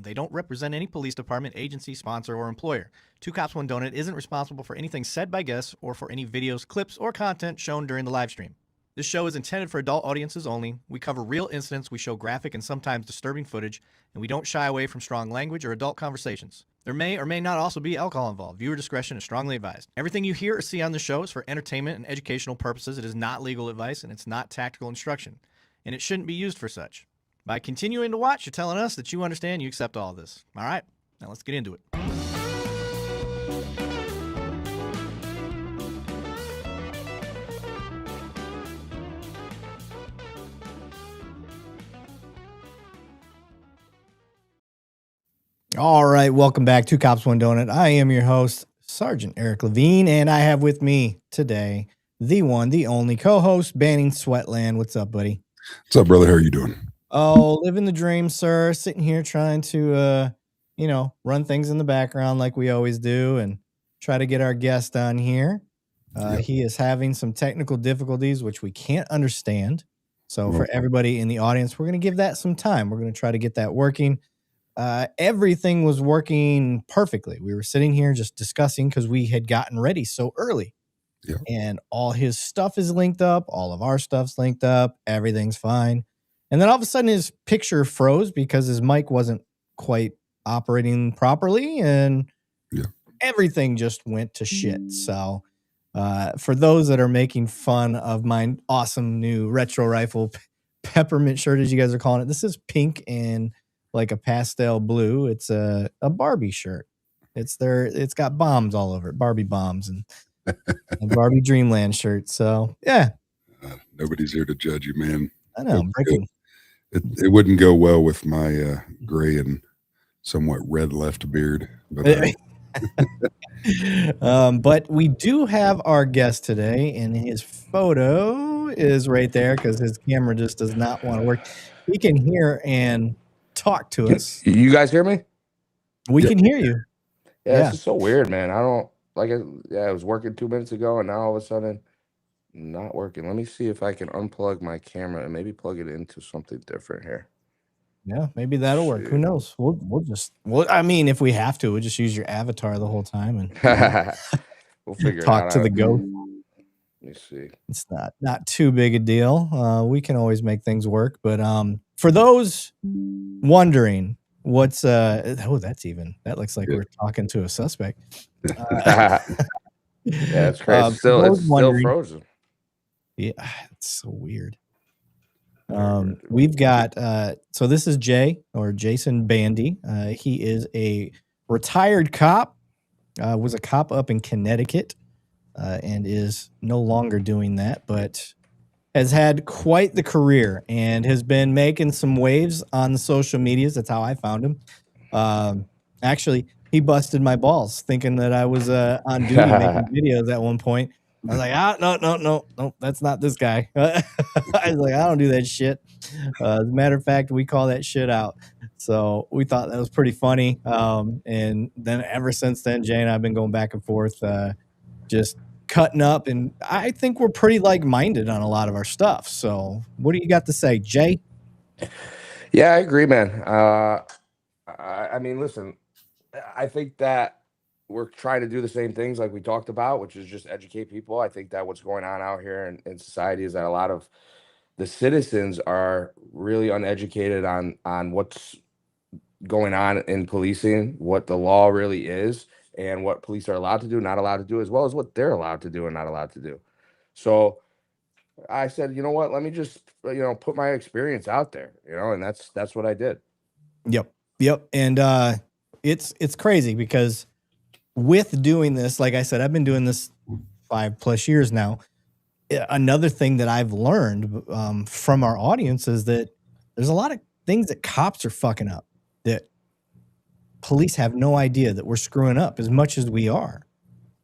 They don't represent any police department, agency, sponsor, or employer. Two Cops, One Donut isn't responsible for anything said by guests or for any videos, clips, or content shown during the live stream. This show is intended for adult audiences only. We cover real incidents, we show graphic and sometimes disturbing footage, and we don't shy away from strong language or adult conversations. There may or may not also be alcohol involved. Viewer discretion is strongly advised. Everything you hear or see on the show is for entertainment and educational purposes. It is not legal advice, and it's not tactical instruction, and it shouldn't be used for such. By continuing to watch, you're telling us that you understand, you accept all this. All right, now let's get into it. All right, welcome back to Cops One Donut. I am your host, Sergeant Eric Levine, and I have with me today the one, the only co-host, Banning Sweatland. What's up, buddy? What's up, brother? How are you doing? Oh, living the dream, sir. Sitting here trying to, run things in the background like we always do and try to get our guest on here. Yep. He is having some technical difficulties, which we can't understand. So for everybody in the audience, we're going to give that some time. We're going to try to get that working. Everything was working perfectly. We were sitting here just discussing because we had gotten ready so early. Yeah. And all his stuff is linked up. All of our stuff's linked up. Everything's fine. And then all of a sudden his picture froze because his mic wasn't quite operating properly. And everything just went to shit. So for those that are making fun of my awesome new retro rifle peppermint shirt, as you guys are calling it, this is pink and like a pastel blue. It's a Barbie shirt. It's got bombs all over it, Barbie bombs and a Barbie Dreamland shirt. So yeah, nobody's here to judge you, man. I know. It wouldn't go well with my gray and somewhat red left beard. But, but we do have our guest today, and his photo is right there because his camera just does not want to work. He can hear and talk to us. You guys hear me? We can hear you. Yeah, it's just so weird, man. I don't like it. Yeah, it was working 2 minutes ago, and now all of a sudden, not working. Let me see if I can unplug my camera and maybe plug it into something different here. Yeah, maybe that'll work. Who knows? I mean, if we have to, we'll just use your avatar the whole time and we'll figure talk it out. to the ghost. Let me see. It's not too big a deal. We can always make things work. But for those wondering what's that looks like we're talking to a suspect. Yeah, it's crazy. Still frozen. Yeah, it's so weird. We've got so this is Jay or Jason Bandy. He is a retired cop, was a cop up in Connecticut, and is no longer doing that, but has had quite the career and has been making some waves on the social medias. That's how I found him. Actually, he busted my balls thinking that I was on duty making videos at one point. I was like, no, that's not this guy. I was like, I don't do that shit. As a matter of fact, we call that shit out. So we thought that was pretty funny. And then ever since then, Jay and I have been going back and forth, just cutting up. And I think we're pretty like-minded on a lot of our stuff. So what do you got to say, Jay? Yeah, I agree, man. I mean, listen, I think that we're trying to do the same things like we talked about, which is just educate people. I think that what's going on out here in society is that a lot of the citizens are really uneducated on what's going on in policing, what the law really is, and what police are allowed to do, not allowed to do, as well as what they're allowed to do and not allowed to do. So I said, you know what, let me just, put my experience out there, and that's what I did. Yep. And it's crazy because with doing this, like I said, I've been doing this 5+ years now. Another thing that I've learned from our audience is that there's a lot of things that cops are fucking up that police have no idea that we're screwing up as much as we are.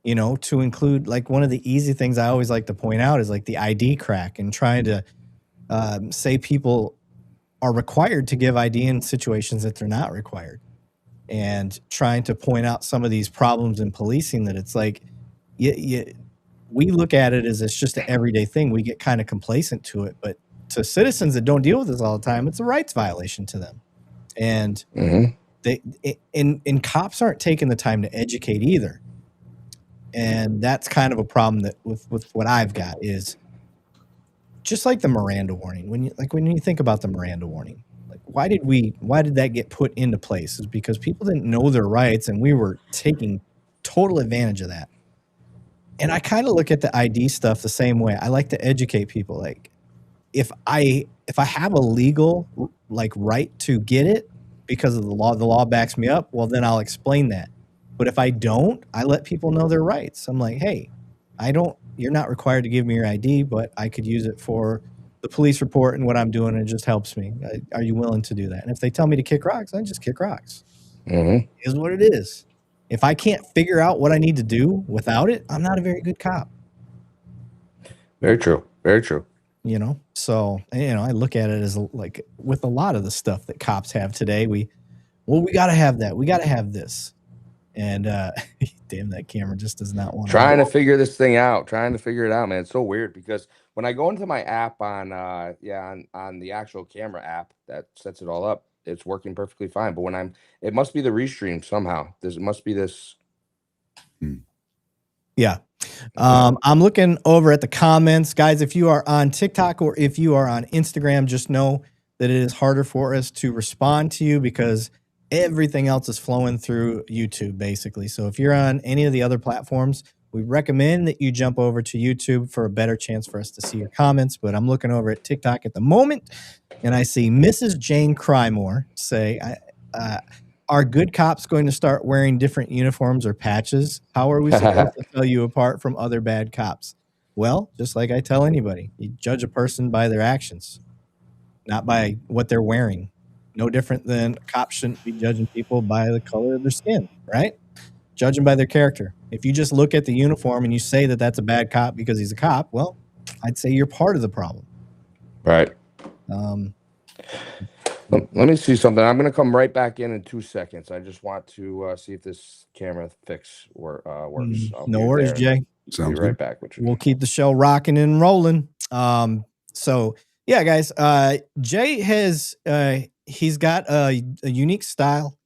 To include, like, one of the easy things I always like to point out is like the ID crack and trying to say people are required to give ID in situations that they're not required. And trying to point out some of these problems in policing that it's like, we look at it as it's just an everyday thing. We get kind of complacent to it, but to citizens that don't deal with this all the time, it's a rights violation to them. And and cops aren't taking the time to educate either. And that's kind of a problem that with what I've got is just like the Miranda warning. When you think about the Miranda warning, like why did that get put into place? Is because people didn't know their rights and we were taking total advantage of that. And I kind of look at the ID stuff the same way. I like to educate people. Like if I have a legal like right to get it because of the law backs me up, well then I'll explain that. But if I don't, I let people know their rights. I'm like, hey, you're not required to give me your ID, but I could use it for the police report and what I'm doing. It just helps me. Are you willing to do that? And if they tell me to kick rocks, I just kick rocks. Mm-hmm. Is what it is. If I can't figure out what I need to do without it, I'm not a very good cop. Very true. Very true. So I look at it as like with a lot of the stuff that cops have today, we got to have that. We got to have this. And damn, that camera just does not want Trying to figure this thing out. Trying to figure it out, man. It's so weird because when I go into my app on the actual camera app that sets it all up, it's working perfectly fine. But when it must be the restream somehow. It must be this. Yeah. I'm looking over at the comments, guys. If you are on TikTok or if you are on Instagram, just know that it is harder for us to respond to you because everything else is flowing through YouTube, basically. So if you're on any of the other platforms, we recommend that you jump over to YouTube for a better chance for us to see your comments. But I'm looking over at TikTok at the moment, and I see Mrs. Jane Crymore say, are good cops going to start wearing different uniforms or patches? How are we supposed to tell you apart from other bad cops? Well, just like I tell anybody, you judge a person by their actions, not by what they're wearing. No different than cops shouldn't be judging people by the color of their skin, right? Judge them by their character. If you just look at the uniform and you say that that's a bad cop because he's a cop, well, I'd say you're part of the problem. Right. Let me see something. I'm going to come right back in 2 seconds. I just want to see if this camera fix works. No worries, Jay. I'll be right back with you. We'll keep the show rocking and rolling. So yeah, guys, Jay has he's got a unique style.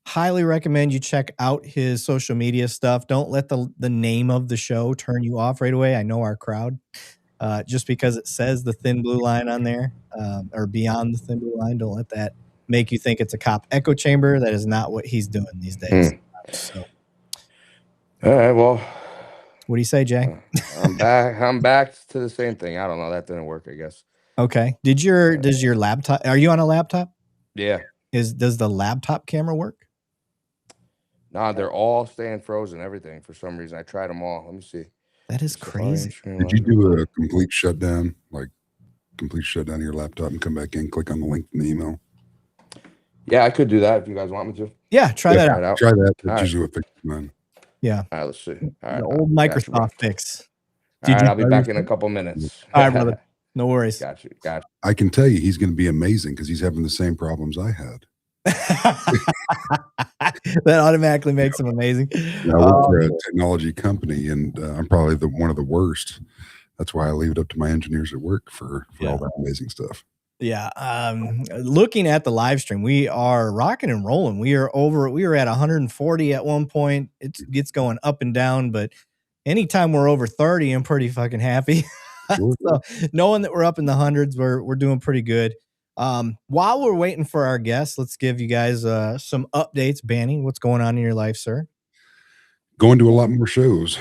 Highly recommend you check out his social media stuff. Don't let the name of the show turn you off right away. I know our crowd. Just because it says the thin blue line on there, or beyond the thin blue line, don't let that make you think it's a cop echo chamber. That is not what he's doing these days. So, all right, well, what do you say, Jay? I'm back to the same thing. I don't know. That didn't work, I guess. Okay. Does your laptop? Are you on a laptop? Yeah. Does the laptop camera work? No, they're all staying frozen. Everything for some reason. I tried them all. Let me see. That is crazy. Did you do a complete shutdown, like complete shutdown of your laptop and come back in, click on the link in the email? Yeah, I could do that if you guys want me to. Yeah, try that out. Try that. That's usually what fixes mine. Yeah. All right, let's see. All right, the old Microsoft fix. All right, I'll be back in a couple minutes. All right, brother. No worries. Got you. I can tell you he's going to be amazing because he's having the same problems I had. That automatically makes him amazing. I work for a technology company, and I'm probably one of the worst. That's why I leave it up to my engineers at work for all that amazing stuff. Yeah. Looking at the live stream, we are rocking and rolling. We were at 140 at one point. It gets going up and down, but anytime we're over 30, I'm pretty fucking happy. Sure. So knowing that we're up in the hundreds, we're doing pretty good. While we're waiting for our guests, let's give you guys some updates. Banny, what's going on in your life, sir? Going to a lot more shows,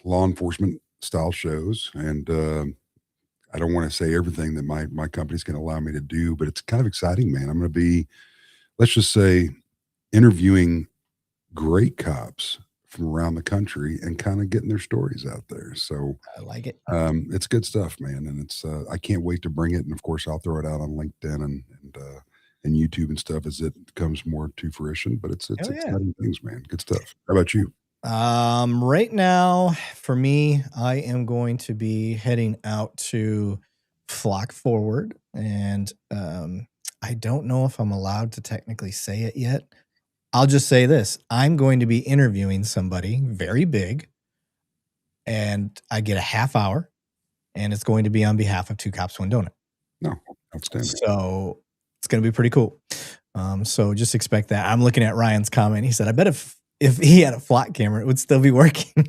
law enforcement style shows, and I don't want to say everything that my company's going to allow me to do, but it's kind of exciting, man. I'm going to be, let's just say, interviewing great cops from around the country and kind of getting their stories out there. So I like it. It's good stuff, man. And it's, I can't wait to bring it. And of course I'll throw it out on LinkedIn and YouTube and stuff as it comes more to fruition, but it's exciting things, man. Good stuff. How about you? Right now for me, I am going to be heading out to Flock Forward, and I don't know if I'm allowed to technically say it yet. I'll just say this. I'm going to be interviewing somebody very big, and I get a half hour, and it's going to be on behalf of Two Cops, One Donut. No, outstanding. So it's going to be pretty cool. So just expect that. I'm looking at Ryan's comment. He said, I bet if he had a flock camera, it would still be working.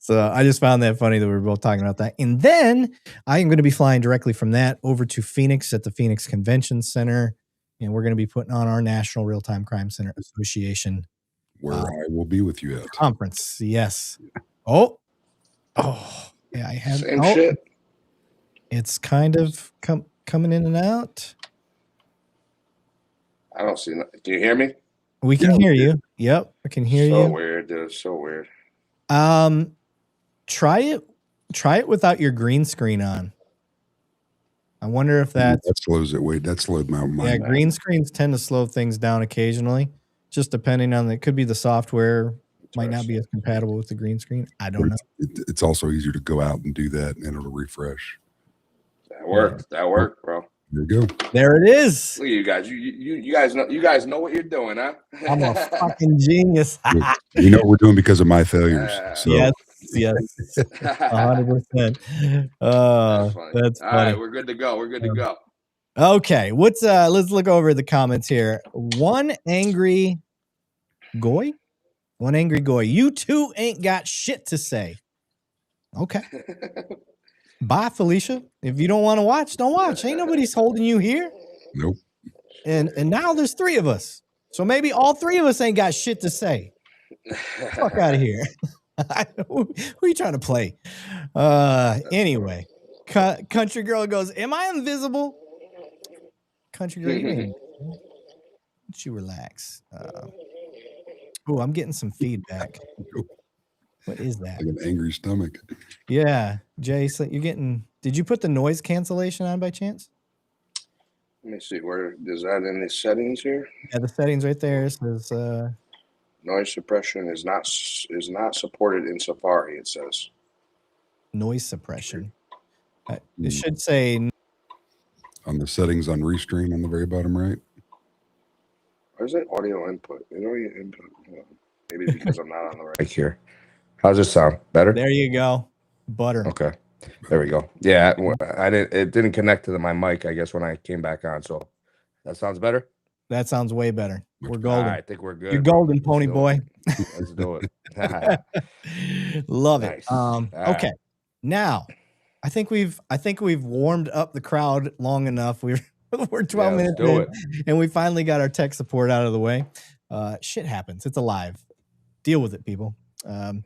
So I just found that funny that we were both talking about that. And then I am going to be flying directly from that over to Phoenix at the Phoenix Convention Center. And we're going to be putting on our National Real-Time Crime Center Association Where I will be with you at. conference. Yes. Oh, yeah, I have Same shit. It's kind of coming in and out. I don't see nothing. Can you hear me? We can hear you. Yep, I can hear you. So weird, dude. So weird. Try it without your green screen on. I wonder if that slows it. Wait, that slowed my mind. Yeah, green screens tend to slow things down occasionally, just depending on it could be the software might not be as compatible with the green screen. I don't know. It's also easier to go out and do that and it'll refresh. That worked. That worked, bro. There you go. There it is. Look at you guys. You guys know what you're doing, huh? I'm a fucking genius. You know what we're doing because of my failures. So. Yes, 100%. That's funny. All right, we're good to go. We're good to go. Okay, let's look over the comments here. One angry goy. You two ain't got shit to say. Okay. Bye, Felicia. If you don't want to watch, don't watch. Ain't nobody's holding you here. Nope. And now there's 3 of us. So maybe all 3 of us ain't got shit to say. Fuck out of here. Who are you trying to play? Anyway, Country Girl goes, am I invisible? Country Girl, you ain't. Don't you relax. Oh, I'm getting some feedback. What is that? Like an angry stomach. Yeah, Jay, so you're getting. Did you put the noise cancellation on by chance? Let me see. Where is that in the settings here? Yeah, the settings right there says noise suppression is not supported in Safari. It says noise suppression. It should say on the settings on Restream on the very bottom right. Or is it audio input? Input. Maybe because I'm not on the right here. How's this sound? Better? There you go. Butter. Okay. There we go. Yeah, it didn't connect to my mic, I guess, when I came back on. So that sounds better. That sounds way better. We're golden. All right, I think we're good. You're golden, pony boy. Let's do it. Love Nice. it. Okay. Now, I think we've warmed up the crowd long enough. We're 12 minutes in, and we finally got our tech support out of the way. Shit happens. It's alive. Deal with it, people. One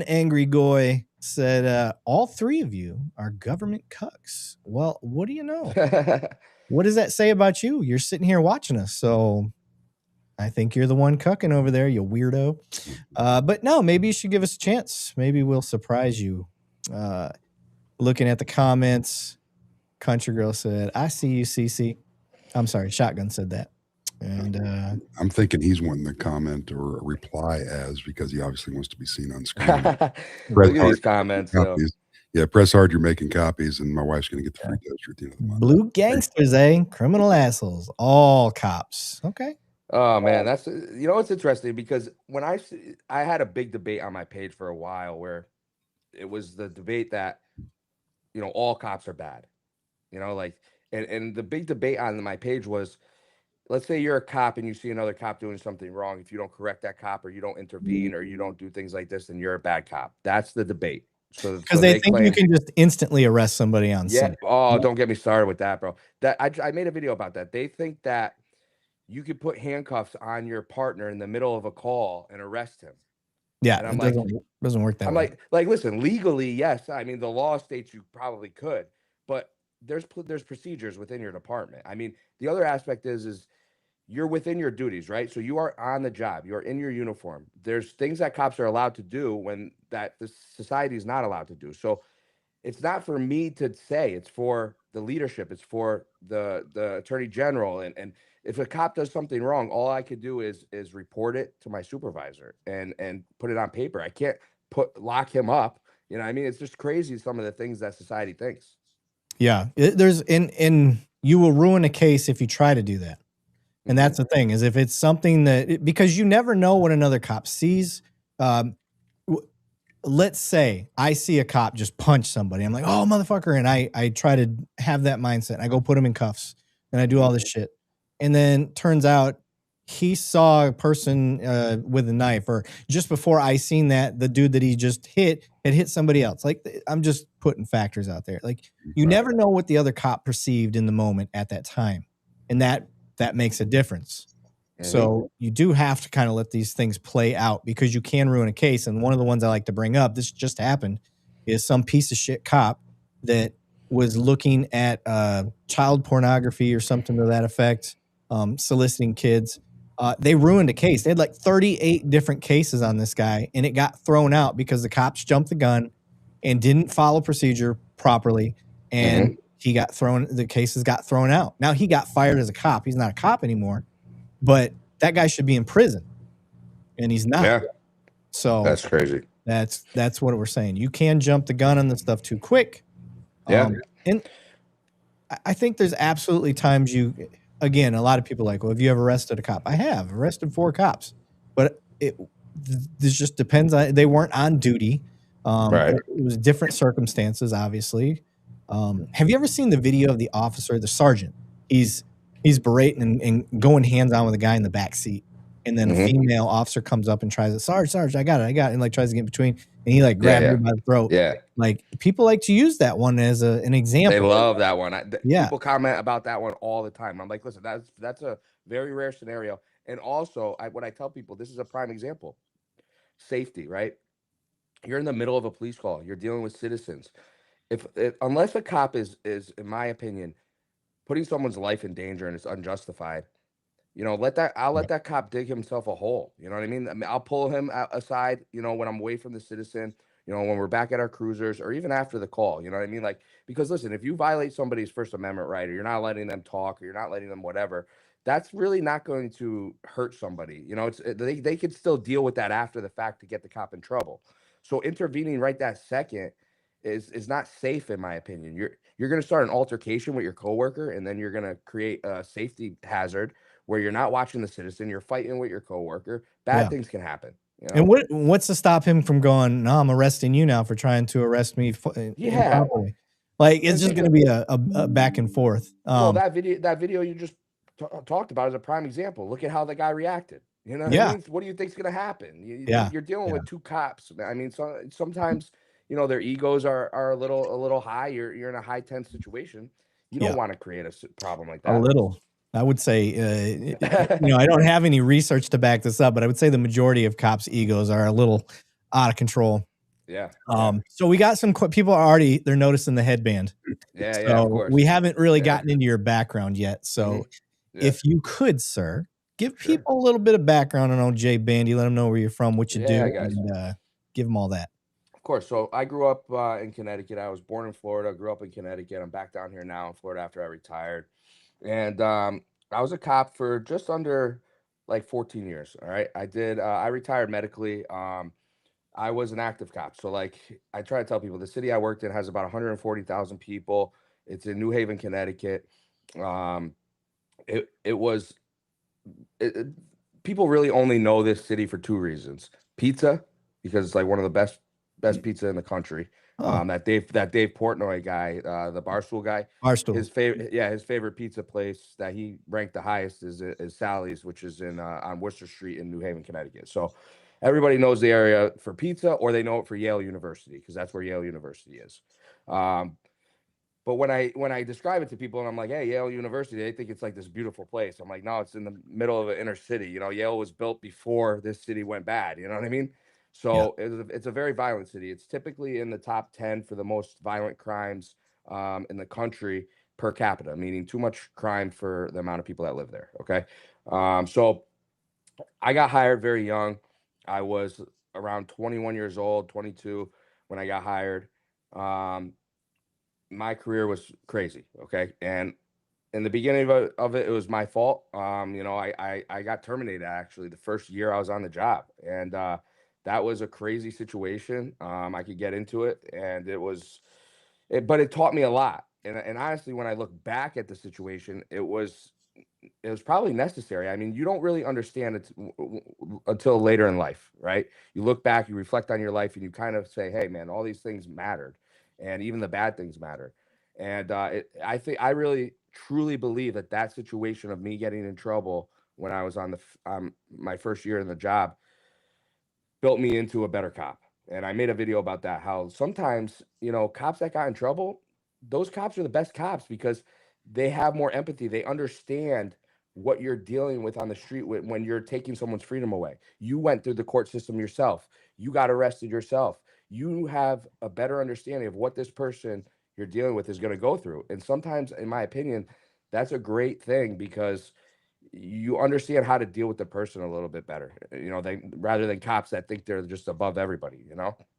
angry goy said, all 3 of you are government cucks. Well, what do you know? What does that say about you? You're sitting here watching us, so I think you're the one cucking over there, you weirdo. But no, maybe you should give us a chance. Maybe we'll surprise you. Looking at the comments, Country Girl said, I see you, CC. I'm sorry, Shotgun said that. And I'm thinking he's wanting to comment or reply as because he obviously wants to be seen on screen. Look at these comments. Yeah, press hard. You're making copies, and my wife's going to get the free toaster at the end of the month. Blue gangsters, eh? Criminal assholes. All cops. Okay. Oh man, that's it's interesting because when I had a big debate on my page for a while where it was the debate that all cops are bad, and the big debate on my page was, let's say you're a cop and you see another cop doing something wrong. If you don't correct that cop or you don't intervene or you don't do things like this, then you're a bad cop. That's the debate. So because they think you can just instantly arrest somebody on scene. Oh, don't get me started with that, bro. That I made a video about that. They think that you could put handcuffs on your partner in the middle of a call and arrest him. Yeah, and it doesn't work that way. I'm like, listen, legally, yes. I mean, the law states you probably could, but there's procedures within your department. I mean, the other aspect is you're within your duties, right? So you are on the job. You're in your uniform. There's things that cops are allowed to do when that the society is not allowed to do. So it's not for me to say. It's for the leadership. It's for the attorney general. And if a cop does something wrong, all I could do is report it to my supervisor and put it on paper. I can't lock him up. I mean, it's just crazy some of the things that society thinks. Yeah, you will ruin a case if you try to do that. And that's the thing, is if it's something because you never know what another cop sees. let's say I see a cop just punch somebody. I'm like, oh, motherfucker. And I try to have that mindset. I go put him in cuffs and I do all this shit. And then turns out he saw a person with a knife, or just before I seen that, the dude that he just hit had hit somebody else. Like, I'm just putting factors out there. Like, you never know what the other cop perceived in the moment at that time. And that makes a difference. So you do have to kind of let these things play out, because you can ruin a case. And one of the ones I like to bring up, this just happened, is some piece of shit cop that was looking at child pornography or something to that effect, soliciting kids. They ruined a case. They had like 38 different cases on this guy, and it got thrown out because the cops jumped the gun and didn't follow procedure properly. And the cases got thrown out. Now he got fired as a cop. He's not a cop anymore. But that guy should be in prison, and he's not. Yeah. So that's crazy. That's what we're saying. You can jump the gun on this stuff too quick. Yeah. And I think there's absolutely times again, a lot of people are like, well, have you ever arrested a cop? I have arrested 4 cops, but this just depends on, they weren't on duty. Right. It was different circumstances, obviously. Have you ever seen the video of the officer, the sergeant? He's berating and going hands on with a guy in the back seat. And then a female officer comes up and tries to, Sarge, I got it. And like tries to get in between, and he like grabs her by the throat. Yeah. Like, people like to use that one as an example. They love that one. People comment about that one all the time. I'm like, listen, that's a very rare scenario. And also, what I tell people, this is a prime example. Safety, right? You're in the middle of a police call. You're dealing with citizens. Unless a cop is, in my opinion, putting someone's life in danger and it's unjustified, I'll let that cop dig himself a hole. You know what I mean? I'll pull him aside, when I'm away from the citizen, when we're back at our cruisers, or even after the call. You know what I mean? Like, because listen, if you violate somebody's First Amendment right, or you're not letting them talk, or you're not letting them whatever, that's really not going to hurt somebody. They could still deal with that after the fact to get the cop in trouble. So intervening right that second is not safe, in my opinion. You're going to start an altercation with your coworker, and then you're going to create a safety hazard where you're not watching the citizen, you're fighting with your coworker. Bad things can happen. And what's to stop him from going, no, I'm arresting you now for trying to arrest me improperly? Like, it's just going to be a back and forth. Well, that video you just talked about is a prime example. Look at how the guy reacted. You know what I mean? What do you think's going to happen? You're dealing with 2 cops. I mean, sometimes their egos are a little high. You're in a high tense situation. You don't want to create a problem like that. A little. I would say, I don't have any research to back this up, but I would say the majority of cops' egos are a little out of control. Yeah. So we got some people they're noticing the headband. Yeah. So of course. we haven't really gotten into your background yet. So if you could, sir, give people a little bit of background on old Jay Bandy, let them know where you're from, what you do, and give them all that. Of course. So I grew up in Connecticut. I was born in Florida, grew up in Connecticut. I'm back down here now in Florida after I retired. And I was a cop for just under like 14 years. All right. I retired medically. I was an active cop. So like I try to tell people, the city I worked in has about 140,000 people. It's in New Haven, Connecticut. People really only know this city for 2 reasons. Pizza, because it's like one of the best pizza in the country. That Dave Portnoy guy, the Barstool guy, his favorite pizza place that he ranked the highest is Sally's, which is on Worcester Street in New Haven, Connecticut. So everybody knows the area for pizza, or they know it for Yale University, because that's where Yale University is. But when I describe it to people and I'm like, hey, Yale University, they think it's like this beautiful place. I'm like, no, it's in the middle of an inner city. Yale was built before this city went bad. You know what I mean? So it's a very violent city. It's typically in the top 10 for the most violent crimes in the country per capita, meaning too much crime for the amount of people that live there. Okay. So I got hired very young. I was around 21 years old, 22 when I got hired. My career was crazy. Okay. And in the beginning of it, it was my fault. I got terminated actually the first year I was on the job. And that was a crazy situation. I could get into it, and but it taught me a lot. And honestly, when I look back at the situation, it was it was probably necessary. I mean, you don't really understand it until later in life, right? You look back, you reflect on your life, and you kind of say, "Hey, man, all these things mattered, and even the bad things matter." And I think I really truly believe that that situation of me getting in trouble when I was on my first year in the job built me into a better cop. And I made a video about that. How sometimes, cops that got in trouble, those cops are the best cops because they have more empathy. They understand what you're dealing with on the street when you're taking someone's freedom away. You went through the court system yourself. You got arrested yourself. You have a better understanding of what this person you're dealing with is going to go through. And sometimes, in my opinion, that's a great thing because you understand how to deal with the person a little bit better, rather than cops that think they're just above everybody.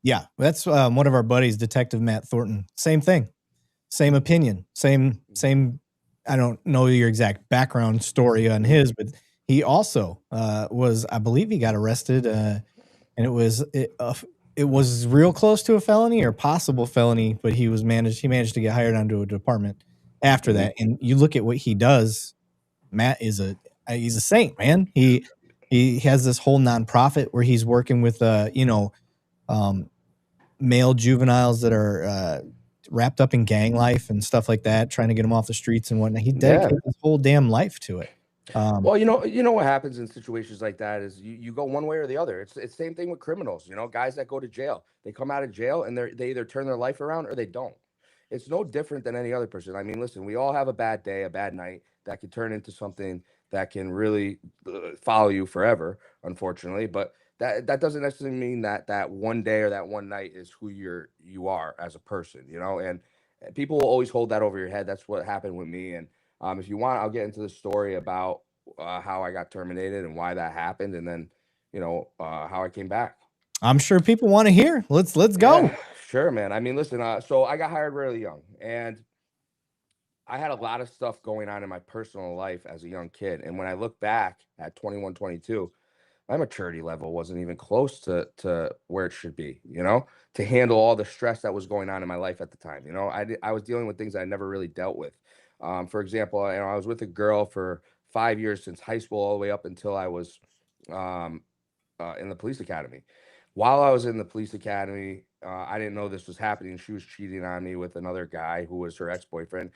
Yeah, that's one of our buddies, Detective Matt Thornton. Same thing, same opinion, same. I don't know your exact background story on his, but he also was, I believe, he got arrested, and it was real close to a felony or possible felony, but he managed to get hired onto a department after that. And you look at what he does. Matt he's a saint, man. He has this whole nonprofit where he's working with male juveniles that are wrapped up in gang life and stuff like that, trying to get them off the streets and whatnot. He dedicated his whole damn life to it. Well, what happens in situations like that is you go one way or the other. It's the same thing with criminals. Guys that go to jail, they come out of jail and they either turn their life around or they don't. It's no different than any other person. I mean, listen, we all have a bad day, a bad night that can turn into something that can really follow you forever, unfortunately. But that doesn't necessarily mean that one day or that one night is who you are as a person, and people will always hold that over your head. That's what happened with me. And if you want, I'll get into the story about how I got terminated and why that happened, and then how I came back. I'm sure people want to hear. Let's go. Yeah, sure, man. I mean, listen. So I got hired really young, and I had a lot of stuff going on in my personal life as a young kid. And when I look back at 21, 22, my maturity level wasn't even close to where it should be, to handle all the stress that was going on in my life at the time. I was dealing with things I never really dealt with. For example, I was with a girl for 5 years since high school all the way up until I was um, in the police academy. While I was in the police academy, I didn't know this was happening. She was cheating on me with another guy who was her ex-boyfriend,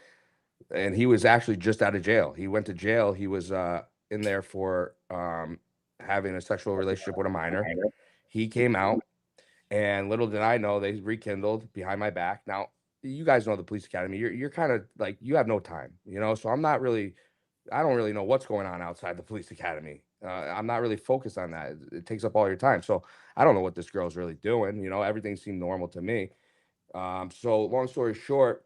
and he was actually just out of jail. He went to jail. He was in there for having a sexual relationship with a minor. He came out, and little did I know, they rekindled behind my back. Now, you guys know the police academy. You're kind of like, you have no time, So I don't really know what's going on outside the police academy. I'm not really focused on that. It takes up all your time. So I don't know what this girl's really doing. Everything seemed normal to me. So long story short,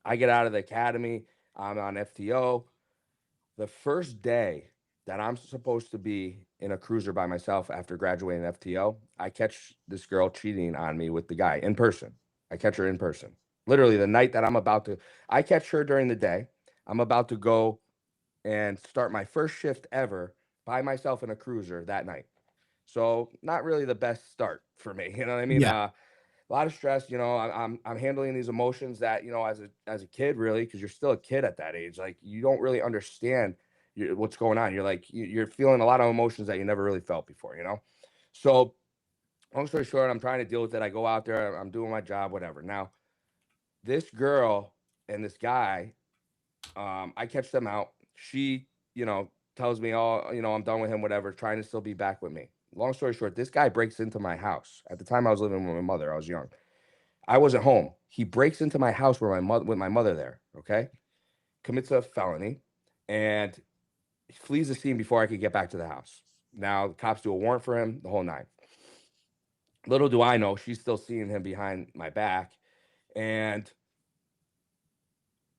I get out of the academy. I'm on FTO. The first day that I'm supposed to be in a cruiser by myself after graduating FTO, I catch this girl cheating on me with the guy in person. I catch her in person. Literally the night that I catch her during the day. I'm about to go and start my first shift ever by myself in a cruiser that night. So not really the best start for me. You know what I mean? Yeah. A lot of stress. I'm handling these emotions that as a kid, really, because you're still a kid at that age. Like, you don't really understand what's going on. You're like you're feeling a lot of emotions that you never really felt before. So long story short, I'm trying to deal with it. I go out there, I'm doing my job, whatever. Now, this girl and this guy, I catch them out. She, tells me, oh, I'm done with him, whatever, trying to still be back with me. Long story short, this guy breaks into my house. At the time, I was living with my mother. I was young. I wasn't home. He breaks into my house with my mother there. Okay, commits a felony, and flees the scene before I could get back to the house. Now the cops do a warrant for him, the whole nine. Little do I know, she's still seeing him behind my back, and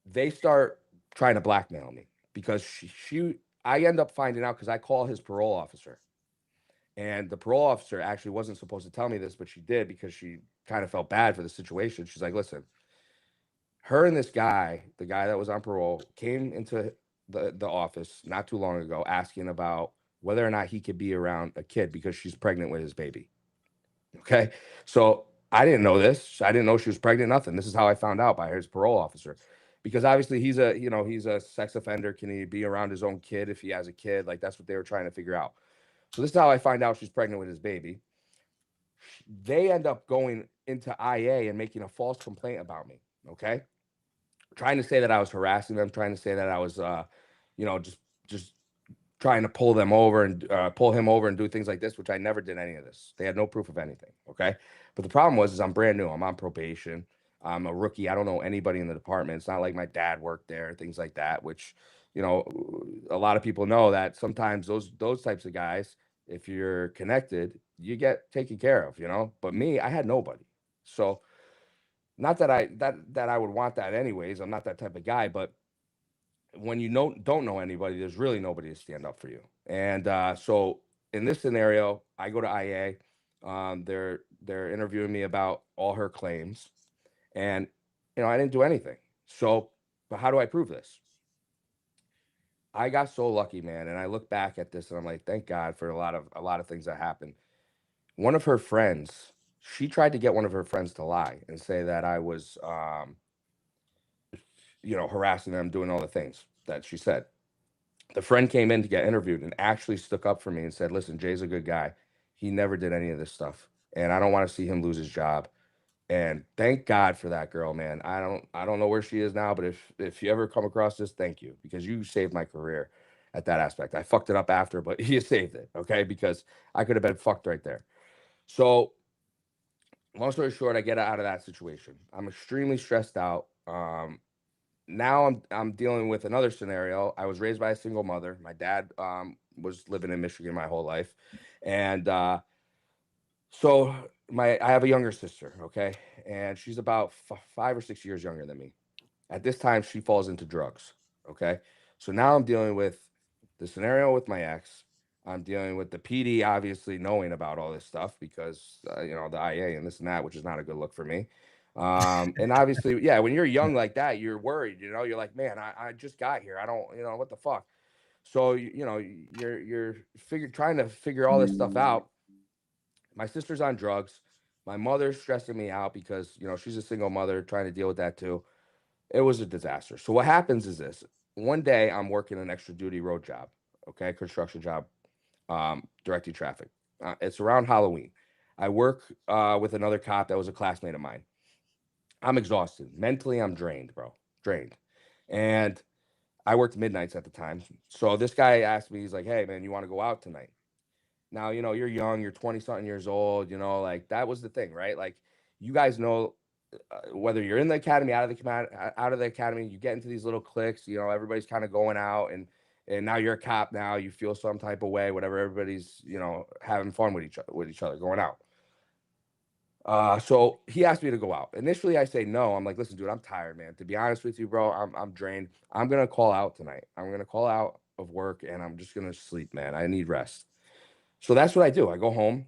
they start trying to blackmail me because I end up finding out because I call his parole officer. And the parole officer actually wasn't supposed to tell me this, but she did because she kind of felt bad for the situation. She's like, listen, her and this guy, the guy that was on parole, came into the office not too long ago asking about whether or not he could be around a kid because she's pregnant with his baby. Okay. So I didn't know this. I didn't know she was pregnant, nothing. This is how I found out by his parole officer. because obviously he's a sex offender. Can he be around his own kid if he has a kid? Like that's what they were trying to figure out. So this is how I find out she's pregnant with his baby. They end up going into IA and making a false complaint about me. Okay, trying to say that I was harassing them, trying to say that I was, just trying to pull them over and pull him over and do things like this, which I never did any of this. They had no proof of anything. Okay. But the problem was, is I'm brand new. I'm on probation. I'm a rookie. I don't know anybody in the department. It's not like my dad worked there, things like that, which, a lot of people know that sometimes those types of guys, if you're connected, you get taken care of, but me, I had nobody. So not that I would want that anyways. I'm not that type of guy, but when you don't know anybody, there's really nobody to stand up for you. And so in this scenario, I go to IA. They're interviewing me about all her claims, and I didn't do anything. So, but how do I prove this? I got so lucky, man. And I look back at this and I'm like, thank God for a lot of things that happened. One of her friends, she tried to get one of her friends to lie and say that I was, harassing them, doing all the things that she said. The friend came in to get interviewed and actually stuck up for me and said, listen, Jay's a good guy. He never did any of this stuff. And I don't want to see him lose his job. And thank God for that girl, man. I don't know where she is now, but if you ever come across this, thank you, because you saved my career at that aspect. I fucked it up after, but you saved it, okay? Because I could have been fucked right there. So long story short, I get out of that situation. I'm extremely stressed out. Now I'm dealing with another scenario. I was raised by a single mother. My dad was living in Michigan my whole life, and so I have a younger sister, okay, and she's about 5 or 6 years younger than me. At this time, she falls into drugs, okay. So now I'm dealing with the scenario with my ex. I'm dealing with the PD obviously knowing about all this stuff because the IA and this and that, which is not a good look for me. And obviously, yeah, when you're young like that, you're worried. You're like, man, I just got here. I don't, what the fuck. So you're trying to figure all this stuff out. My sister's on drugs. My mother's stressing me out because she's a single mother trying to deal with that too. It was a disaster. So what happens is this: one day I'm working an extra duty road job, okay, construction job, directing traffic. It's around Halloween. I work with another cop that was a classmate of mine. I'm exhausted. Mentally, I'm drained, bro. Drained. And I worked midnights at the time. So this guy asked me, he's like, hey, man, you want to go out tonight? Now, you're young, you're 20 something years old, like that was the thing, right? Like, you guys know, whether you're in the academy, out of the academy, you get into these little cliques, everybody's kind of going out, and now you're a cop now, you feel some type of way, whatever, everybody's, having fun with each other, going out. So he asked me to go out. Initially, I say no. I'm like, listen, dude, I'm tired, man. To be honest with you, bro, I'm drained. I'm gonna call out tonight. I'm gonna call out of work, and I'm just gonna sleep, man. I need rest. So that's what I do. I go home.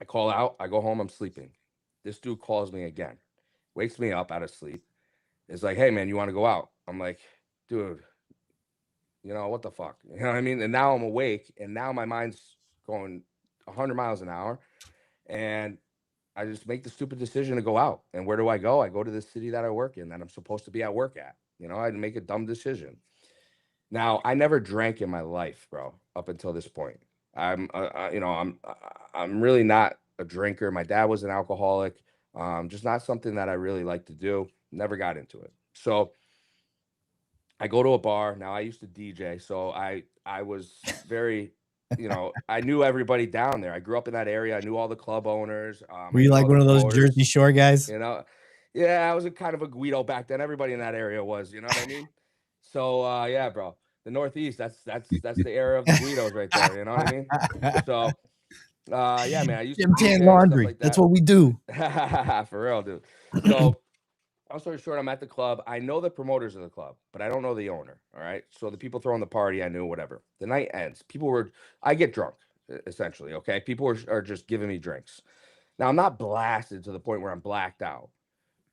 I call out. I go home. I'm sleeping. This dude calls me again, wakes me up out of sleep. It's like, hey, man, you want to go out? I'm like, dude, what the fuck? You know what I mean? And now I'm awake, and now my mind's going 100 miles an hour, and I just make the stupid decision to go out. And where do I go? I go to the city that I work in, that I'm supposed to be at work at. I make a dumb decision. Now, I never drank in my life, bro, up until this point. I'm really not a drinker. My dad was an alcoholic. Just not something that I really like to do. Never got into it. So I go to a bar. Now I used to DJ, so I was very, I knew everybody down there. I grew up in that area. I knew all the club owners. Were I you knew like all the one of those promoters. Jersey Shore guys? Yeah, I was a kind of a Guido back then. Everybody in that area was, you know what I mean? So yeah, bro. The Northeast, that's the era of the Guidos right there. You know what I mean? So yeah, man. I used to Gym tan DJ and stuff laundry. like That's that. what we do. For real, dude. So long story short, I'm at the club. I know the promoters of the club, but I don't know the owner. All right. So the people throwing the party, I knew, whatever. The night ends. I get drunk, essentially. Okay. People are just giving me drinks. Now I'm not blasted to the point where I'm blacked out,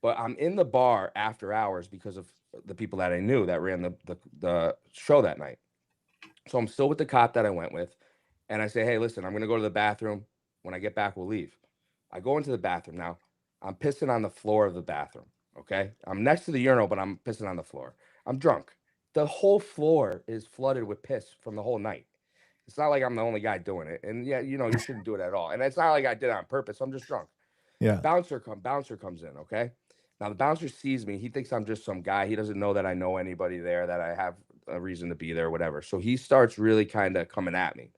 but I'm in the bar after hours because of the people that I knew that ran the show that night. So I'm still with the cop that I went with, and I say, hey, listen, I'm going to go to the bathroom. When I get back, we'll leave. I go into the bathroom. Now, I'm pissing on the floor of the bathroom. Okay. I'm next to the urinal, but I'm pissing on the floor. I'm drunk. The whole floor is flooded with piss from the whole night. It's not like I'm the only guy doing it. And yeah, you shouldn't do it at all. And it's not like I did it on purpose. I'm just drunk. Yeah. Bouncer comes in, okay? Now the bouncer sees me. He thinks I'm just some guy. He doesn't know that I know anybody there, that I have a reason to be there, whatever. So he starts really kind of coming at me.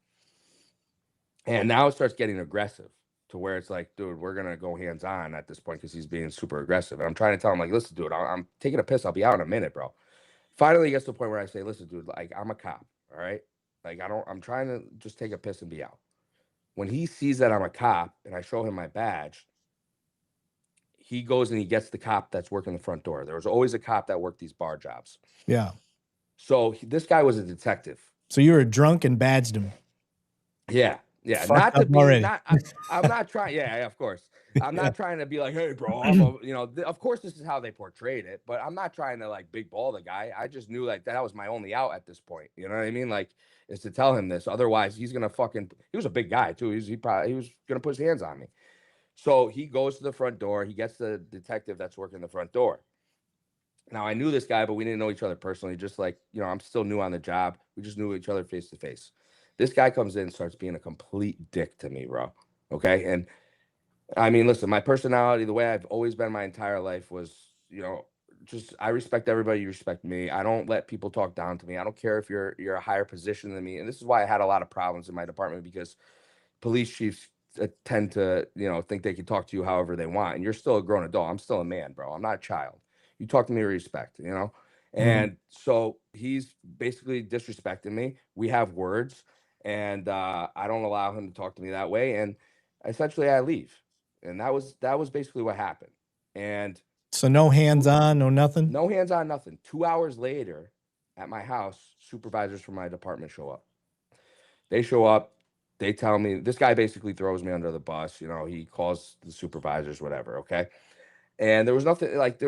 And now it starts getting aggressive to where it's like, dude, we're gonna go hands on at this point because he's being super aggressive. And I'm trying to tell him, like, listen, dude, I'm taking a piss. I'll be out in a minute, bro. Finally, he gets to the point where I say, listen, dude, like, I'm a cop, all right? Like, I'm trying to just take a piss and be out. When he sees that I'm a cop and I show him my badge, he goes and he gets the cop that's working the front door. There was always a cop that worked these bar jobs. Yeah. So this guy was a detective. So you were drunk and badged him. Yeah. Yeah. Fucked Not to up be, already. I'm not trying. Yeah, of course. I'm Yeah. not trying to be like, hey, bro, I'm a, of course this is how they portrayed it, but I'm not trying to like big ball the guy. I just knew like that was my only out at this point. You know what I mean? Like, is to tell him this. Otherwise, he's going to he was a big guy too. He was going to put his hands on me. So he goes to the front door. He gets the detective that's working the front door. Now, I knew this guy, but we didn't know each other personally. Just like, I'm still new on the job. We just knew each other face to face. This guy comes in and starts being a complete dick to me, bro. Okay. And I mean, listen, my personality, the way I've always been my entire life was, just I respect everybody, you respect me. I don't let people talk down to me. I don't care if you're a higher position than me. And this is why I had a lot of problems in my department, because police chiefs tend to, think they can talk to you however they want. And you're still a grown adult. I'm still a man, bro. I'm not a child. You talk to me with respect. And so he's basically disrespecting me. We have words, and I don't allow him to talk to me that way. And essentially I leave. And that was basically what happened. And So no hands on, no nothing? no hands on, nothing. 2 hours later at my house, supervisors from my department show up. They show up. They tell me this guy basically throws me under the bus. He calls the supervisors, whatever. Okay. And there was nothing like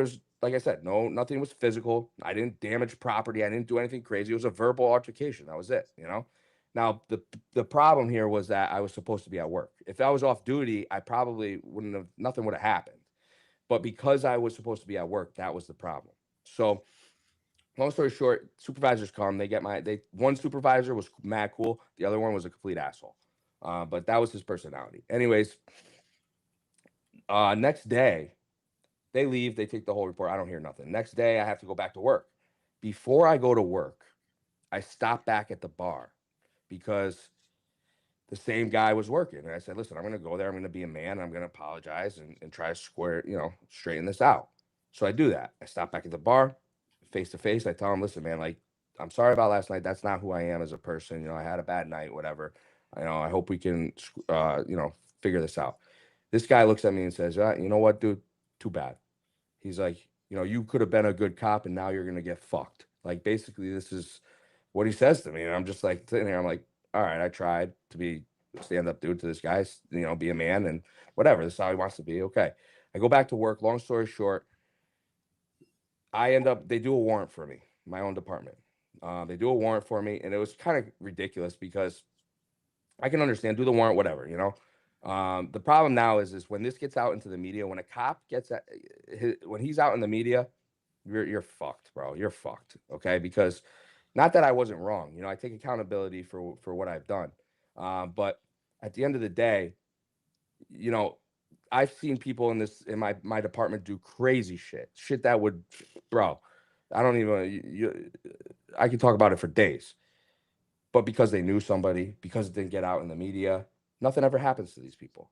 I said, nothing was physical. I didn't damage property. I didn't do anything crazy. It was a verbal altercation. That was it. Now, the problem here was that I was supposed to be at work. If I was off duty, I probably nothing would have happened. But because I was supposed to be at work, that was the problem. So long story short, supervisors come. One supervisor was mad cool. The other one was a complete asshole. But that was his personality. Anyways, next day they leave. They take the whole report. I don't hear nothing. Next day I have to go back to work. Before I go to work, I stop back at the bar because the same guy was working. And I said, listen, I'm going to go there. I'm going to be a man. I'm going to apologize and try to straighten this out. So I do that. I stop back at the bar, face to face. I tell him, listen, man, like, I'm sorry about last night. That's not who I am as a person. I had a bad night, whatever. I hope we can, figure this out. This guy looks at me and says, you know what, dude? Too bad. He's like, you could have been a good cop and now you're going to get fucked. Like, basically, this is what he says to me. And I'm just like sitting there. I'm like, all right, I tried to be stand up dude to this guy, be a man and whatever. This is how he wants to be. Okay. I go back to work. Long story short, they do a warrant for me, my own department. They do a warrant for me, and it was kind of ridiculous because I can understand, do the warrant, whatever. The problem now is when this gets out into the media, when a cop when he's out in the media, you're fucked, bro. You're fucked. Okay. Because not that I wasn't wrong, I take accountability for what I've done. But at the end of the day, you know, I've seen people in my department do crazy shit that would, bro. I don't even. I could talk about it for days, but because they knew somebody, because it didn't get out in the media, nothing ever happens to these people.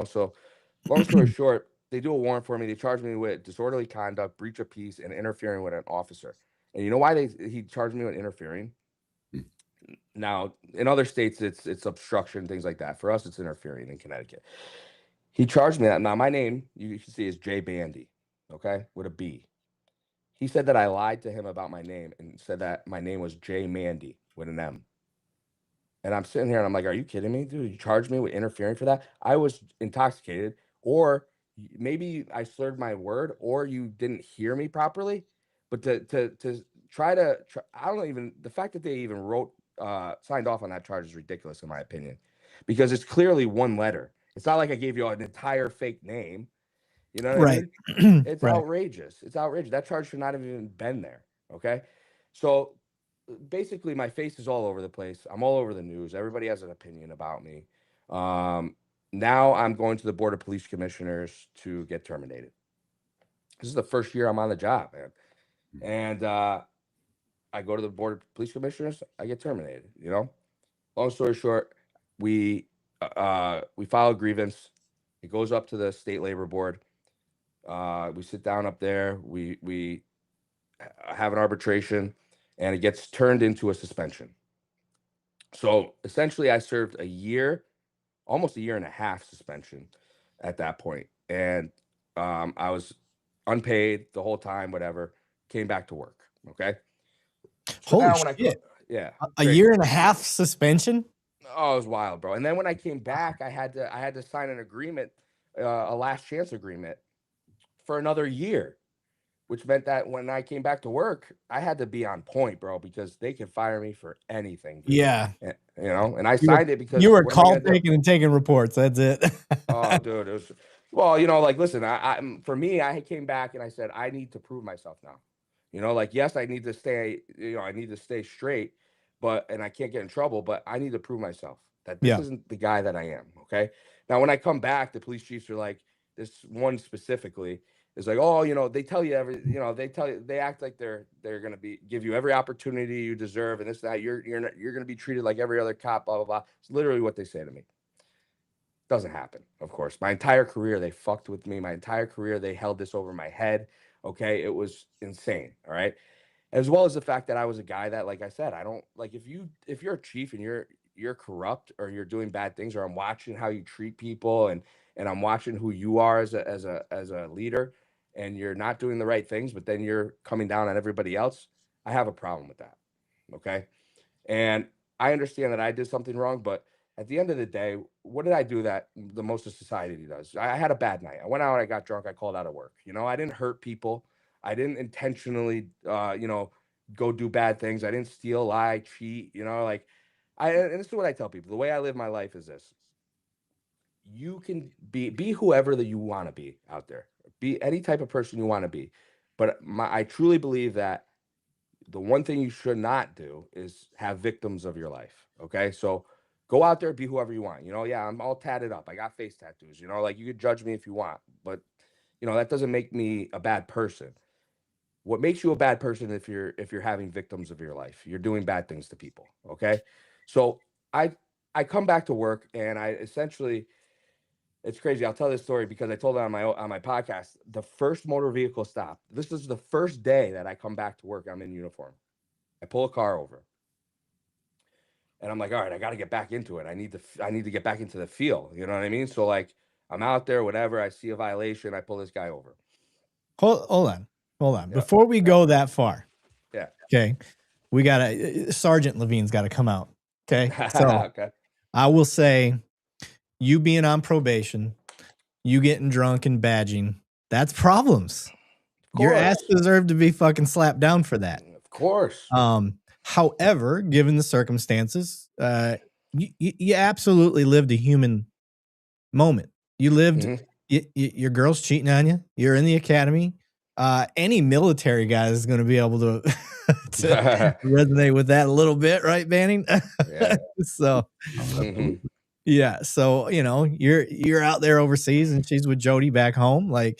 So long story short, they do a warrant for me. They charge me with disorderly conduct, breach of peace, and interfering with an officer. And you know why he charged me with interfering? Now, in other states, it's obstruction, things like that. For us, it's interfering in Connecticut. He charged me that. Now, my name, you can see, is Jay Bandy, okay, with a B. He said that I lied to him about my name and said that my name was Jay Mandy with an M. And I'm sitting here and I'm like, are you kidding me, dude? You charged me with interfering for that? I was intoxicated, or maybe I slurred my word, or you didn't hear me properly. But to try, I don't even, the fact that they even signed off on that charge is ridiculous in my opinion, because it's clearly one letter. It's not like I gave you an entire fake name. You know what I Right. mean? It's Right. outrageous. It's outrageous. That charge should not have even been there. Okay. So basically, my face is all over the place. I'm all over the news. Everybody has an opinion about me. Um, Now I'm going to the Board of Police Commissioners to get terminated. This is the first year I'm on the job, man. And I go to the Board of Police Commissioners, I get terminated, you know? Long story short, we file a grievance. It goes up to the state labor board. We sit down up there. We have an arbitration, and it gets turned into a suspension. So essentially, I served a year, almost a year and a half suspension at that point, and I was unpaid the whole time. Whatever, came back to work. Okay. So Holy now when shit. yeah, A crazy. year and a half suspension? Oh, it was wild, bro. And then when I came back, I had to sign an agreement, a last chance agreement for another year, which meant that when I came back to work, I had to be on point, bro, because they could fire me for anything, dude. Yeah. You know, and I You were, signed it because you were what am I call gonna do? taking and taking reports. That's it. Oh, dude, it was well, you know, like listen, for me, I came back and I said I need to prove myself now. You know, like yes, I need to stay, you know, I need to stay straight, and I can't get in trouble, but I need to prove myself that this Yeah. isn't the guy that I am. Okay. Now, when I come back, the police chiefs are like, this one specifically is like, oh, you know, they tell you you know, they act like they're gonna give you every opportunity you deserve, and this that you're gonna be treated like every other cop, blah blah blah. It's literally what they say to me. Doesn't happen, of course. My entire career, they fucked with me. My entire career, they held this over my head. Okay. It was insane. All right. As well as the fact that I was a guy that, like I said, I don't like if you're a chief and you're corrupt or you're doing bad things, or I'm watching how you treat people and I'm watching who you are as a leader, and you're not doing the right things, but then you're coming down on everybody else. I have a problem with that. Okay. And I understand that I did something wrong, but at the end of the day, what did I do that the most of society does? I had a bad night. I went out, I got drunk, I called out of work. You know, I didn't hurt people. I didn't intentionally, you know, go do bad things. I didn't steal, lie, cheat. You know, like and this is what I tell people. The way I live my life is this: you can be whoever that you want to be out there. Be any type of person you want to be. But I truly believe that the one thing you should not do is have victims of your life. Okay. So go out there, be whoever you want. You know, yeah, I'm all tatted up. I got face tattoos, you know, like you could judge me if you want, but you know, that doesn't make me a bad person. What makes you a bad person if you're having victims of your life, you're doing bad things to people. Okay. So I I come back to work and I essentially it's crazy. I'll tell this story because I told it on my podcast. The first motor vehicle stop. This is the first day that I come back to work. I'm in uniform. I pull a car over, and I'm like, all right, I got to get back into it. I need to get back into the field. You know what I mean? So like, I'm out there, whatever. I see a violation. I pull this guy over. Hold on. Hold on. Yeah, Before we go that far, yeah. okay, we got Sergeant Levine's got to come out. Okay. So Okay. I will say, you being on probation, you getting drunk and badging, that's problems. Your ass deserved to be fucking slapped down for that. Of course. However, given the circumstances, you absolutely lived a human moment. You lived, your girl's cheating on you. You're in the academy. Any military guy is going to be able to, to resonate with that a little bit, right, Banning? Yeah. So, yeah. So, you know, you're out there overseas and she's with Jody back home. Like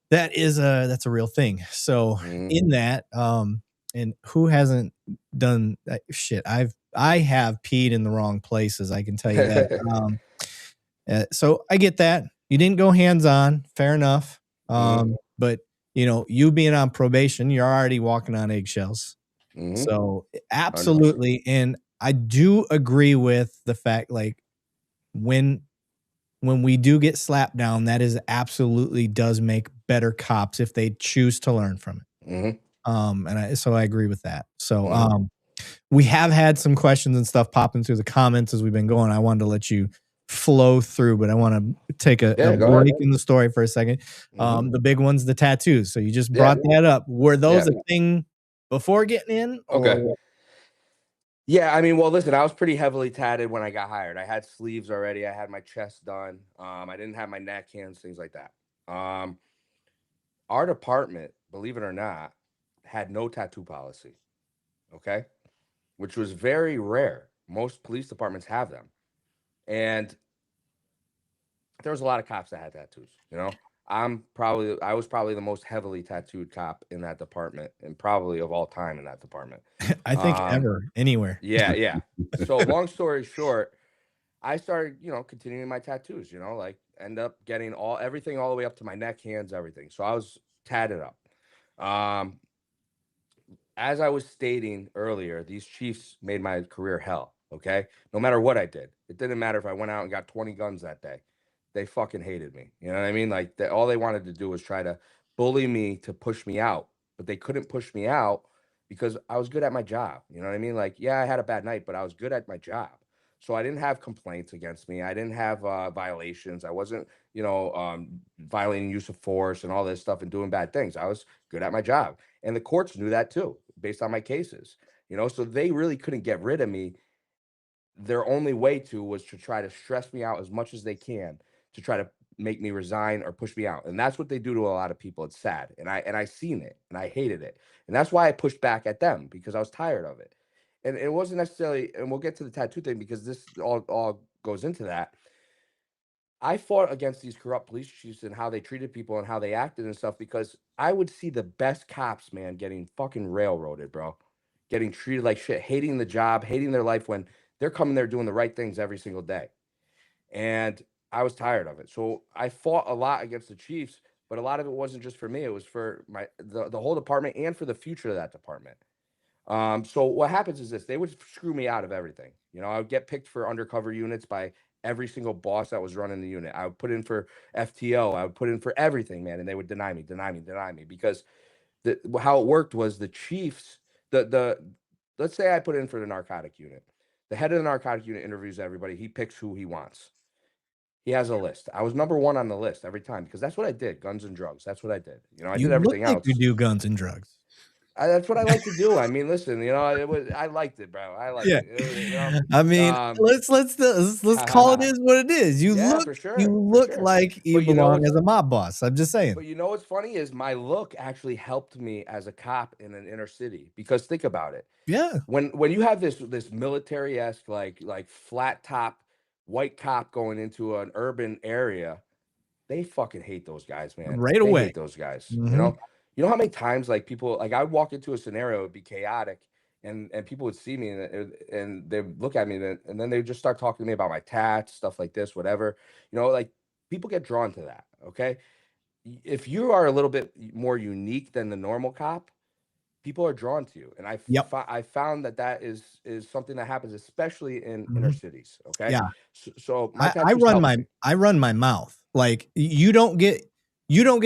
that's a real thing. So in that, and who hasn't done that shit? I have peed in the wrong places. I can tell you that. So I get that. You didn't go hands on. Fair enough. But you know, you being on probation, you're already walking on eggshells. So absolutely. And I do agree with the fact, like when we do get slapped down, that is absolutely does make better cops if they choose to learn from it. So I agree with that. So we have had some questions and stuff popping through the comments as we've been going. I wanted to let you flow through, but I want to take a break in the story for a second. The big one's the tattoos. So you just brought that up. Were those a thing before getting in? Okay. Yeah, I mean, well, listen, I was pretty heavily tatted when I got hired. I had sleeves already. I had my chest done. I didn't have my neck, hands, things like that. Our department, believe it or not, had no tattoo policy. Okay, which was very rare. Most police departments have them, and there was a lot of cops that had tattoos. I was probably the most heavily tattooed cop in that department, and probably of all time in that department. I think ever, anywhere. Yeah. So long story short, I started, continuing my tattoos, like end up getting everything all the way up to my neck, hands, everything. So I was tatted up. Um, as I was stating earlier, these chiefs made my career hell. Okay. No matter what I did, it didn't matter if I went out and got 20 guns that day. They fucking hated me. You know what I mean? Like all they wanted to do was try to bully me to push me out, but they couldn't push me out because I was good at my job. You know what I mean? Like, yeah, I had a bad night, but I was good at my job. So I didn't have complaints against me. I didn't have violations. I wasn't, violating use of force and all this stuff and doing bad things. I was good at my job. And the courts knew that too, based on my cases. So they really couldn't get rid of me. Their only way was to try to stress me out as much as they can to try to make me resign or push me out. And that's what they do to a lot of people. It's sad. And I seen it and I hated it. And that's why I pushed back at them, because I was tired of it. And it wasn't necessarily, and we'll get to the tattoo thing because this all goes into that. I fought against these corrupt police chiefs and how they treated people and how they acted and stuff, because I would see the best cops, man, getting fucking railroaded, bro. Getting treated like shit, hating the job, hating their life when they're coming there doing the right things every single day. And I was tired of it. So I fought a lot against the chiefs, but a lot of it wasn't just for me. It was for the whole department and for the future of that department. So what happens is this: they would screw me out of everything. I would get picked for undercover units by every single boss that was running the unit. I would put in for FTO. I would put in for everything, man, and they would deny me because how it worked was the chiefs. Let's say I put in for the narcotic unit. The head of the narcotic unit interviews everybody. He picks who he wants. He has a list. I was number one on the list every time because that's what I did. Guns and drugs. That's what I did. I did everything else. You do guns and drugs. That's what I like to do. I mean, listen, I liked it, bro. I liked it. I mean, let's call it is what it is. You look like you belong as a mob boss. I'm just saying. But what's funny is my look actually helped me as a cop in an inner city, because think about it. Yeah. When you have this military-esque like flat top white cop going into an urban area, they fucking hate those guys, man. Right away. They hate those guys. You know how many times like people, like I would walk into a scenario, it would be chaotic, and people would see me and they would look at me and then they would just start talking to me about my tats, stuff like this, whatever. Like people get drawn to that. Okay. If you are a little bit more unique than the normal cop, people are drawn to you. And I found that is something that happens, especially in inner cities. Okay. Yeah. So I run my mouth. Like you don't get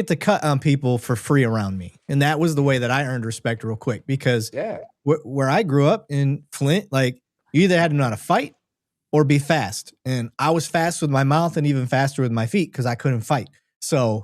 to cut on people for free around me. And that was the way that I earned respect real quick, because where I grew up in Flint, like you either had to know how to fight or be fast. And I was fast with my mouth and even faster with my feet because I couldn't fight. So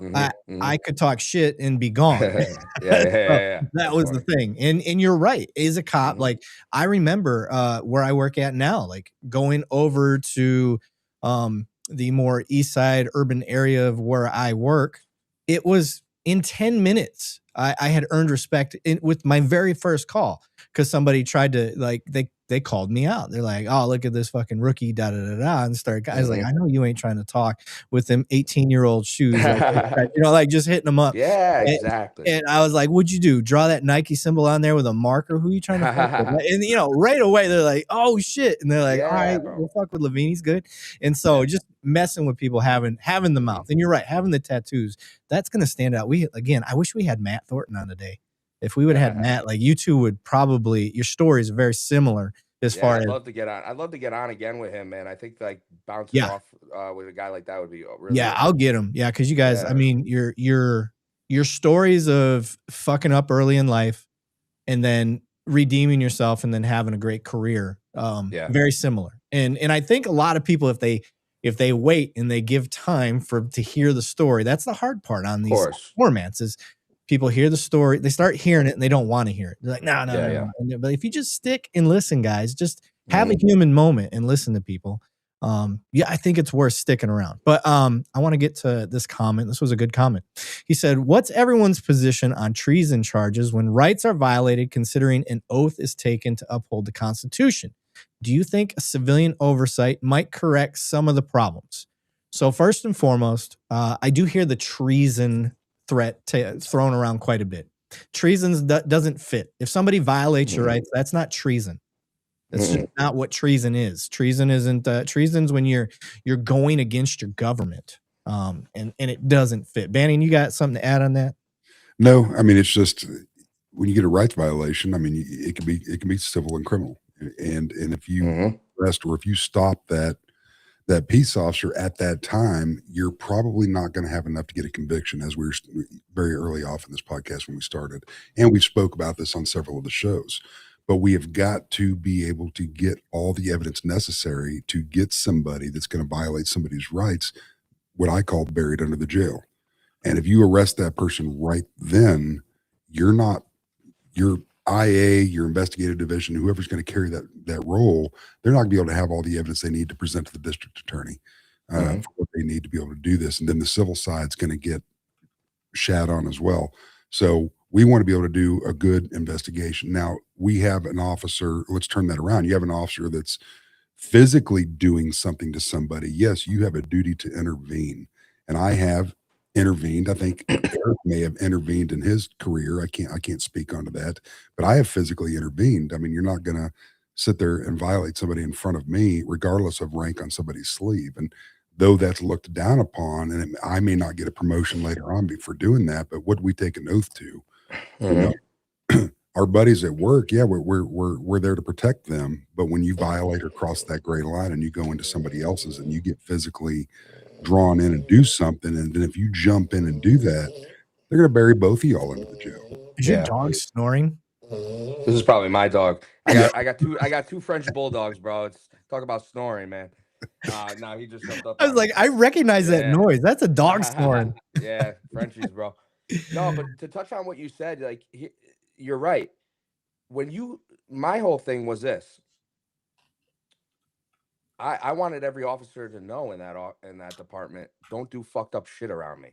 I could talk shit and be gone. That was the thing. And you're right. As a cop, like I remember where I work at now, like going over to the more east side urban area of where I work. It was in 10 minutes. I had earned respect with my very first call, because somebody tried to, like, they called me out. They're like, "Oh, look at this fucking rookie, da da da da," and start guys like, "I know you ain't trying to talk with them 18-year-old shoes," like just hitting them up. Yeah, exactly. And I was like, "What'd you do? Draw that Nike symbol on there with a marker? Who you trying to fuck with?" And right away they're like, "Oh shit!" And they're like, "All right, we'll fuck with Levine. He's good." And so just messing with people having the mouth, and you're right, having the tattoos, that's gonna stand out. I wish we had Matt Thornton on today. If we would have had Matt, like you two would probably, your stories are very similar as far as. I'd love to get on. I'd love to get on again with him, man. I think like bouncing off with a guy like that would be really. Yeah, I'll get him. Yeah, because you guys, I mean, your stories of fucking up early in life and then redeeming yourself and then having a great career, very similar. And I think a lot of people, if they wait and they give time to hear the story, that's the hard part on these formats is people hear the story, they start hearing it and they don't want to hear it. They're like, no. But if you just stick and listen, guys, just have a human moment and listen to people. Yeah, I think it's worth sticking around. But I want to get to this comment. This was a good comment. He said, what's everyone's position on treason charges when rights are violated considering an oath is taken to uphold the Constitution? Do you think a civilian oversight might correct some of the problems? So first and foremost, I do hear the treason threat thrown around quite a bit. Treason doesn't fit. If somebody violates your rights, that's not treason. That's just not what treason is. Treason isn't treason's when you're going against your government. And it doesn't fit. Banning, you got something to add on that? No, I mean, it's just when you get a rights violation, I mean, it can be civil and criminal. And if you arrest or if you stop that peace officer at that time, you're probably not going to have enough to get a conviction, as we were very early off in this podcast when we started. And we spoke about this on several of the shows. But we have got to be able to get all the evidence necessary to get somebody that's going to violate somebody's rights, what I call buried under the jail. And if you arrest that person right then, your IA, your investigative division, whoever's going to carry that role, they're not going to be able to have all the evidence they need to present to the district attorney for what they need to be able to do this. And then the civil side's going to get shat on as well. So we want to be able to do a good investigation. Now, we have an officer, let's turn that around. You have an officer that's physically doing something to somebody. Yes, you have a duty to intervene. And I have intervened. I think Eric may have intervened in his career. I can't speak onto that, but I have physically intervened. I mean, you're not going to sit there and violate somebody in front of me, regardless of rank on somebody's sleeve. And though that's looked down upon, and I may not get a promotion later on for doing that, but what do we take an oath to? You know, our buddies at work, yeah, we're there to protect them. But when you violate or cross that gray line and you go into somebody else's and you get physically drawn in and do something, and then if you jump in and do that, they're going to bury both of y'all into the jail. Is your dog snoring? This is probably my dog. I got two French bulldogs, bro. It's talk about snoring, man. No, he just jumped up. I was like, I recognize that noise. That's a dog snoring. Yeah, Frenchies, bro. No, but to touch on what you said, like you're right. My whole thing was this. I wanted every officer to know in that department, don't do fucked up shit around me.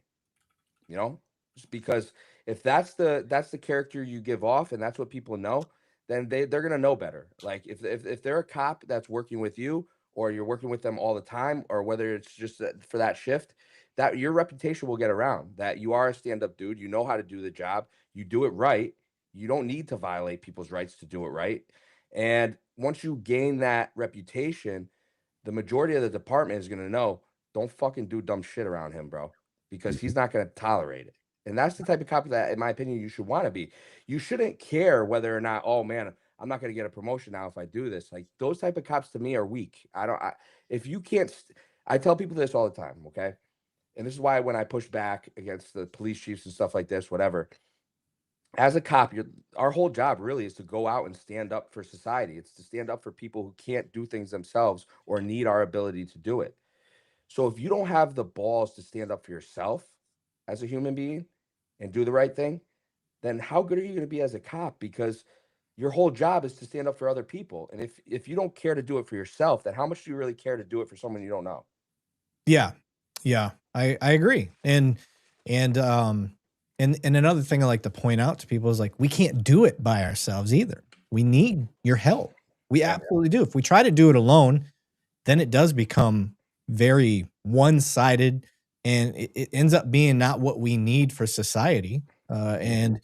You know, just because if that's the character you give off and that's what people know, then they're gonna know better. Like if they're a cop that's working with you, or you're working with them all the time, or whether it's just for that shift, that your reputation will get around. That you are a stand-up dude. You know how to do the job. You do it right. You don't need to violate people's rights to do it right. And once you gain that reputation, the majority of the department is going to know, don't fucking do dumb shit around him, bro, because he's not going to tolerate it. And that's the type of cop that, in my opinion, you should want to be. You shouldn't care whether or not, oh man, I'm not going to get a promotion now if I do this. Like those type of cops to me are weak. If you can't, I tell people this all the time. Okay. And this is why when I push back against the police chiefs and stuff like this, whatever, as a cop, our whole job really is to go out and stand up for society. It's to stand up for people who can't do things themselves or need our ability to do it. So if you don't have the balls to stand up for yourself as a human being and do the right thing, then how good are you going to be as a cop? Because your whole job is to stand up for other people. And if you don't care to do it for yourself, then how much do you really care to do it for someone you don't know? Yeah. Yeah. I agree. And another thing I like to point out to people is like, we can't do it by ourselves either. We need your help. We absolutely do. If we try to do it alone, then it does become very one-sided, and it ends up being not what we need for society. And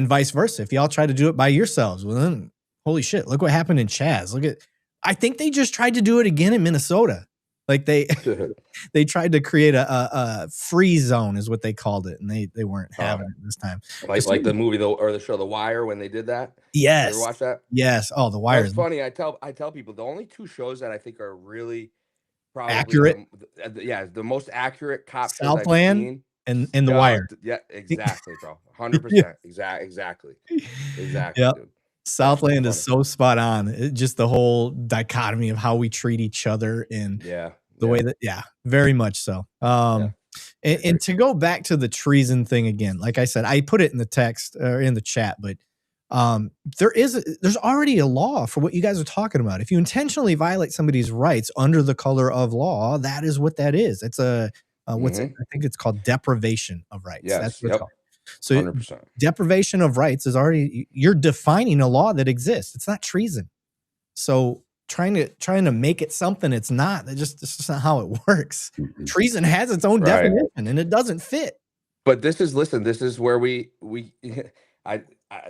vice versa. If y'all try to do it by yourselves, well then, holy shit, look what happened in Chaz. I think they just tried to do it again in Minnesota. Like they tried to create a free zone is what they called it. And they weren't having it this time. Like the movie or the show The Wire when they did that. Yes. You ever watch that? Yes. Oh, The Wire. It's funny. I tell people the only two shows that I think are really probably accurate. The most accurate cop shows Southland and The Wire. Yeah, exactly, bro. 100%. Exactly. Yep. Dude. Southland is so spot on. Just the whole dichotomy of how we treat each other and the way that, very much so. And to go back to the treason thing again, like I said, I put it in the text or in the chat, but There's already a law for what you guys are talking about. If you intentionally violate somebody's rights under the color of law, that is what that is. It's a what's it? I think it's called deprivation of rights. That's Yes. what it's Yep. called. So 100%. deprivation of rights is already, you're defining a law that exists. It's not treason. So trying to make it something it's not. It's just not how it works. Treason has its own definition and it doesn't fit. But this is where we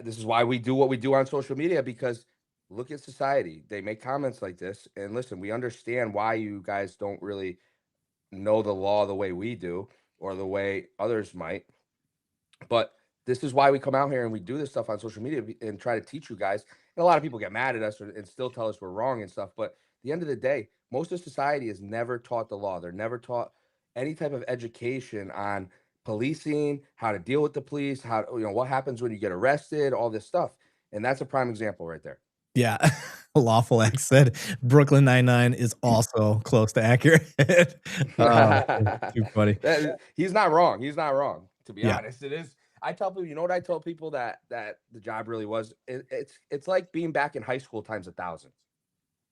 this is why we do what we do on social media, because look at society. They make comments like this, and listen, we understand why you guys don't really know the law the way we do, or the way others might. But this is why we come out here and we do this stuff on social media and try to teach you guys. And a lot of people get mad at us and still tell us we're wrong and stuff. But at the end of the day, most of society is never taught the law. They're never taught any type of education on policing, how to deal with the police, how, what happens when you get arrested, all this stuff. And that's a prime example right there. Yeah. Lawful X said Brooklyn Nine-Nine is also close to accurate. Too funny. He's not wrong. He's not wrong. To be honest, it is. I tell people, what I tell people that the job really was. It's like being back in high school times 1,000.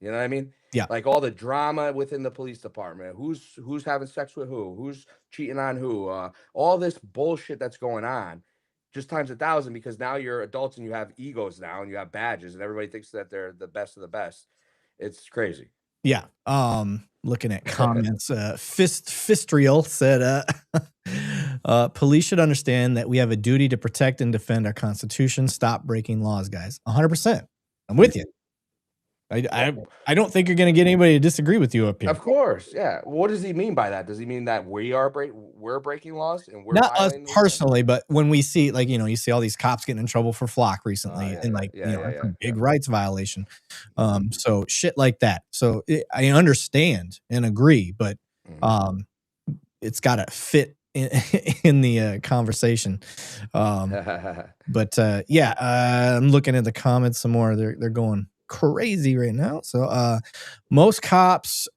You know what I mean? Yeah. Like all the drama within the police department. Who's having sex with who? Who's cheating on who? All this bullshit that's going on, just times 1,000, because now you're adults and you have egos now and you have badges and everybody thinks that they're the best of the best. It's crazy. Yeah. Looking at comments, Fistriel said, police should understand that we have a duty to protect and defend our Constitution. Stop breaking laws, guys. 100%. I'm with you. I don't think you're going to get anybody to disagree with you up here. Of course, yeah. What does he mean by that? Does he mean that we're breaking laws and we're not us personally, laws? But when we see, like, you see all these cops getting in trouble for flock recently, and a big rights violation. So shit like that. So I understand and agree, but it's got to fit in the conversation. But I'm looking at the comments some more. They're going crazy right now. So most cops,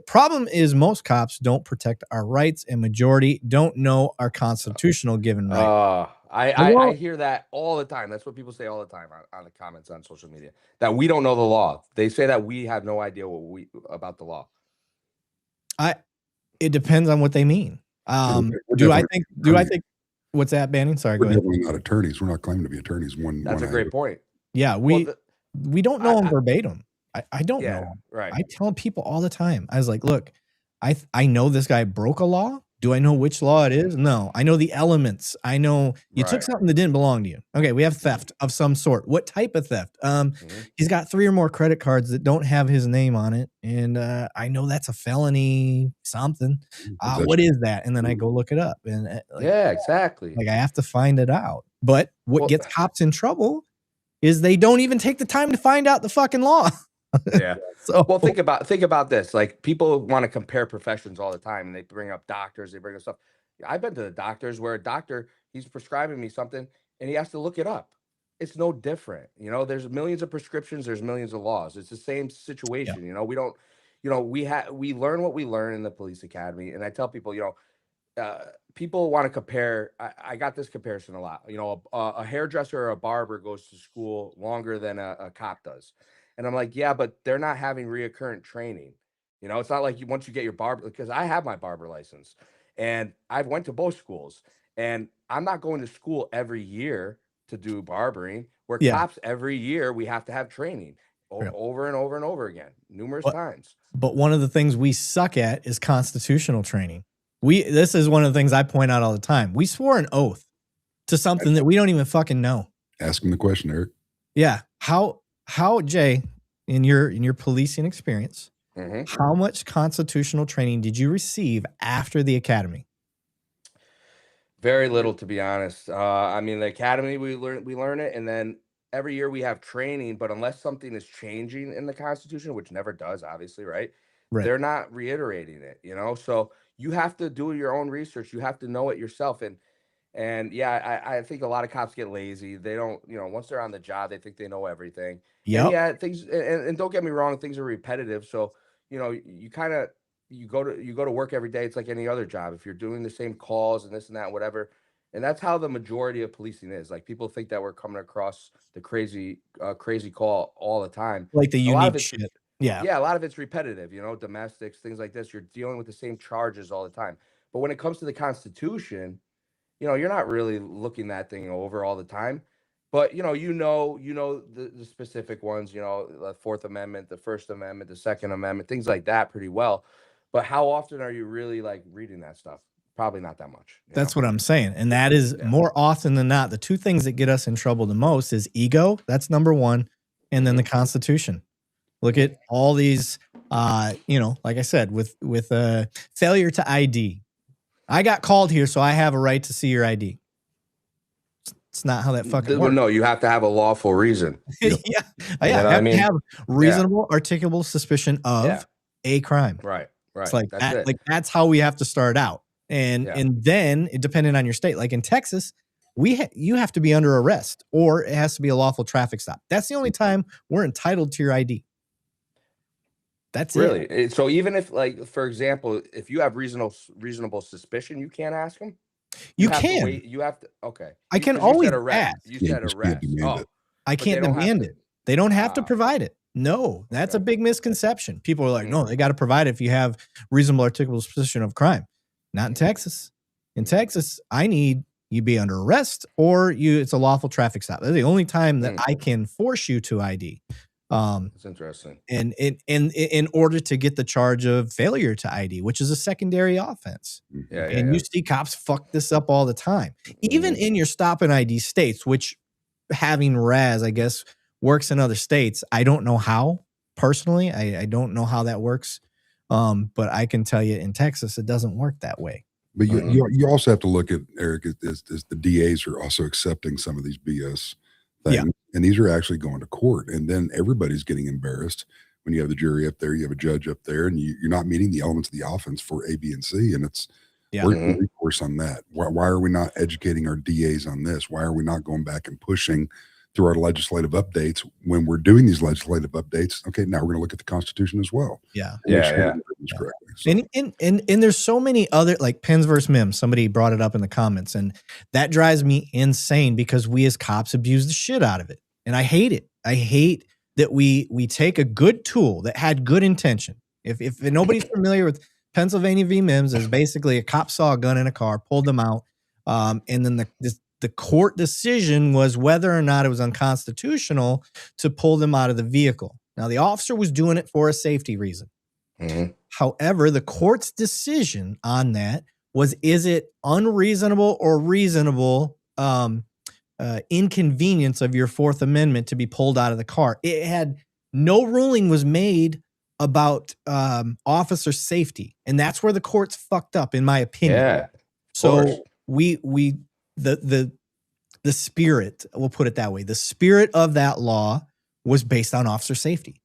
problem is most cops don't protect our rights, and majority don't know our constitutional given right. I hear that all the time. That's what people say all the time on the comments on social media, that we don't know the law. They say that we have no idea about the law. It depends on what they mean. Do I think what's that, Banning? Sorry, go ahead. We're not attorneys. We're not claiming to be attorneys. That's a great point. Yeah, we don't know them verbatim. I don't know. Right. I tell people all the time. I was like, look, I know this guy broke a law. Do I know which law it is? No. I know the elements. I know you took something that didn't belong to you. Okay, we have theft of some sort. What type of theft? He's got 3 or more credit cards that don't have his name on it, and I know that's a felony something. What is that? And then I go look it up, and exactly. Like I have to find it out. But what gets cops in trouble is they don't even take the time to find out the fucking law. Yeah. Well, think about this. Like, people want to compare professions all the time, and they bring up doctors, they bring up stuff. I've been to the doctors where a doctor, he's prescribing me something and he has to look it up. It's no different. There's millions of prescriptions, there's millions of laws. It's the same situation. We don't, we learn what we learn in the police academy. And I tell people, people want to compare. I got this comparison a lot. A hairdresser or a barber goes to school longer than a cop does. And I'm like, yeah, but they're not having reoccurrent training. It's not like once you get your barber, because I have my barber license and I've went to both schools, and I'm not going to school every year to do barbering, where cops every year we have to have training over and over and over again, numerous times. But one of the things we suck at is constitutional training. This is one of the things I point out all the time. We swore an oath to something that we don't even fucking know. Ask him the question, Eric. Yeah. How, Jay, in your policing experience, how much constitutional training did you receive after the academy? Very little, to be honest. The academy, we learn it, and then every year we have training, but unless something is changing in the Constitution, which never does, obviously, right? They're not reiterating it, So you have to do your own research. You have to know it yourself. And I think a lot of cops get lazy. They don't, once they're on the job, they think they know everything. Yeah. Things, and don't get me wrong, things are repetitive. So, you go to work every day. It's like any other job. If you're doing the same calls and this and that, whatever, And that's how the majority of policing is. Like, people think that we're coming across the crazy call all the time. Like the A lot of unique it's shit. Yeah. yeah, a lot of it's repetitive, domestics, things like this. You're dealing with the same charges all the time. But when it comes to the Constitution, you're not really looking that thing over all the time. But the specific ones, the Fourth Amendment, the First Amendment, the Second Amendment, things like that pretty well. But how often are you really like reading that stuff? Probably not that much. That's what I'm saying. And that is more often than not, the two things that get us in trouble the most is ego. That's number one. And then the Constitution. Look at all these, like I said, with failure to ID. I got called here, so I have a right to see your ID. It's not how that fucking works. No, you have to have a lawful reason. Yeah. I have to have reasonable, articulable suspicion of a crime. Right. It's like that's that. That's how we have to start out. And then, depending on your state, like in Texas, you have to be under arrest, or it has to be a lawful traffic stop. That's the only time we're entitled to your ID. That's really it. So even if, like, for example, if you have reasonable suspicion, you can't ask them. You can. You have to. Okay. I can always ask. You said arrest. Oh, I can't demand it. They don't have to provide it. No, that's a big misconception. People are like, no, they got to provide it if you have reasonable articulable suspicion of crime. Not in Texas. In Texas, I need you be under arrest, or it's a lawful traffic stop. That's the only time that I can force you to ID. That's interesting. And in order to get the charge of failure to ID, which is a secondary offense. You see cops fuck this up all the time. Even in your stop and ID states, which having RAS, I guess, works in other states. I don't know how, personally. I don't know how that works. But I can tell you in Texas, it doesn't work that way. But you also have to look at, Eric, is the DAs are also accepting some of these BS things. Yeah. And these are actually going to court. And then everybody's getting embarrassed when you have the jury up there, you have a judge up there, and you're not meeting the elements of the offense for A, B, and C. And it's where's the recourse on that? Why are we not educating our DAs on this? Why are we not going back and pushing through our legislative updates when we're doing these legislative updates? Okay, now we're going to look at the Constitution as well. Yeah. So. And there's so many other, like Pens versus Mims. Somebody brought it up in the comments, and that drives me insane because we as cops abuse the shit out of it. And I hate it. I hate that we take a good tool that had good intention. If nobody's familiar with Pennsylvania v. Mims, is basically a cop saw a gun in a car, pulled them out, and then the court decision was whether or not it was unconstitutional to pull them out of the vehicle. Now, the officer was doing it for a safety reason. However, the court's decision on that was, is it unreasonable or reasonable inconvenience of your Fourth Amendment to be pulled out of the car? It had no ruling was made about officer safety. And that's where the court's fucked up, in my opinion. Yeah. So the spirit, we'll put it that way, the spirit of that law was based on officer safety.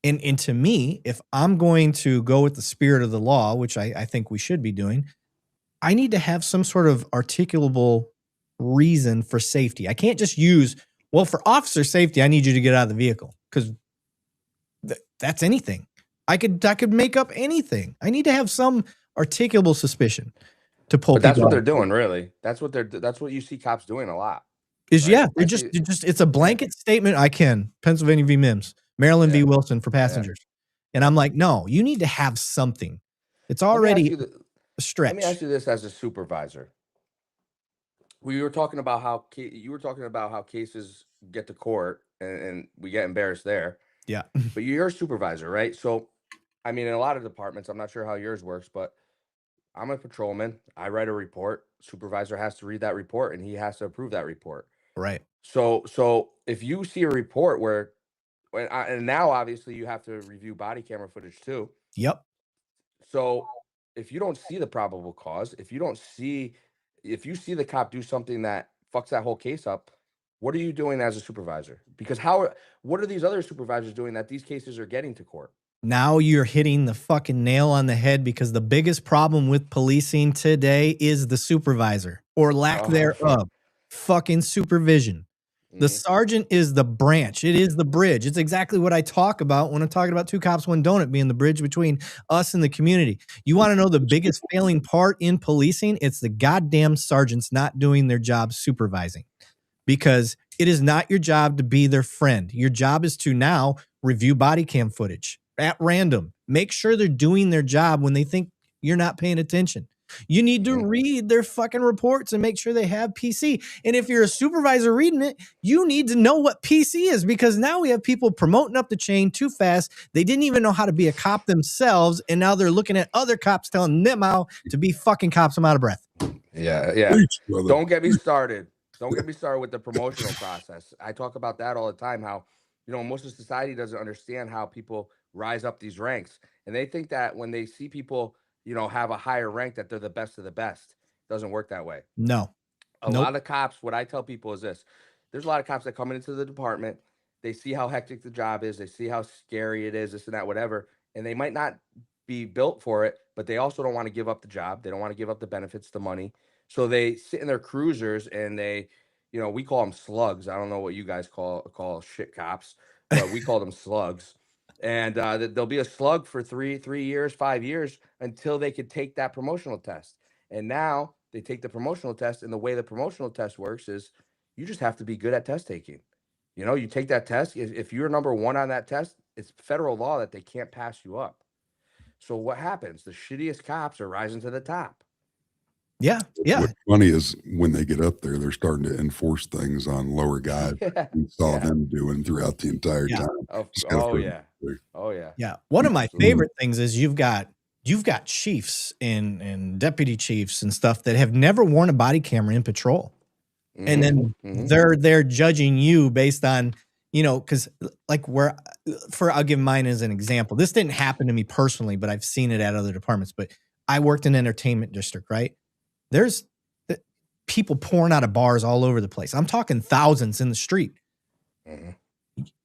And to me, if I'm going to go with the spirit of the law, which I think we should be doing, I need to have some sort of articulable reason for safety. I can't just use, well, for officer safety, I need you to get out of the vehicle, because that's anything. I could make up anything. I need to have some articulable suspicion to pull. But that's what they're doing, really. That's what you see cops doing a lot. Is right? It's a blanket statement. I can Pennsylvania v. Mims, Maryland v. Wilson for passengers. And I'm like, no, you need to have something. It's already a stretch. Let me ask you this as a supervisor. You were talking about how cases get to court and we get embarrassed there. Yeah. But you're a supervisor, right? So, I mean, in a lot of departments, I'm not sure how yours works, but I'm a patrolman. I write a report. Supervisor has to read that report, and he has to approve that report. Right. So if you see a report and now obviously you have to review body camera footage too. Yep. So if you don't see the probable cause, if you see the cop do something that fucks that whole case up, what are you doing as a supervisor? Because what are these other supervisors doing that these cases are getting to court? Now you're hitting the fucking nail on the head, because the biggest problem with policing today is the supervisor, or lack thereof. Fucking supervision. The sergeant is the branch. It is the bridge. It's exactly what I talk about when I'm talking about two cops, one donut being the bridge between us and the community. You want to know the biggest failing part in policing? It's the goddamn sergeants not doing their job supervising, because it is not your job to be their friend. Your job is to now review body cam footage at random. Make sure they're doing their job when they think you're not paying attention. You need to read their fucking reports and make sure they have PC. And if you're a supervisor reading it, you need to know what PC is, because now we have people promoting up the chain too fast. They didn't even know how to be a cop themselves, and now they're looking at other cops telling them how to be fucking cops. I'm out of breath. Yeah. Preach, brother. Don't get me started. Don't get me started with the promotional process. I talk about that all the time, how, most of society doesn't understand how people rise up these ranks. And they think that when they see people, have a higher rank, that they're the best of the best. It doesn't work that way. No. A lot of cops, what I tell people is this: there's a lot of cops that come into the department, they see how hectic the job is, they see how scary it is, this and that, whatever, and they might not be built for it, but they also don't want to give up the job. They don't want to give up the benefits, the money. So they sit in their cruisers and they, we call them slugs. I don't know what you guys call shit cops, but we call them slugs. And there'll be a slug for 3 years, 5 years, until they could take that promotional test. And now they take the promotional test, and the way the promotional test works is you just have to be good at test taking. You take that test. If you're number 1 on that test, it's federal law that they can't pass you up. So what happens? The shittiest cops are rising to the top. Yeah. What's funny is when they get up there, they're starting to enforce things on lower guys. We saw them doing throughout the entire time. Oh yeah. Yeah. One of my favorite things is you've got chiefs and deputy chiefs and stuff that have never worn a body camera in patrol. And then they're judging you based on, because like I'll give mine as an example. This didn't happen to me personally, but I've seen it at other departments. But I worked in entertainment district, right? There's people pouring out of bars all over the place. I'm talking thousands in the street.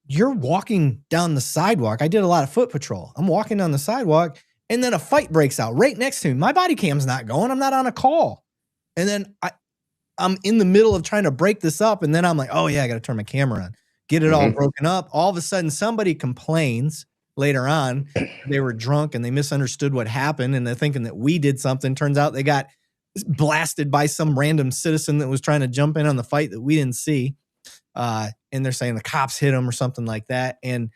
You're walking down the sidewalk. I did a lot of foot patrol. I'm walking down the sidewalk, and then a fight breaks out right next to me. My body cam's not going. I'm not on a call. And then I'm in the middle of trying to break this up, and then I'm like, oh yeah, I got to turn my camera on. Get it all broken up. All of a sudden, somebody complains later on. They were drunk and they misunderstood what happened, and they're thinking that we did something. Turns out they got blasted by some random citizen that was trying to jump in on the fight that we didn't see. And they're saying the cops hit him or something like that. And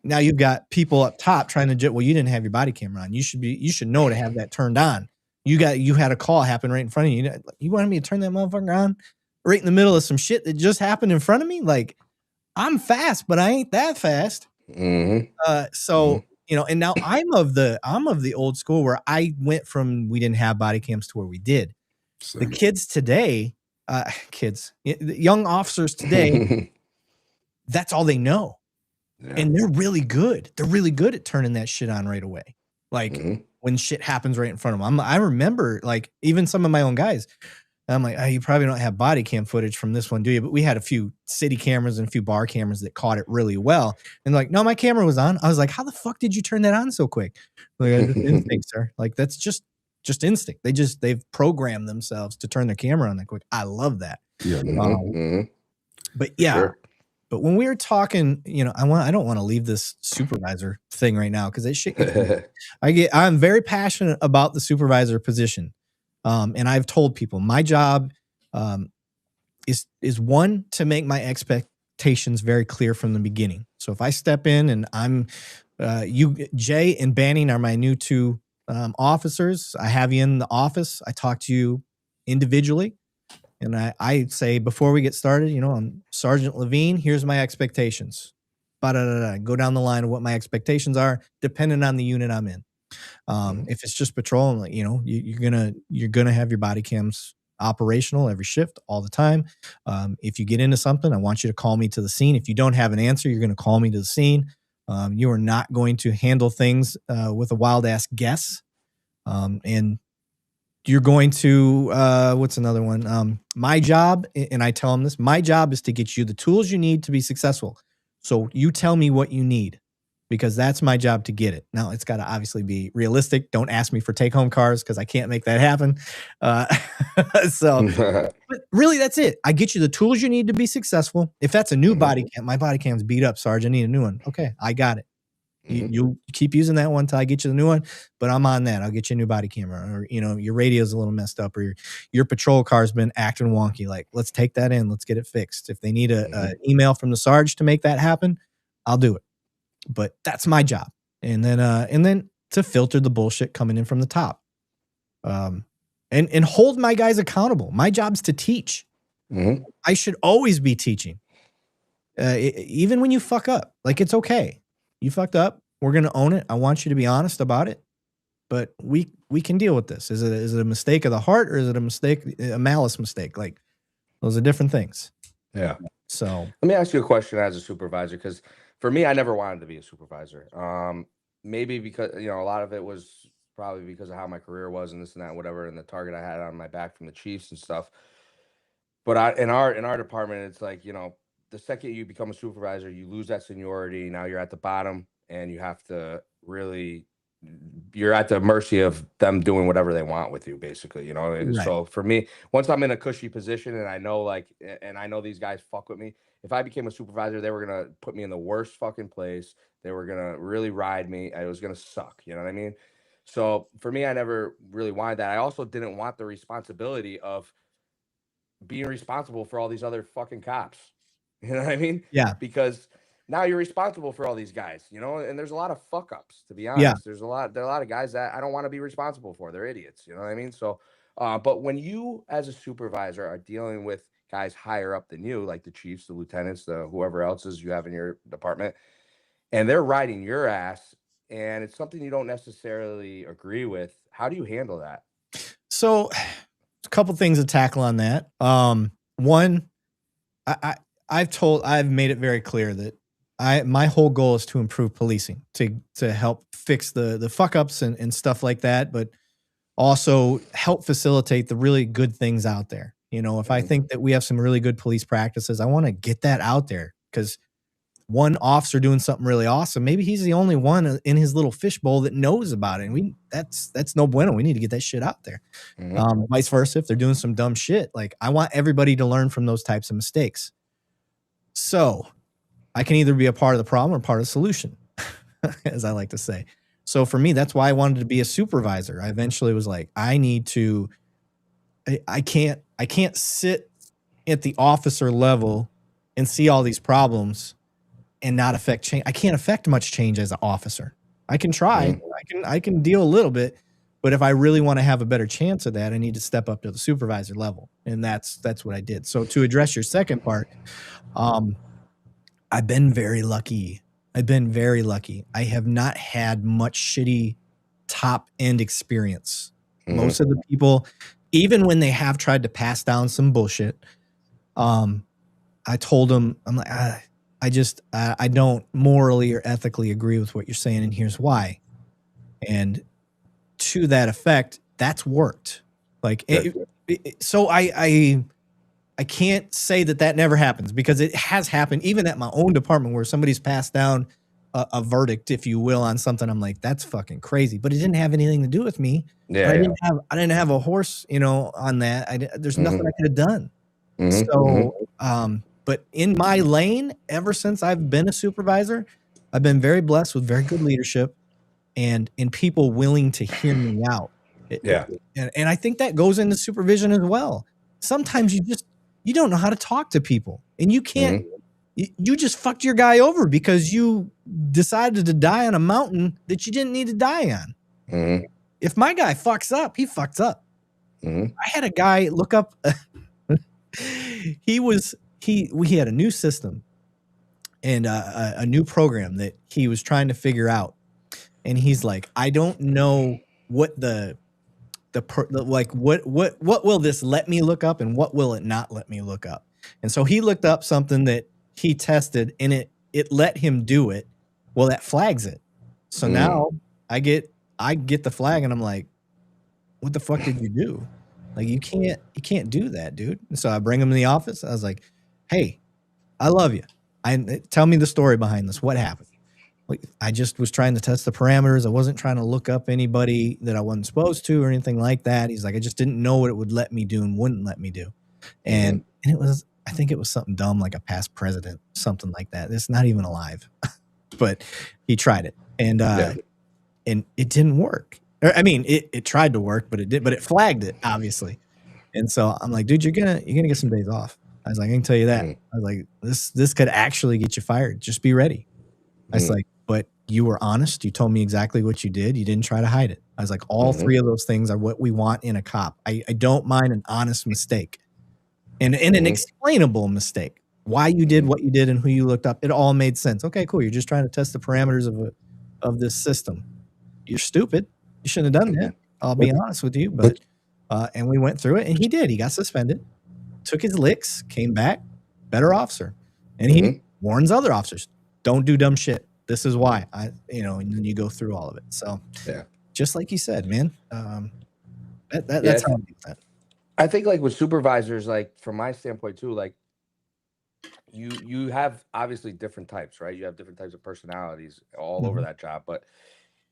now you've got people up top trying to well, you didn't have your body camera on. You should know to have that turned on. You had a call happen right in front of you. You wanted me to turn that motherfucker on right in the middle of some shit that just happened in front of me? Like, I'm fast, but I ain't that fast. And now I'm of the old school where I went from we didn't have body cams to where we did. The kids today, young officers today, that's all they know. Yeah. And they're really good. They're really good at turning that shit on right away. Like when shit happens right in front of them. I remember like even some of my own guys, I'm like, you probably don't have body cam footage from this one, do you? But we had a few city cameras and a few bar cameras that caught it really well. And like, no, my camera was on. I was like, how the fuck did you turn that on so quick? Like, instinct, sir. Like, that's just instinct. They've programmed themselves to turn their camera on that quick. I love that. Yeah. But yeah, sure. But when we were talking, I don't want to leave this supervisor thing right now because that shit. I'm very passionate about the supervisor position. And I've told people my job is one, to make my expectations very clear from the beginning. So if I step in and I'm Jay and Banning are my new 2 officers. I have you in the office. I talk to you individually. And I say, before we get started, I'm Sergeant Levine. Here's my expectations. Go down the line of what my expectations are, depending on the unit I'm in. If it's just patrol, you're gonna have your body cams operational every shift all the time. If you get into something, I want you to call me to the scene. If you don't have an answer, you're going to call me to the scene. You are not going to handle things with a wild ass guess. And you're going to what's another one? My job, and I tell them this, my job is to get you the tools you need to be successful. So you tell me what you need. because that's my job to get it. Now it's got to obviously be realistic. Don't ask me for take home cars because I can't make that happen. So, but really, that's it. I get you the tools you need to be successful. If that's a new body cam, my body cam's beat up, Sarge. I need a new one. Okay, I got it. You keep using that one till I get you the new one, but I'm on that. I'll get you a new body camera, or your radio's a little messed up, or your patrol car's been acting wonky. Like, let's take that in. Let's get it fixed. If they need a email from the Sarge to make that happen, I'll do it. But that's my job. And then to filter the bullshit coming in from the top. And hold my guys accountable. My job's to teach. I should always be teaching. Even when you fuck up, like, it's okay. You fucked up. We're going to own it. I want you to be honest about it, but we can deal with this. Is it a mistake of the heart, or is it a malice mistake? Like, those are different things. Yeah. So let me ask you a question as a supervisor, because for me, I never wanted to be a supervisor. Maybe because, a lot of it was probably because of how my career was and this and that, and whatever, and the target I had on my back from the Chiefs and stuff. But in our department, it's like, the second you become a supervisor, you lose that seniority. Now you're at the bottom, and you have to you're at the mercy of them doing whatever they want with you, basically, And Right. so for me, once I'm in a cushy position and I know these guys fuck with me, if I became a supervisor, they were going to put me in the worst fucking place. They were going to really ride me. It was going to suck. You know what I mean? So for me, I never really wanted that. I also didn't want the responsibility of being responsible for all these other fucking cops. You know what I mean? Yeah. Because now you're responsible for all these guys, and there's a lot of fuck ups, to be honest. There are a lot of guys that I don't want to be responsible for. They're idiots. You know what I mean? So, but when you as a supervisor are dealing with guys higher up than you, like the chiefs, the lieutenants, the whoever else is you have in your department, and they're riding your ass, and it's something you don't necessarily agree with, how do you handle that? So, a couple things to tackle on that. One, I've made it very clear that my whole goal is to improve policing, to help fix the fuck ups and stuff like that, but also help facilitate the really good things out there. If I think that we have some really good police practices, I want to get that out there, because one officer doing something really awesome, maybe he's the only one in his little fishbowl that knows about it. And that's no bueno. We need to get that shit out there. Vice versa, if they're doing some dumb shit, like, I want everybody to learn from those types of mistakes. So I can either be a part of the problem or part of the solution, as I like to say. So for me, that's why I wanted to be a supervisor. I eventually was like, I can't sit at the officer level and see all these problems and not affect change. I can't affect much change as an officer. I can try. I can deal a little bit, but if I really want to have a better chance of that, I need to step up to the supervisor level, and that's what I did. So to address your second part, I've been very lucky. I have not had much shitty top end experience. Most of the people, even when they have tried to pass down some bullshit, I told them, I'm like, I don't morally or ethically agree with what you're saying, and here's why. And to that effect, that's worked. Like, so I can't say that never happens, because it has happened even at my own department, where somebody's passed down a verdict, if you will, on something. I'm like, that's fucking crazy, but it didn't have anything to do with me. Yeah, I didn't have a horse, on that. There's nothing I could have done. So, but in my lane, ever since I've been a supervisor, I've been very blessed with very good leadership and people willing to hear me out. And I think that goes into supervision as well. Sometimes you don't know how to talk to people, and you can't, you just fucked your guy over because you decided to die on a mountain that you didn't need to die on. If my guy fucks up, he fucks up. I had a guy look up, we had a new system and a new program that he was trying to figure out. And he's like, I don't know what what will this let me look up and what will it not let me look up? And so he looked up something that he tested, and it let him do it. Well, that flags it. So now I get the flag, and I'm like, what the fuck did you do? Like, you can't do that, dude. And so I bring him in the office. I was like, hey, I love you. Tell me the story behind this. What happened? Like, I just was trying to test the parameters. I wasn't trying to look up anybody that I wasn't supposed to or anything like that. He's like, I just didn't know what it would let me do and wouldn't let me do. And it was, I think it was something dumb like a past president, something like that. It's not even alive, but he tried it, and it didn't work. I mean, it tried to work, but it flagged it, obviously. And so I'm like, dude, you're gonna get some days off. I was like, I can tell you that. I was like, this could actually get you fired. Just be ready. I was like, but you were honest. You told me exactly what you did. You didn't try to hide it. I was like, all three of those things are what we want in a cop. I don't mind an honest mistake and an explainable mistake. Why you did what you did and who you looked up. It all made sense. Okay, cool. You're just trying to test the parameters of this system. You're stupid. You shouldn't have done that. I'll be honest with you. But and we went through it, and he did. He got suspended, took his licks, came back, better officer. And he warns other officers, don't do dumb shit. This is why. And then you go through all of it. So just like you said, man, that's how I do that. I think like with supervisors, like from my standpoint too, like you have obviously different types, right? You have different types of personalities all over that job, but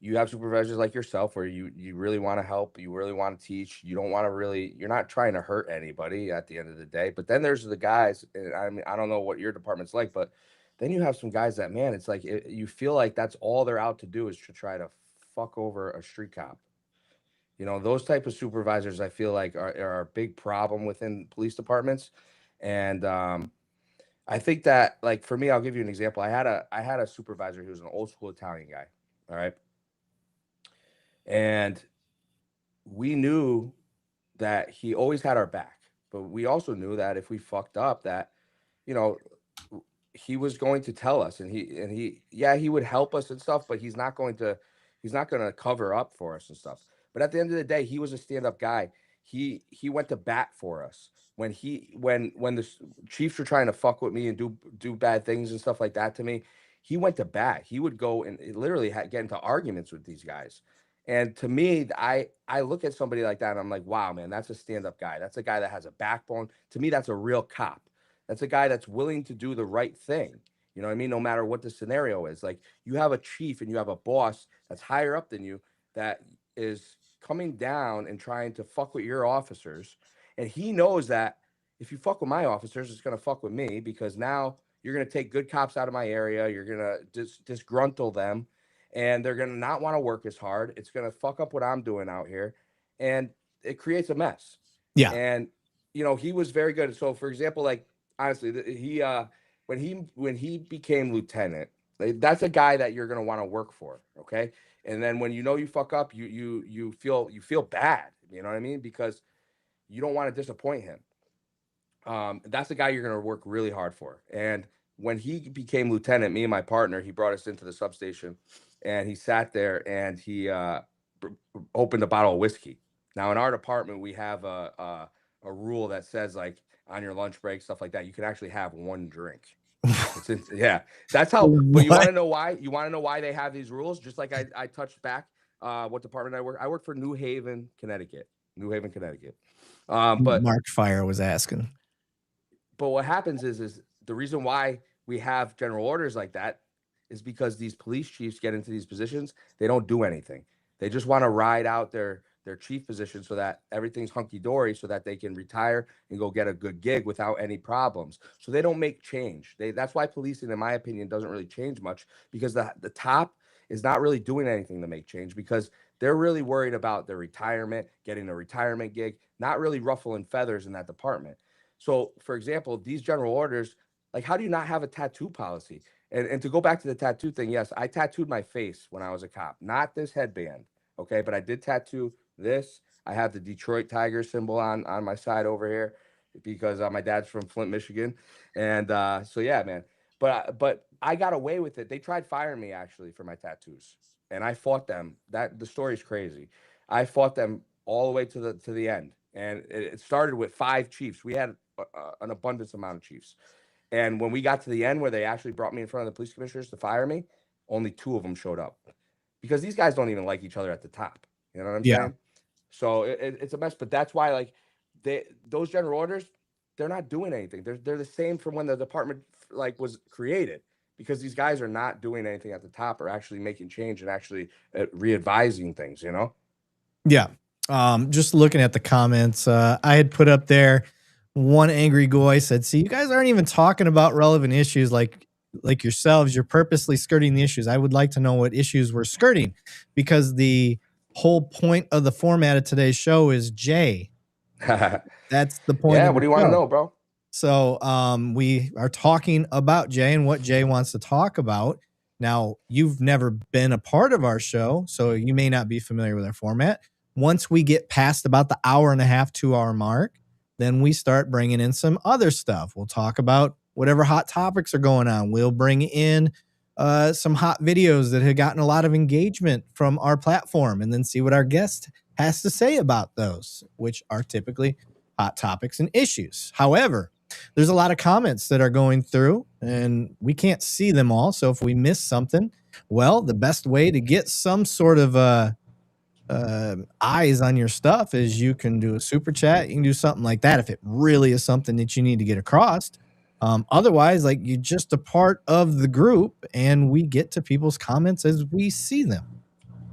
you have supervisors like yourself where you really want to help, you really want to teach, you don't want to really, you're not trying to hurt anybody at the end of the day. But then there's the guys, and I mean, I don't know what your department's like, but then you have some guys that, man, it's like you feel like that's all they're out to do is to try to fuck over a street cop. Those type of supervisors I feel like are a big problem within police departments. And I think that, like, for me, I'll give you an example. I had a supervisor who was an old school Italian guy. All right. And we knew that he always had our back, but we also knew that if we fucked up, that, he was going to tell us, and he would help us and stuff, but he's not going to cover up for us and stuff. But at the end of the day, he was a stand-up guy. He went to bat for us when the chiefs were trying to fuck with me and do bad things and stuff like that to me. He went to bat. He would go and literally get into arguments with these guys. And to me, I look at somebody like that and I'm like, wow, man, that's a stand-up guy. That's a guy that has a backbone. To me, that's a real cop. That's a guy that's willing to do the right thing. You know what I mean? No matter what the scenario is. Like, you have a chief and you have a boss that's higher up than you that is coming down and trying to fuck with your officers. And he knows that if you fuck with my officers, it's going to fuck with me, because now you're going to take good cops out of my area. You're going to disgruntle them, and they're going to not want to work as hard. It's going to fuck up what I'm doing out here. And it creates a mess. Yeah. And, he was very good. So, for example, like, honestly, when he became lieutenant, that's a guy that you're going to want to work for. Okay. And then when you fuck up, you feel bad, you know what I mean? Because you don't want to disappoint him. That's the guy you're going to work really hard for. And when he became lieutenant, me and my partner, he brought us into the substation, and he sat there and he opened a bottle of whiskey. Now, in our department, we have a rule that says, like, on your lunch break, stuff like that, you can actually have one drink. That's how. But you want to know why? You want to know why they have these rules? Just like I touched back. What department I work? I work for New Haven, Connecticut. But Mark Fire was asking. But what happens is the reason why we have general orders like that is because these police chiefs get into these positions. They don't do anything. They just want to ride out their chief position so that everything's hunky-dory, so that they can retire and go get a good gig without any problems. So they don't make change. That's why policing, in my opinion, doesn't really change much, because the top is not really doing anything to make change, because they're really worried about their retirement, getting a retirement gig, not really ruffling feathers in that department. So, for example, these general orders, like, how do you not have a tattoo policy? And to go back to the tattoo thing, yes, I tattooed my face when I was a cop, not this headband, okay? But I did tattoo this. I have the Detroit Tiger symbol on my side over here, because my dad's from Flint, Michigan. And so, yeah, man. But I got away with it. They tried firing me, actually, for my tattoos, and I fought them. The story's crazy. I fought them all the way to the end. And it started with 5 chiefs. We had an abundance amount of chiefs. And when we got to the end, where they actually brought me in front of the police commissioners to fire me, only 2 of them showed up, because these guys don't even like each other at the top. You know what I'm saying? So it's a mess. But that's why, like, those general orders, they're not doing anything. They're the same from when the department, like, was created. because these guys are not doing anything at the top or actually making change and actually re-advising things, you know? Yeah. Just looking at the comments, I had put up there, one angry guy said, "See, you guys aren't even talking about relevant issues like yourselves. You're purposely skirting the issues. I would like to know what issues we're skirting, because the whole point of the format of today's show is Jay. That's the point Yeah, of what the do you want to show. know, bro? So we are talking about Jay and what Jay wants to talk about. Now, you've never been a part of our show, so you may not be familiar with our format. Once we get past about the hour and a half, 2 hour mark, then we start bringing in some other stuff. We'll talk about whatever hot topics are going on. We'll bring in some hot videos that have gotten a lot of engagement from our platform, and then see what our guest has to say about those, which are typically hot topics and issues. However, there's a lot of comments that are going through and we can't see them all. So if we miss something, well, the best way to get some sort of eyes on your stuff is you can do a super chat. You can do something like that if it really is something that you need to get across. Otherwise, like, you're just a part of the group and we get to people's comments as we see them.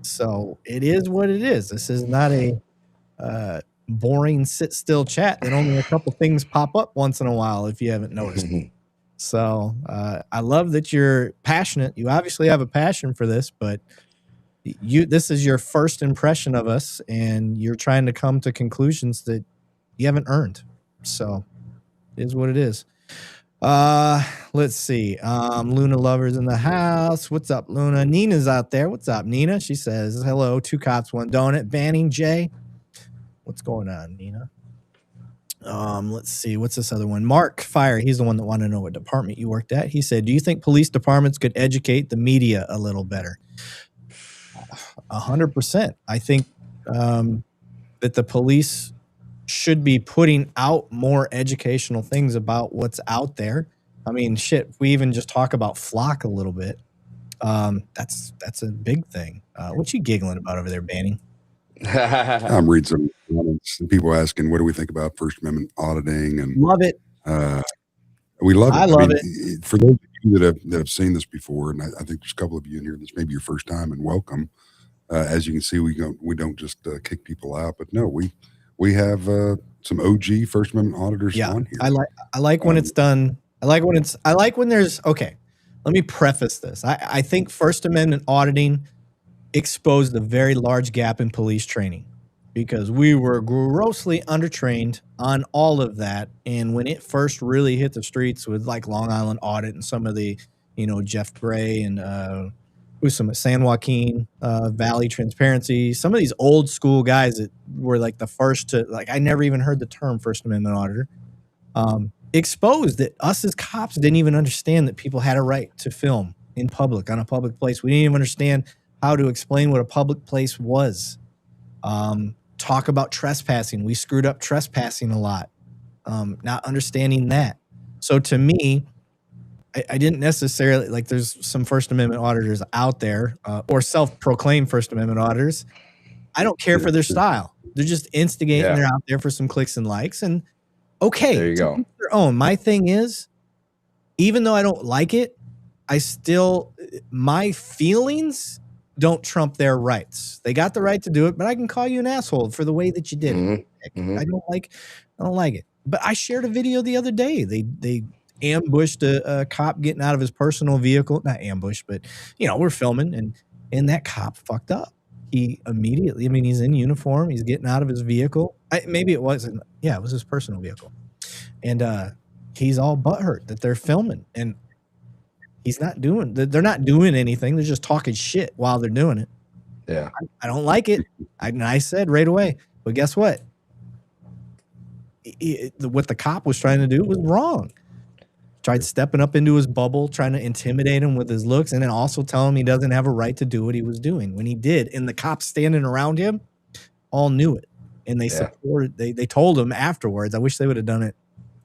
So it is what it is. This is not a boring sit still chat that only a couple things pop up once in a while, if you haven't noticed. So I love that you're passionate. You obviously have a passion for this, but this is your first impression of us and you're trying to come to conclusions that you haven't earned. So it is what it is. Let's see. Luna Lover's in the house. What's up, Luna? Nina's out there. What's up, Nina? She says, hello, 2 cops, 1 donut. Banning Jay. What's going on, Nina? Let's see. What's this other one? Mark Fire. He's the one that wanted to know what department you worked at. He said, do you think police departments could educate the media a little better? 100%. I think that the police should be putting out more educational things about what's out there. I mean, shit, if we even just talk about Flock a little bit, that's a big thing. What you giggling about over there, Banning? I'm reading some comments and people asking, what do we think about First Amendment auditing? And love it. We love it. I love it. For those of you that have seen this before, and I think there's a couple of you in here, this may be your first time, and welcome. As you can see, we don't just kick people out, but no, we have some OG First Amendment auditors on here. I like when it's done. I like when there's, okay, let me preface this. I think First Amendment auditing exposed a very large gap in police training, because we were grossly undertrained on all of that. And when it first really hit the streets with like Long Island Audit and some of the, Jeff Bray and who's some San Joaquin Valley Transparency, some of these old school guys that were like the first to, like, I never even heard the term First Amendment auditor, exposed that us as cops didn't even understand that people had a right to film in public on a public place. We didn't even understand how to explain what a public place was. Talk about trespassing. We screwed up trespassing a lot, not understanding that. So to me, I didn't necessarily, like, there's some First Amendment auditors out there, or self-proclaimed First Amendment auditors. I don't care for their style. They're just instigating. Yeah. They're out there for some clicks and likes. And okay, there you go. Their own. My thing is, even though I don't like it, my feelings don't trump their rights. They got the right to do it, but I can call you an asshole for the way that you did it. Mm-hmm. I don't like it. But I shared a video the other day. They ambushed a cop getting out of his personal vehicle. Not ambushed, but we're filming, and that cop fucked up. He immediately, he's in uniform. He's getting out of his vehicle. Maybe it wasn't. Yeah, it was his personal vehicle. And he's all butthurt that they're filming, and they're not doing anything. They're just talking shit while they're doing it. Yeah. I don't like it. I said right away, but guess what? What the cop was trying to do was wrong. Tried stepping up into his bubble, trying to intimidate him with his looks, and then also tell him he doesn't have a right to do what he was doing when he did. And the cops standing around him all knew it. And they supported, they told him afterwards. I wish they would have done it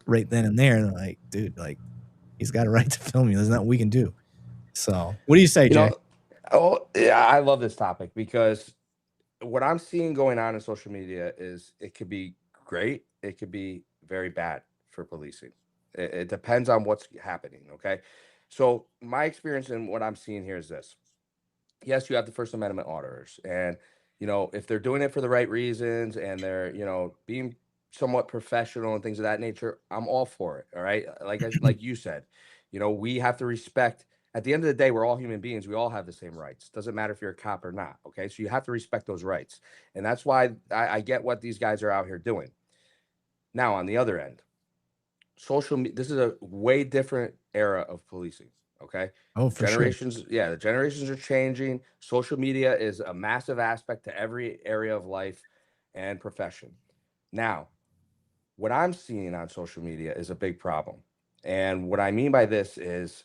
right then and there. They're like, dude, like, he's got a right to film you. There's nothing we can do. So what do you say, Jay? I love this topic, because what I'm seeing going on in social media is it could be great. It could be very bad for policing. It depends on what's happening. Okay. So my experience and what I'm seeing here is this. Yes, you have the First Amendment auditors, and if they're doing it for the right reasons and they're being somewhat professional and things of that nature, I'm all for it. All right, like you said, we have to respect. At the end of the day, we're all human beings. We all have the same rights. Doesn't matter if you're a cop or not. Okay, so you have to respect those rights, and that's why I get what these guys are out here doing. Now, on the other end, this is a way different era of policing. Okay, Oh, for sure. the generations are changing. Social media is a massive aspect to every area of life and profession. Now, what I'm seeing on social media is a big problem, and what I mean by this is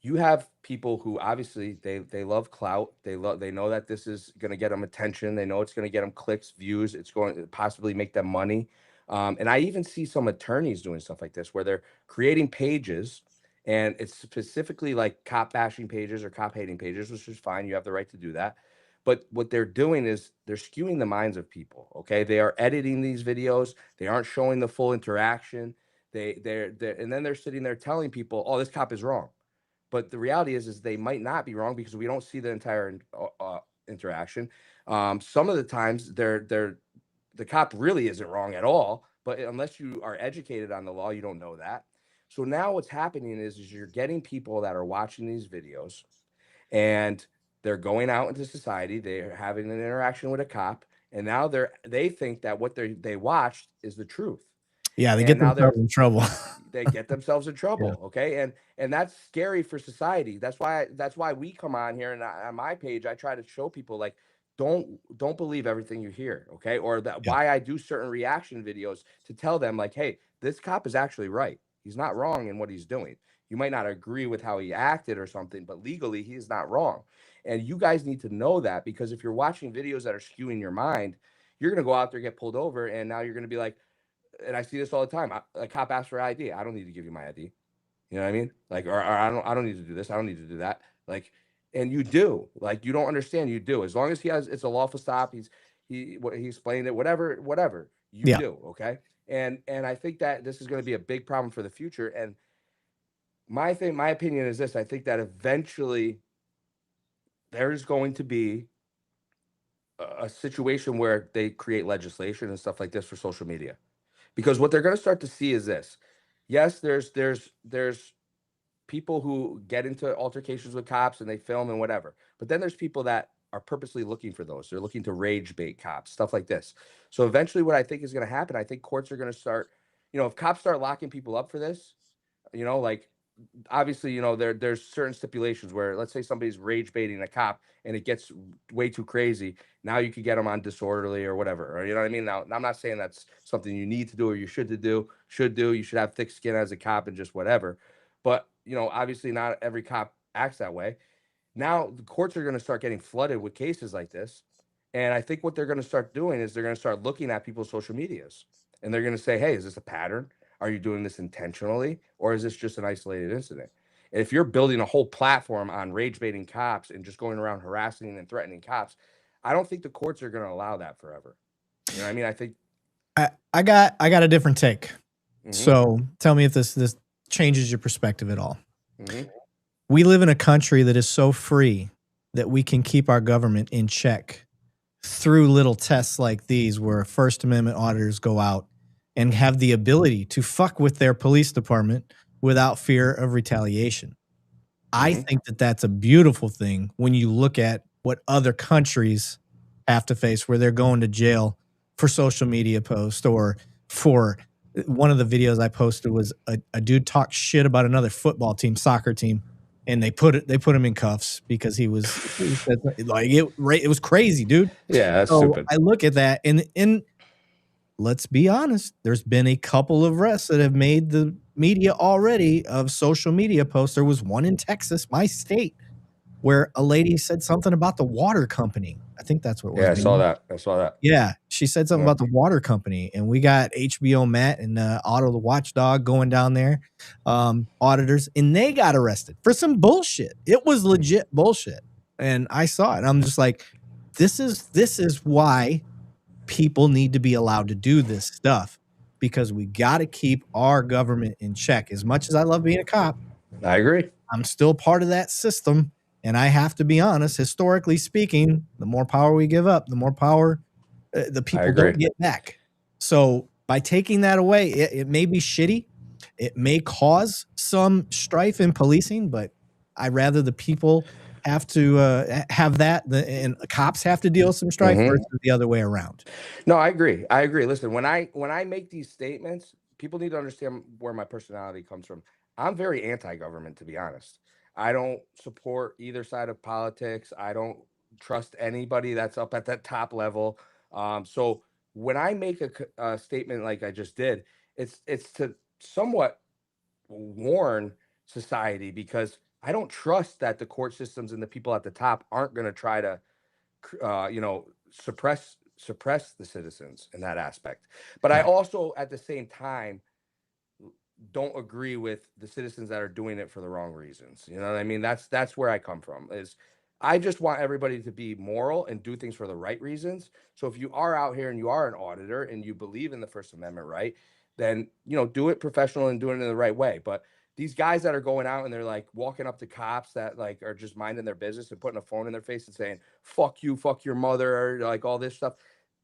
you have people who obviously they love clout. They know that this is going to get them attention. They know it's going to get them clicks, views. It's going to possibly make them money. And I even see some attorneys doing stuff like this where they're creating pages, and it's specifically like cop bashing pages or cop hating pages, which is fine. You have the right to do that. But what they're doing is they're skewing the minds of people. Okay, they are editing these videos. They aren't showing the full interaction. And then they're sitting there telling people, "Oh, this cop is wrong." But the reality is they might not be wrong because we don't see the entire interaction. Some of the times the cop really isn't wrong at all, but unless you are educated on the law, you don't know that. So now what's happening is you're getting people that are watching these videos, and they're going out into society, they're having an interaction with a cop, and now they think that what they watched is the truth. Yeah, they And get now themselves in trouble. they get themselves in Yeah. trouble. Okay, and that's scary for society. That's why we come on here, and on my page I try to show people, like, don't believe everything you hear. Okay, or that Yeah. why I do certain reaction videos to tell them, like, hey, this cop is actually right. He's not wrong in what he's doing. You might not agree with how he acted or something, but legally he is not wrong. And you guys need to know that, because if you're watching videos that are skewing your mind, you're going to go out there, get pulled over, and now you're going to be like, and I see this all the time. A cop asks for ID. I don't need to give you my ID. You know what I mean? Like, or I don't need to do this. I don't need to do that. Like, and you do. Like, you don't understand. You do. As long as it's a lawful stop. He explained it. Whatever. You Yeah. do. Okay. And I think that this is going to be a big problem for the future. And my opinion is this: I think that eventually there's going to be a situation where they create legislation and stuff like this for social media. Because what they're going to start to see is this. Yes, there's people who get into altercations with cops and they film and whatever. But then there's people that are purposely looking for those. They're looking to rage bait cops, stuff like this. So eventually what I think is going to happen, I think courts are going to start, if cops start locking people up for this, like, obviously, there's certain stipulations where, let's say somebody's rage baiting a cop and it gets way too crazy. Now you could get them on disorderly or whatever, or you know what I mean? Now, I'm not saying that's something you need to do or you should do. You should have thick skin as a cop and just whatever. But, obviously not every cop acts that way. Now the courts are going to start getting flooded with cases like this. And I think what they're going to start doing is they're going to start looking at people's social medias, and they're going to say, hey, is this a pattern? Are you doing this intentionally, or is this just an isolated incident? If you're building a whole platform on rage baiting cops and just going around harassing and threatening cops, I don't think the courts are going to allow that forever. You know what I mean? I think I got a different take. Mhm. So tell me if this changes your perspective at all. Mhm. We live in a country that is so free that we can keep our government in check through little tests like these, where First Amendment auditors go out and have the ability to fuck with their police department without fear of retaliation. I Mhm. think that that's a beautiful thing when you look at what other countries have to face, where they're going to jail for social media posts, or for one of the videos I posted was a dude talked shit about another football team, soccer team, and they put him in cuffs because he said, like, it was crazy, dude. Yeah, that's So stupid. I look at that, and let's be honest, there's been a couple of arrests that have made the media already of social media posts. There was one in Texas, my state, where a lady said something about the water company. I think that's what it was. Yeah, I saw maybe. that. Yeah, she said something Yeah. about the water company, and we got HBO Matt and Otto the Watchdog going down there, auditors, and they got arrested for some bullshit. It was legit bullshit, and I saw it. And I'm just like, this is why people need to be allowed to do this stuff, because we got to keep our government in check. As much as I love being a cop, I agree. I'm still part of that system. And I have to be honest, historically speaking, the more power we give up, the more power the people don't get back. So by taking that away, it may be shitty. It may cause some strife in policing, but I'd rather the people have to have that, and cops have to deal with some strife versus the other way around. No, I agree. I agree. Listen, when I make these statements, people need to understand where my personality comes from. I'm very anti-government, to be honest. I don't support either side of politics. I don't trust anybody that's up at that top level. So when I make a statement like I just did, it's to somewhat warn society, because I don't trust that the court systems and the people at the top aren't going to try to suppress the citizens in that aspect. But I also, at the same time, don't agree with the citizens that are doing it for the wrong reasons. You know what I mean? That's where I come from. Is I just want everybody to be moral and do things for the right reasons. So if you are out here and you are an auditor and you believe in the First Amendment, right, then do it professional and do it in the right way. But these guys that are going out and they're like walking up to cops that like are just minding their business and putting a phone in their face and saying, fuck you, fuck your mother, or like all this stuff.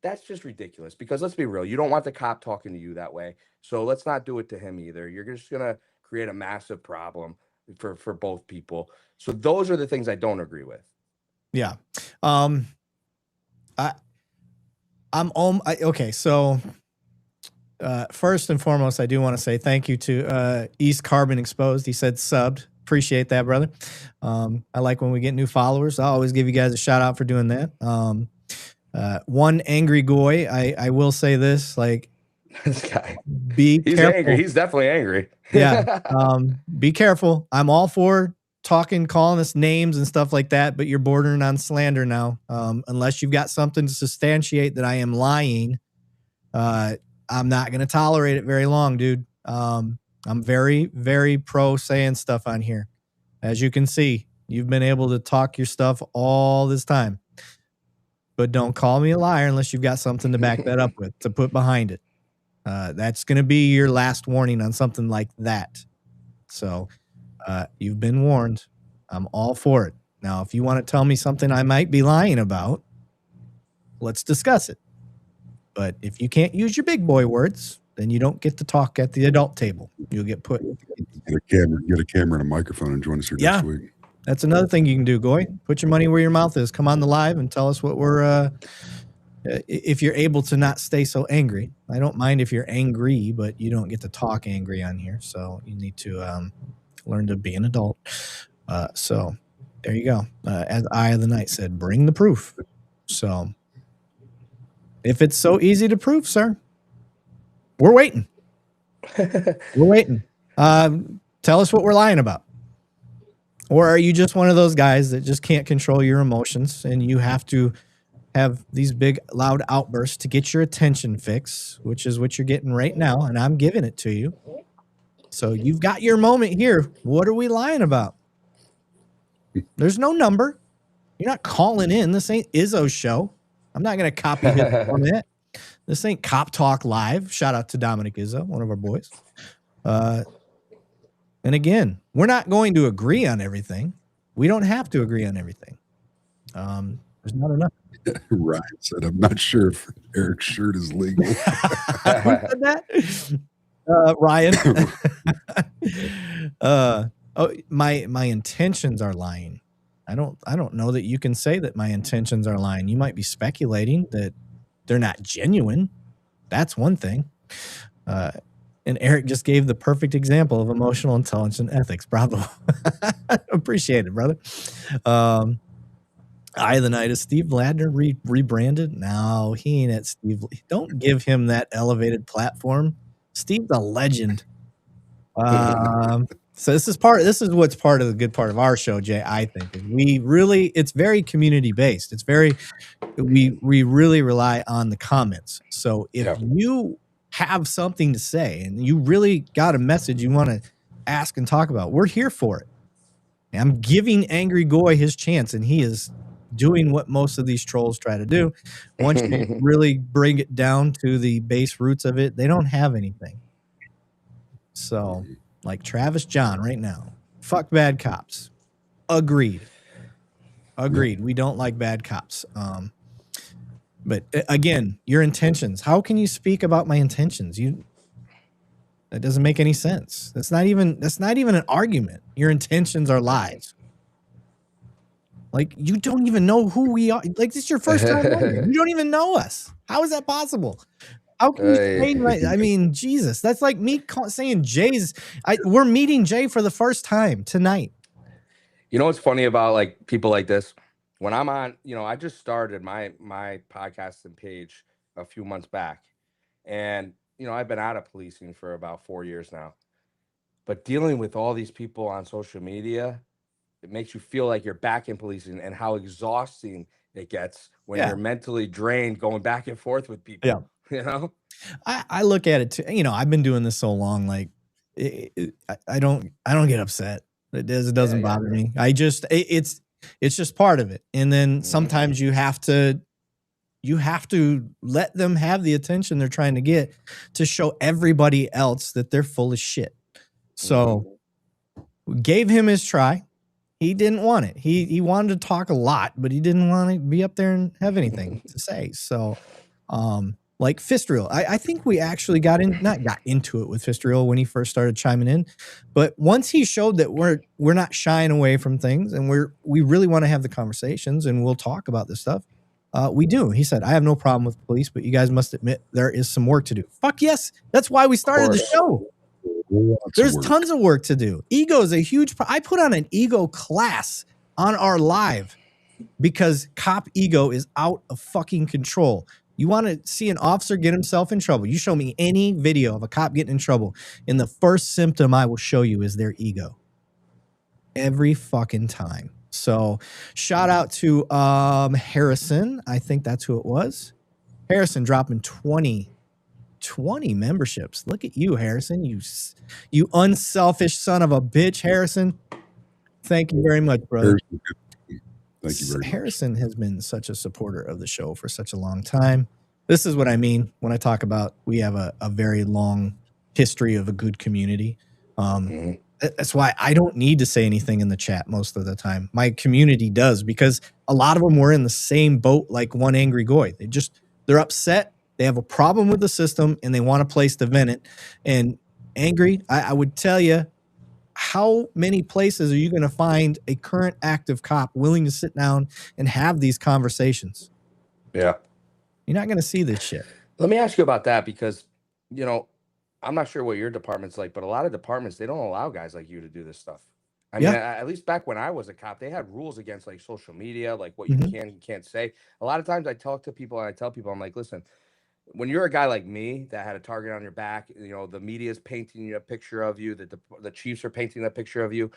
That's just ridiculous, because let's be real. You don't want the cop talking to you that way. So let's not do it to him either. You're just going to create a massive problem for both people. So those are the things I don't agree with. Yeah. Okay. So first and foremost, I do want to say thank you to East Carbon Exposed. He said subbed. Appreciate that, brother. I like when we get new followers. I always give you guys a shout out for doing that. One Angry Goy, I will say this, like, this guy, he's careful. Angry. He's definitely angry. Yeah. Be careful. I'm all for calling us names and stuff like that, but you're bordering on slander now. Unless you've got something to substantiate that I am lying, I'm not going to tolerate it very long, dude. I'm very, very pro saying stuff on here. As you can see, you've been able to talk your stuff all this time, but don't call me a liar unless you've got something to back that up with, to put behind it. That's going to be your last warning on something like that. So you've been warned. I'm all for it. Now, if you want to tell me something I might be lying about, let's discuss it. But if you can't use your big boy words, then you don't get to talk at the adult table. You'll get put. Get a camera and a microphone and join us here next week. That's another thing you can do, Goy. Put your money where your mouth is. Come on the live and tell us what we're if you're able to not stay so angry. I don't mind if you're angry, but you don't get to talk angry on here. So you need to learn to be an adult. So there you go. As Eye of the Night said, bring the proof. So if it's so easy to prove, sir, we're waiting. We're waiting. Tell us what we're lying about. Or are you just one of those guys that just can't control your emotions and you have to have these big, loud outbursts to get your attention fix, which is what you're getting right now, and I'm giving it to you. So you've got your moment here. What are we lying about? There's no number. You're not calling in. This ain't Izzo's show. I'm not going to copy his format. This ain't Cop Talk Live. Shout out to Dominic Izzo, one of our boys. And again, we're not going to agree on everything. We don't have to agree on everything. There's not enough. Ryan said, I'm not sure if Eric's shirt is legal. Who said that? Ryan. My intentions are lying. I don't know that you can say that my intentions are lying. You might be speculating that they're not genuine. That's one thing. And Eric just gave the perfect example of emotional intelligence and ethics. Bravo. Appreciate it, brother. Eye of the Night, is Steve Ladner rebranded? No, he ain't at Steve. Don't give him that elevated platform. Steve's a legend. So this is what's part of the good part of our show, Jay. I think it's very community based. It's we really rely on the comments. So if you have something to say and you really got a message you want to ask and talk about, we're here for it. And I'm giving Angry Goy his chance, and he is doing what most of these trolls try to do. Once you really bring it down to the base roots of it, they don't have anything. So, like Travis John right now, fuck bad cops. Agreed. We don't like bad cops. But again, your intentions. How can you speak about my intentions? That doesn't make any sense. That's not even an argument. Your intentions are lies. Like, you don't even know who we are. Like, this is your first time on here. You don't even know us. How is that possible? How can you say, like, I mean, Jesus, that's like me saying we're meeting Jay for the first time tonight. You know what's funny about like people like this? When I'm on, I just started my podcasting page a few months back, and I've been out of policing for about 4 years now. But dealing with all these people on social media, it makes you feel like you're back in policing, and how exhausting it gets when you're mentally drained going back and forth with people. Yeah. I look at it too. I've been doing this so long. Like, I don't get upset. It doesn't bother me. It's just part of it. And then sometimes you have to let them have the attention they're trying to get to show everybody else that they're full of shit. So we gave him his try. He didn't want it. He wanted to talk a lot, but he didn't want to be up there and have anything to say. So, like Fist Reel, I think we actually got into it with Fist Reel when he first started chiming in, but once he showed that we're not shying away from things, and we really want to have the conversations, and we'll talk about this stuff. We do. He said, I have no problem with police, but you guys must admit there is some work to do. Fuck yes. That's why we started the show. There's tons of work to do. Ego is a huge I put on an ego class on our live because cop ego is out of fucking control. You want to see an officer get himself in trouble, you show me any video of a cop getting in trouble, and the first symptom I will show you is their ego. Every fucking time. So shout out to Harrison. I think that's who it was. Harrison dropping 20 memberships. Look at you, Harrison. You unselfish son of a bitch, Harrison. Thank you very much, brother. Thank you very much. Harrison has been such a supporter of the show for such a long time. This is what I mean when I talk about we have a very long history of a good community. That's why I don't need to say anything in the chat most of the time. My community does, because a lot of them were in the same boat like One Angry Goy. They're upset. They have a problem with the system, and they want a place to vent it. And Angry, I would tell you, how many places are you going to find a current active cop willing to sit down and have these conversations? Yeah. You're not going to see this shit. Let me ask you about that, because, I'm not sure what your department's like, but a lot of departments, they don't allow guys like you to do this stuff. I mean, at least back when I was a cop, they had rules against like social media, like what you can and can't say. A lot of times I talk to people and I tell people, I'm like, listen, when you're a guy like me that had a target on your back, the media is painting a picture of you, the chiefs are painting a picture of you,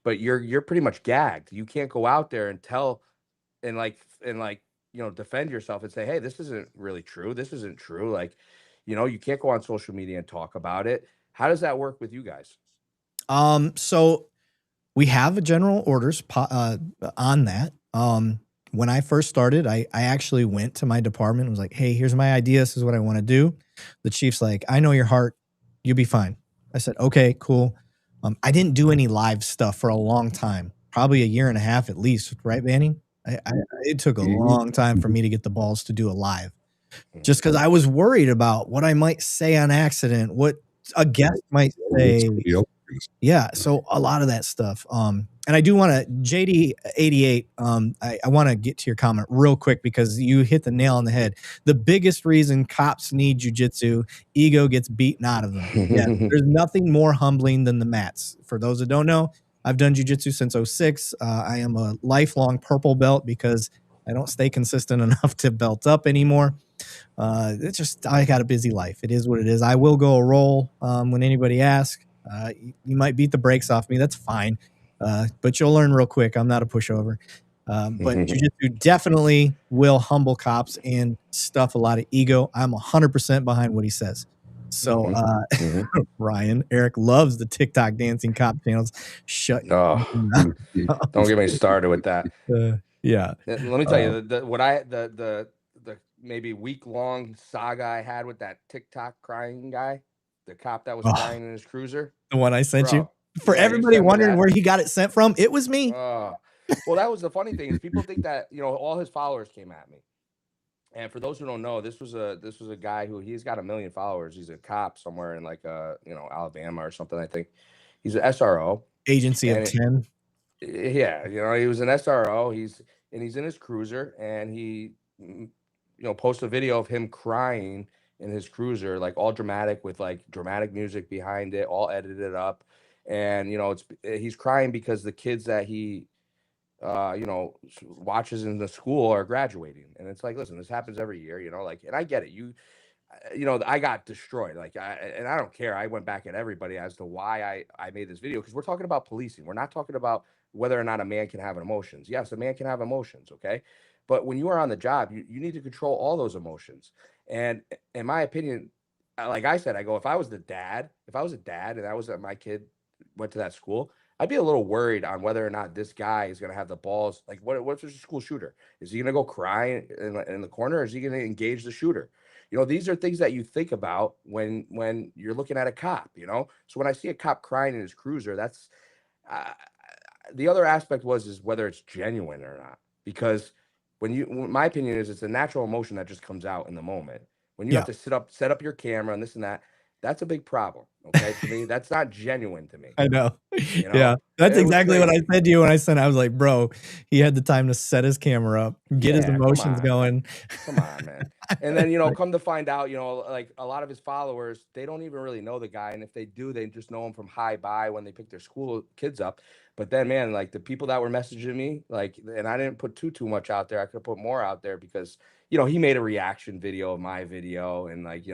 but you're pretty much gagged. You can't go out there and tell and defend yourself and say, hey, this isn't really true. This isn't true. Like, you can't go on social media and talk about it. How does that work with you guys? So we have a general orders on that. When I first started, I actually went to my department and was like, hey, here's my idea. This is what I want to do. The chief's like, I know your heart. You'll be fine. I said, okay, cool. I didn't do any live stuff for a long time, probably a year and a half at least, right, Bandy? It took a long time for me to get the balls to do a live, just because I was worried about what I might say on accident, what a guest might say. Yeah, so a lot of that stuff. And I do want to, JD88, I want to get to your comment real quick, because you hit the nail on the head. The biggest reason cops need jiu-jitsu, ego gets beaten out of them. Yeah, there's nothing more humbling than the mats. For those that don't know, I've done jiu-jitsu since 2006. I am a lifelong purple belt because I don't stay consistent enough to belt up anymore. It's just, I got a busy life. It is what it is. I will go a roll when anybody asks. You might beat the brakes off me. That's fine. But you'll learn real quick. I'm not a pushover. But jiu-jitsu definitely will humble cops and stuff a lot of ego. I'm 100% behind what he says. So, Ryan, Eric loves the TikTok dancing cop channels. Don't get me started with that. Yeah. Let me tell you the maybe week-long saga I had with that TikTok crying guy, the cop that was crying in his cruiser. The one I sent you? For Yeah, you everybody sent me wondering that. where he got it sent from, it was me. Well, that was the funny thing is people think that all his followers came at me. And for those who don't know, this was a guy who he's got 1 million followers. He's a cop somewhere in like Alabama or something. I think he's an SRO, Agency of and 10. yeah, he was an SRO. He's in his cruiser, and he posts a video of him crying in his cruiser, like all dramatic with like dramatic music behind it, all edited up, and he's crying because the kids that he watches in the school are graduating, and it's like, listen, this happens every year, like, and I get it. I got destroyed. Like, and I don't care. I went back at everybody as to why I made this video, because we're talking about policing. We're not talking about whether or not a man can have emotions. Yes, a man can have emotions, okay? But when you are on the job, you need to control all those emotions. And in my opinion, like I said, I go, if I was a dad and that was my kid went to that school, I'd be a little worried on whether or not this guy is going to have the balls. Like, what if there's a school shooter? Is he going to go cry in the corner, or is he going to engage the shooter? These are things that you think about when you're looking at a cop. So when I see a cop crying in his cruiser, that's uh, the other aspect is whether it's genuine or not. Because my opinion is, it's a natural emotion that just comes out in the moment. When you have Yeah. to set up your camera and this and that, that's a big problem. Okay, to me, that's not genuine to me. I know. You know? Yeah. That's It was exactly what I crazy. said to you when I sent. I was like, bro, he had the time to set his camera up, get his Yeah, come emotions on. going. Come on, man. And then, come to find out, like a lot of his followers, they don't even really know the guy. And if they do, they just know him from hi bye when they pick their school kids up. But then, man, like the people that were messaging me, like, and I didn't put too much out there. I could put more out there because, he made a reaction video of my video and like,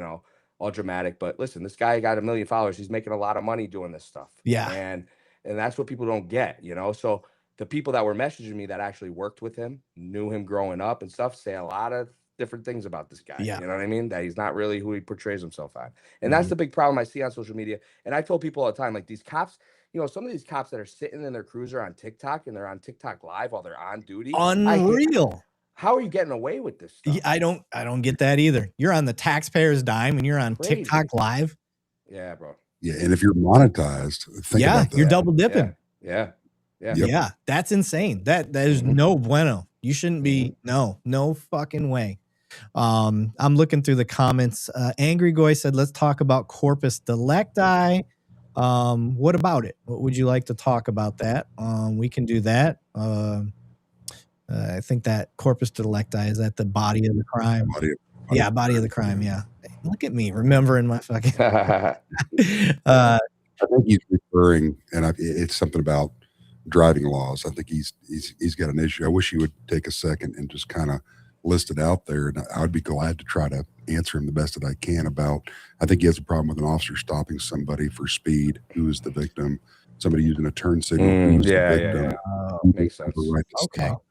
all dramatic. But listen, this guy got 1 million followers. He's making a lot of money doing this stuff. Yeah. And that's what people don't get, So the people that were messaging me that actually worked with him, knew him growing up and stuff, say a lot of different things about this guy. Yeah. You know what I mean? That he's not really who he portrays himself on. And that's the big problem I see on social media. And I told people all the time, like, these cops, some of these cops that are sitting in their cruiser on TikTok and they're on TikTok live while they're on duty. Unreal. How are you getting away with this stuff? I don't get that either. You're on the taxpayer's dime and you're on Crazy. TikTok live. Yeah, bro. Yeah, and if you're monetized, think about that. You're double dipping. Yeah. Yeah, that's insane. That is no bueno. You shouldn't be. No fucking way. I'm looking through the comments. Angry Goy said, let's talk about corpus delicti. What about it? What would you like to talk about that? We can do that. I think that corpus delicti is at the body of the crime. Body of the crime. Yeah. Look at me remembering my fucking. I think he's referring, and it's something about driving laws. I think he's got an issue. I wish he would take a second and just kind of list it out there, and I would be glad to try to answer him the best that I can about. I think he has a problem with an officer stopping somebody for speed who is the victim, somebody using a turn signal who is the victim. Makes sense. Right to stop.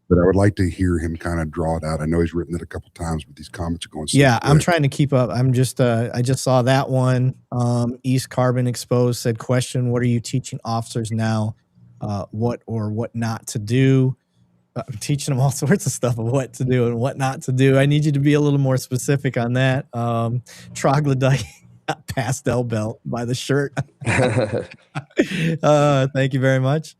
But I would like to hear him kind of draw it out. I know he's written it a couple times, but these comments are going so quick. I'm trying to keep up. I'm just I just saw that one. East Carbon Exposed said, question, what are you teaching officers now? What or what not to do? I'm teaching them all sorts of stuff of what to do and what not to do. I need you to be a little more specific on that. Troglodyte pastel belt by the shirt. Thank you very much.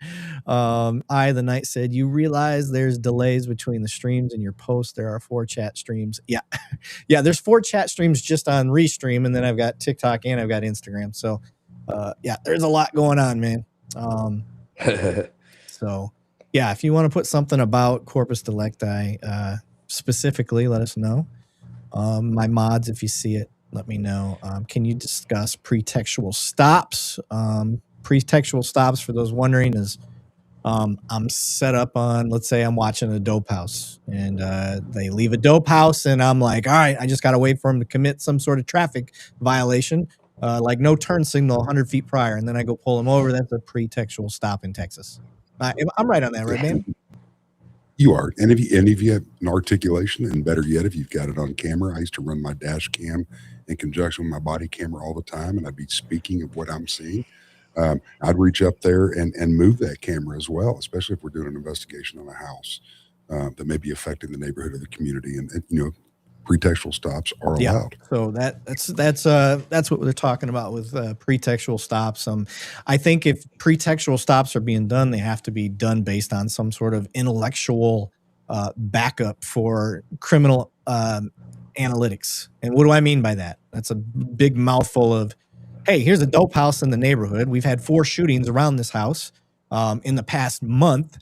The Knight said, you realize there's delays between the streams and your posts. There are 4 chat streams. Yeah. There's 4 chat streams just on Restream, and then I've got TikTok and I've got Instagram. So there's a lot going on, man. So yeah, if you want to put something about corpus delicti specifically, let us know. My mods, if you see it, let me know. Can you discuss pretextual stops? Pretextual stops, for those wondering, is I'm set up on, let's say I'm watching a dope house and they leave a dope house and I'm like, all right, I just got to wait for them to commit some sort of traffic violation, like no turn signal 100 feet prior. And then I go pull them over. That's a pretextual stop in Texas. I'm right on that, right, man? You are. And if you have an articulation, and better yet, if you've got it on camera, I used to run my dash cam in conjunction with my body camera all the time, and I'd be speaking of what I'm seeing. I'd reach up there and move that camera as well, especially if we're doing an investigation on a house that may be affecting the neighborhood or the community. And pretextual stops are allowed. So that's what we're talking about with pretextual stops. I think if pretextual stops are being done, they have to be done based on some sort of intellectual backup for criminal analytics. And what do I mean by that? That's a big mouthful of, hey, here's a dope house in the neighborhood. We've had 4 shootings around this house in the past month.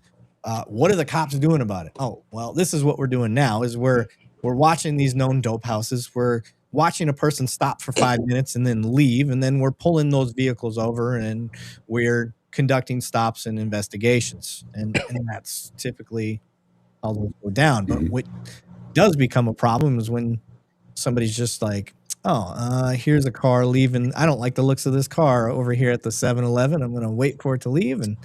What are the cops doing about it? Oh, well, this is what we're doing now is we're watching these known dope houses. We're watching a person stop for 5 minutes and then leave, and then we're pulling those vehicles over and we're conducting stops and investigations. And that's typically how those go down. But what does become a problem is when somebody's just like, here's a car leaving. I don't like the looks of this car over here at the 7-Eleven. I'm going to wait for it to leave and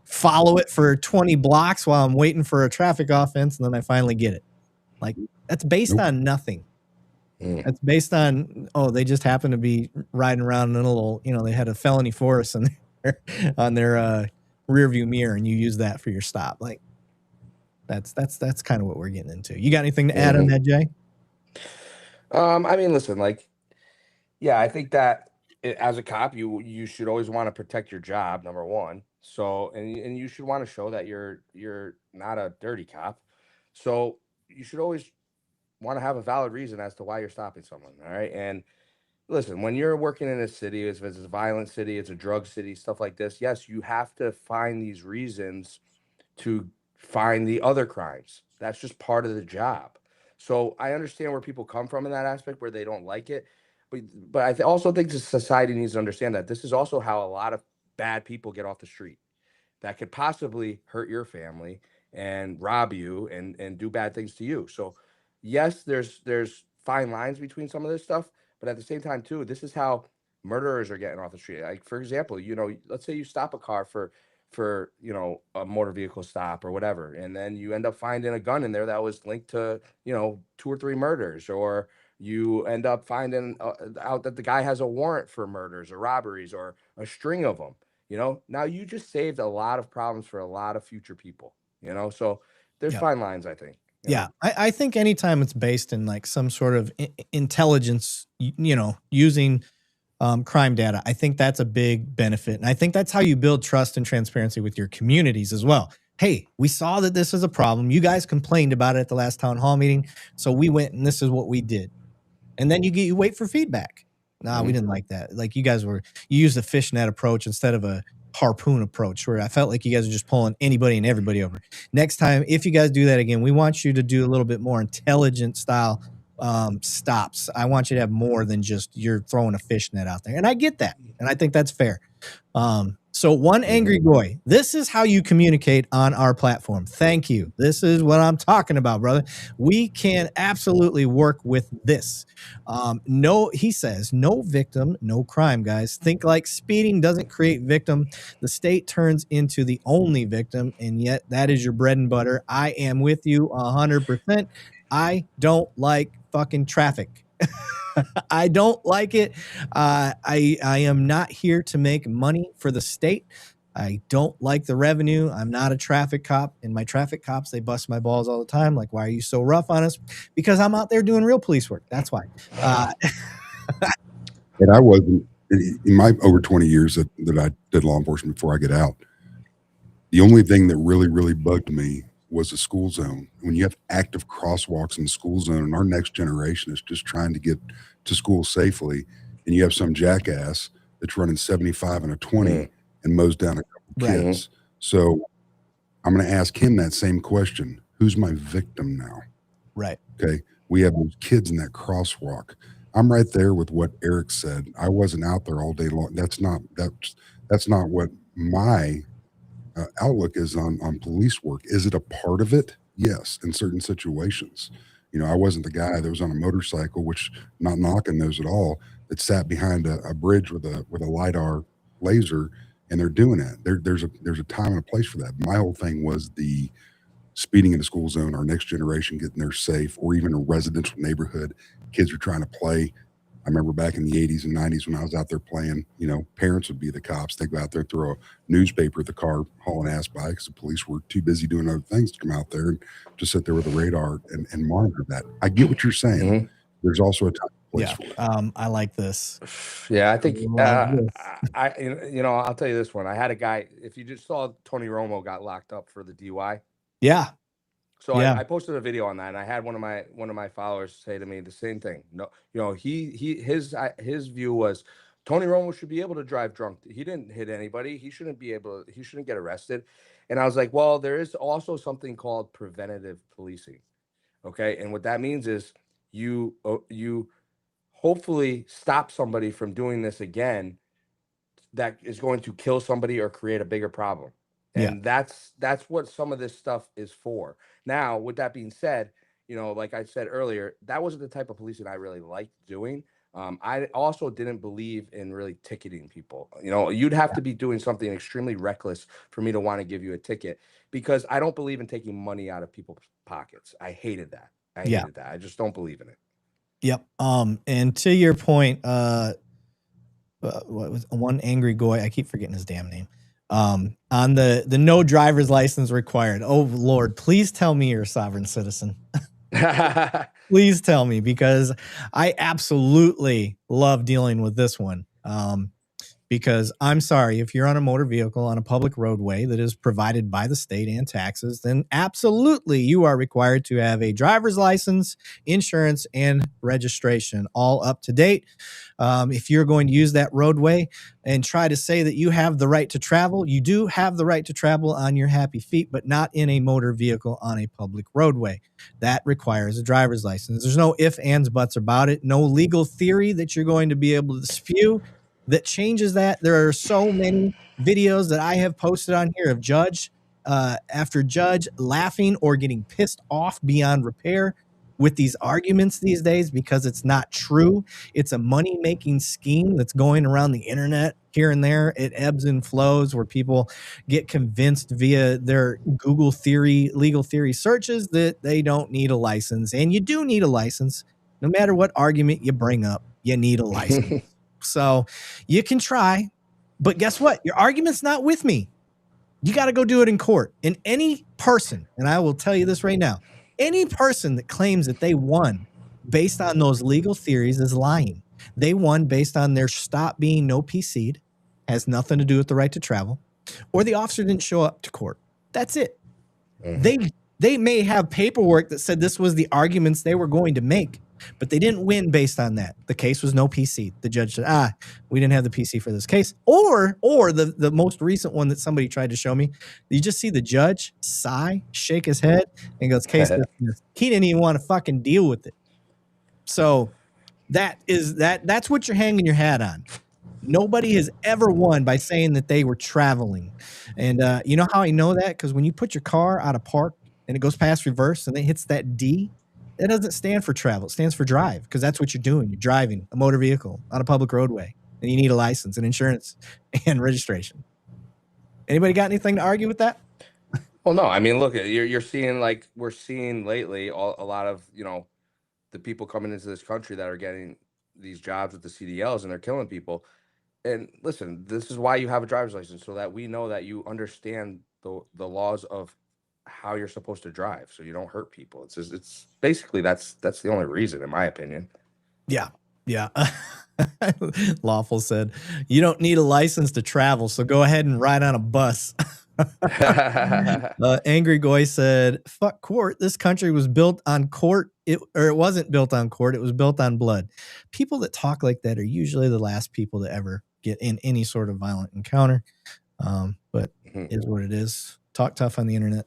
follow it for 20 blocks while I'm waiting for a traffic offense, and then I finally get it. Like, that's based on nothing. That's based on, they just happen to be riding around in a little, they had a felony force on their rear view mirror, and you use that for your stop. Like, that's kind of what we're getting into. You got anything to add on that, Jay? I mean, listen, like, yeah, I think that as a cop, you should always want to protect your job, number one. So, and you should want to show that you're not a dirty cop. So you should always want to have a valid reason as to why you're stopping someone. All right. And listen, when you're working in a city, if it's a violent city, it's a drug city, stuff like this, yes, you have to find these reasons to find the other crimes. That's just part of the job. So I understand where people come from in that aspect where they don't like it. But I also think the society needs to understand that this is also how a lot of bad people get off the street that could possibly hurt your family and rob you and do bad things to you. So yes, there's fine lines between some of this stuff, but at the same time too, this is how murderers are getting off the street. Like, for example, let's say you stop a car for a motor vehicle stop or whatever, and then you end up finding a gun in there that was linked to 2 or 3 murders, or you end up finding out that the guy has a warrant for murders or robberies or a string of them. Now you just saved a lot of problems for a lot of future people. So there's fine lines, I think. Yeah, I think anytime it's based in like some sort of intelligence, using crime data, I think that's a big benefit. And I think that's how you build trust and transparency with your communities as well. Hey, we saw that this is a problem. You guys complained about it at the last town hall meeting. So we went and this is what we did. And then you wait for feedback. Nah, we didn't like that. Like, you used a fishnet approach instead of a harpoon approach, where I felt like you guys are just pulling anybody and everybody over. Next time, if you guys do that again, we want you to do a little bit more intelligent style stops. I want you to have more than just you're throwing a fishnet out there. And I get that. And I think that's fair. So one angry boy, this is how you communicate on our platform. Thank you. This is what I'm talking about, brother. We can absolutely work with this. He says, no victim, no crime, guys. Think like speeding doesn't create victim. The state turns into the only victim, and yet that is your bread and butter. I am with you 100%. I don't like fucking traffic. I don't like it. I am not here to make money for the state. I don't like the revenue. I'm not a traffic cop, and my traffic cops, they bust my balls all the time. Like, why are you so rough on us? Because I'm out there doing real police work. That's why. And I wasn't, in my over 20 years that I did law enforcement before I get out, the only thing that really, really bugged me was the school zone. When you have active crosswalks in the school zone, and our next generation is just trying to get to school safely, and you have some jackass that's running 75 and a 20 and mows down a couple kids. So I'm going to ask him that same question. Who's my victim now? Right. Okay. We have those kids in that crosswalk. I'm right there with what Eric said. I wasn't out there all day long. That's not what my outlook is on police work. Is it a part of it? Yes, in certain situations. I wasn't the guy that was on a motorcycle, which, not knocking those at all, that sat behind a bridge with a LiDAR laser, and they're doing that. There's a time and a place for that. My whole thing was the speeding in the school zone, our next generation getting there safe, or even a residential neighborhood. Kids are trying to play. I remember back in the 80s and 90s when I was out there playing, you know, parents would be the cops. They'd go out there, throw a newspaper at the car, hauling ass by because the police were too busy doing other things to come out there and just sit there with a radar and monitor that. I get what you're saying. Mhm. There's also a time and place Yeah. for it. I like this. Yeah, I think Love this. I'll tell you this one. I had a guy. If you just saw Tony Romo got locked up for the DUI, Yeah. so Yeah. I posted a video on that, and I had one of my followers say to me the same thing. No, you know, his view was Tony Romo should be able to drive drunk. He didn't hit anybody. He shouldn't get arrested. And I was like, well, there is also something called preventative policing. Okay, and what that means is you hopefully stop somebody from doing this again that is going to kill somebody or create a bigger problem. Yeah. And that's what some of this stuff is for. Now, with that being said, you know, like I said earlier, that wasn't the type of policing I really liked doing. I also didn't believe in really ticketing people. You know, you'd have to be doing something extremely reckless for me to want to give you a ticket, because I don't believe in taking money out of people's pockets. I hated that. Yeah. I just don't believe in it. Yep. And to your point, what was one angry goy? I keep forgetting his damn name. On the no driver's license required. Oh Lord, please tell me you're a sovereign citizen. Please tell me, because I absolutely love dealing with this one. Because I'm sorry, if you're on a motor vehicle on a public roadway that is provided by the state and taxes, then absolutely you are required to have a driver's license, insurance, and registration all up to date. If you're going to use that roadway and try to say that you have the right to travel, you do have the right to travel on your happy feet, but not in a motor vehicle on a public roadway. That requires a driver's license. There's no ifs, ands, buts about it. No legal theory that you're going to be able to spew that changes that. There are so many videos that I have posted on here of judge after judge laughing or getting pissed off beyond repair with these arguments these days, because it's not true. It's a money-making scheme that's going around the internet here and there. It ebbs and flows where people get convinced via their Google theory, legal theory searches that they don't need a license. And you do need a license. No matter what argument you bring up, you need a license. So you can try, but guess what? Your argument's not with me. You got to go do it in court. And any person, and I will tell you this right now, any person that claims that they won based on those legal theories is lying. They won based on their stop being no PC'd, has nothing to do with the right to travel, or the officer didn't show up to court. That's it. They may have paperwork that said this was the arguments they were going to make, but they didn't win based on that. The case was no PC. The judge said, we didn't have the PC for this case. Or the most recent one that somebody tried to show me, you just see the judge sigh, shake his head, and goes, case dismissed. He didn't even want to fucking deal with it. So that's what you're hanging your hat on. Nobody has ever won by saying that they were traveling. And you know how I know that? Because when you put your car out of park and it goes past reverse and it hits that D, that doesn't stand for travel. It stands for drive, because that's what you're doing. You're driving a motor vehicle on a public roadway, and you need a license and insurance and registration. Anybody got anything to argue with that? Well, no, I mean, look, you're seeing, like we're seeing lately, a lot of, you know, the people coming into this country that are getting these jobs with the CDLs, and they're killing people. And listen, this is why you have a driver's license, so that we know that you understand the laws of how you're supposed to drive, so you don't hurt people. It's basically that's the only reason, in my opinion. Yeah. Lawful said, you don't need a license to travel, so go ahead and ride on a bus. Angry Goy said, fuck court. This country was built on court. It wasn't built on court. It was built on blood. People that talk like that are usually the last people to ever get in any sort of violent encounter. But is what it is. Talk tough on the internet.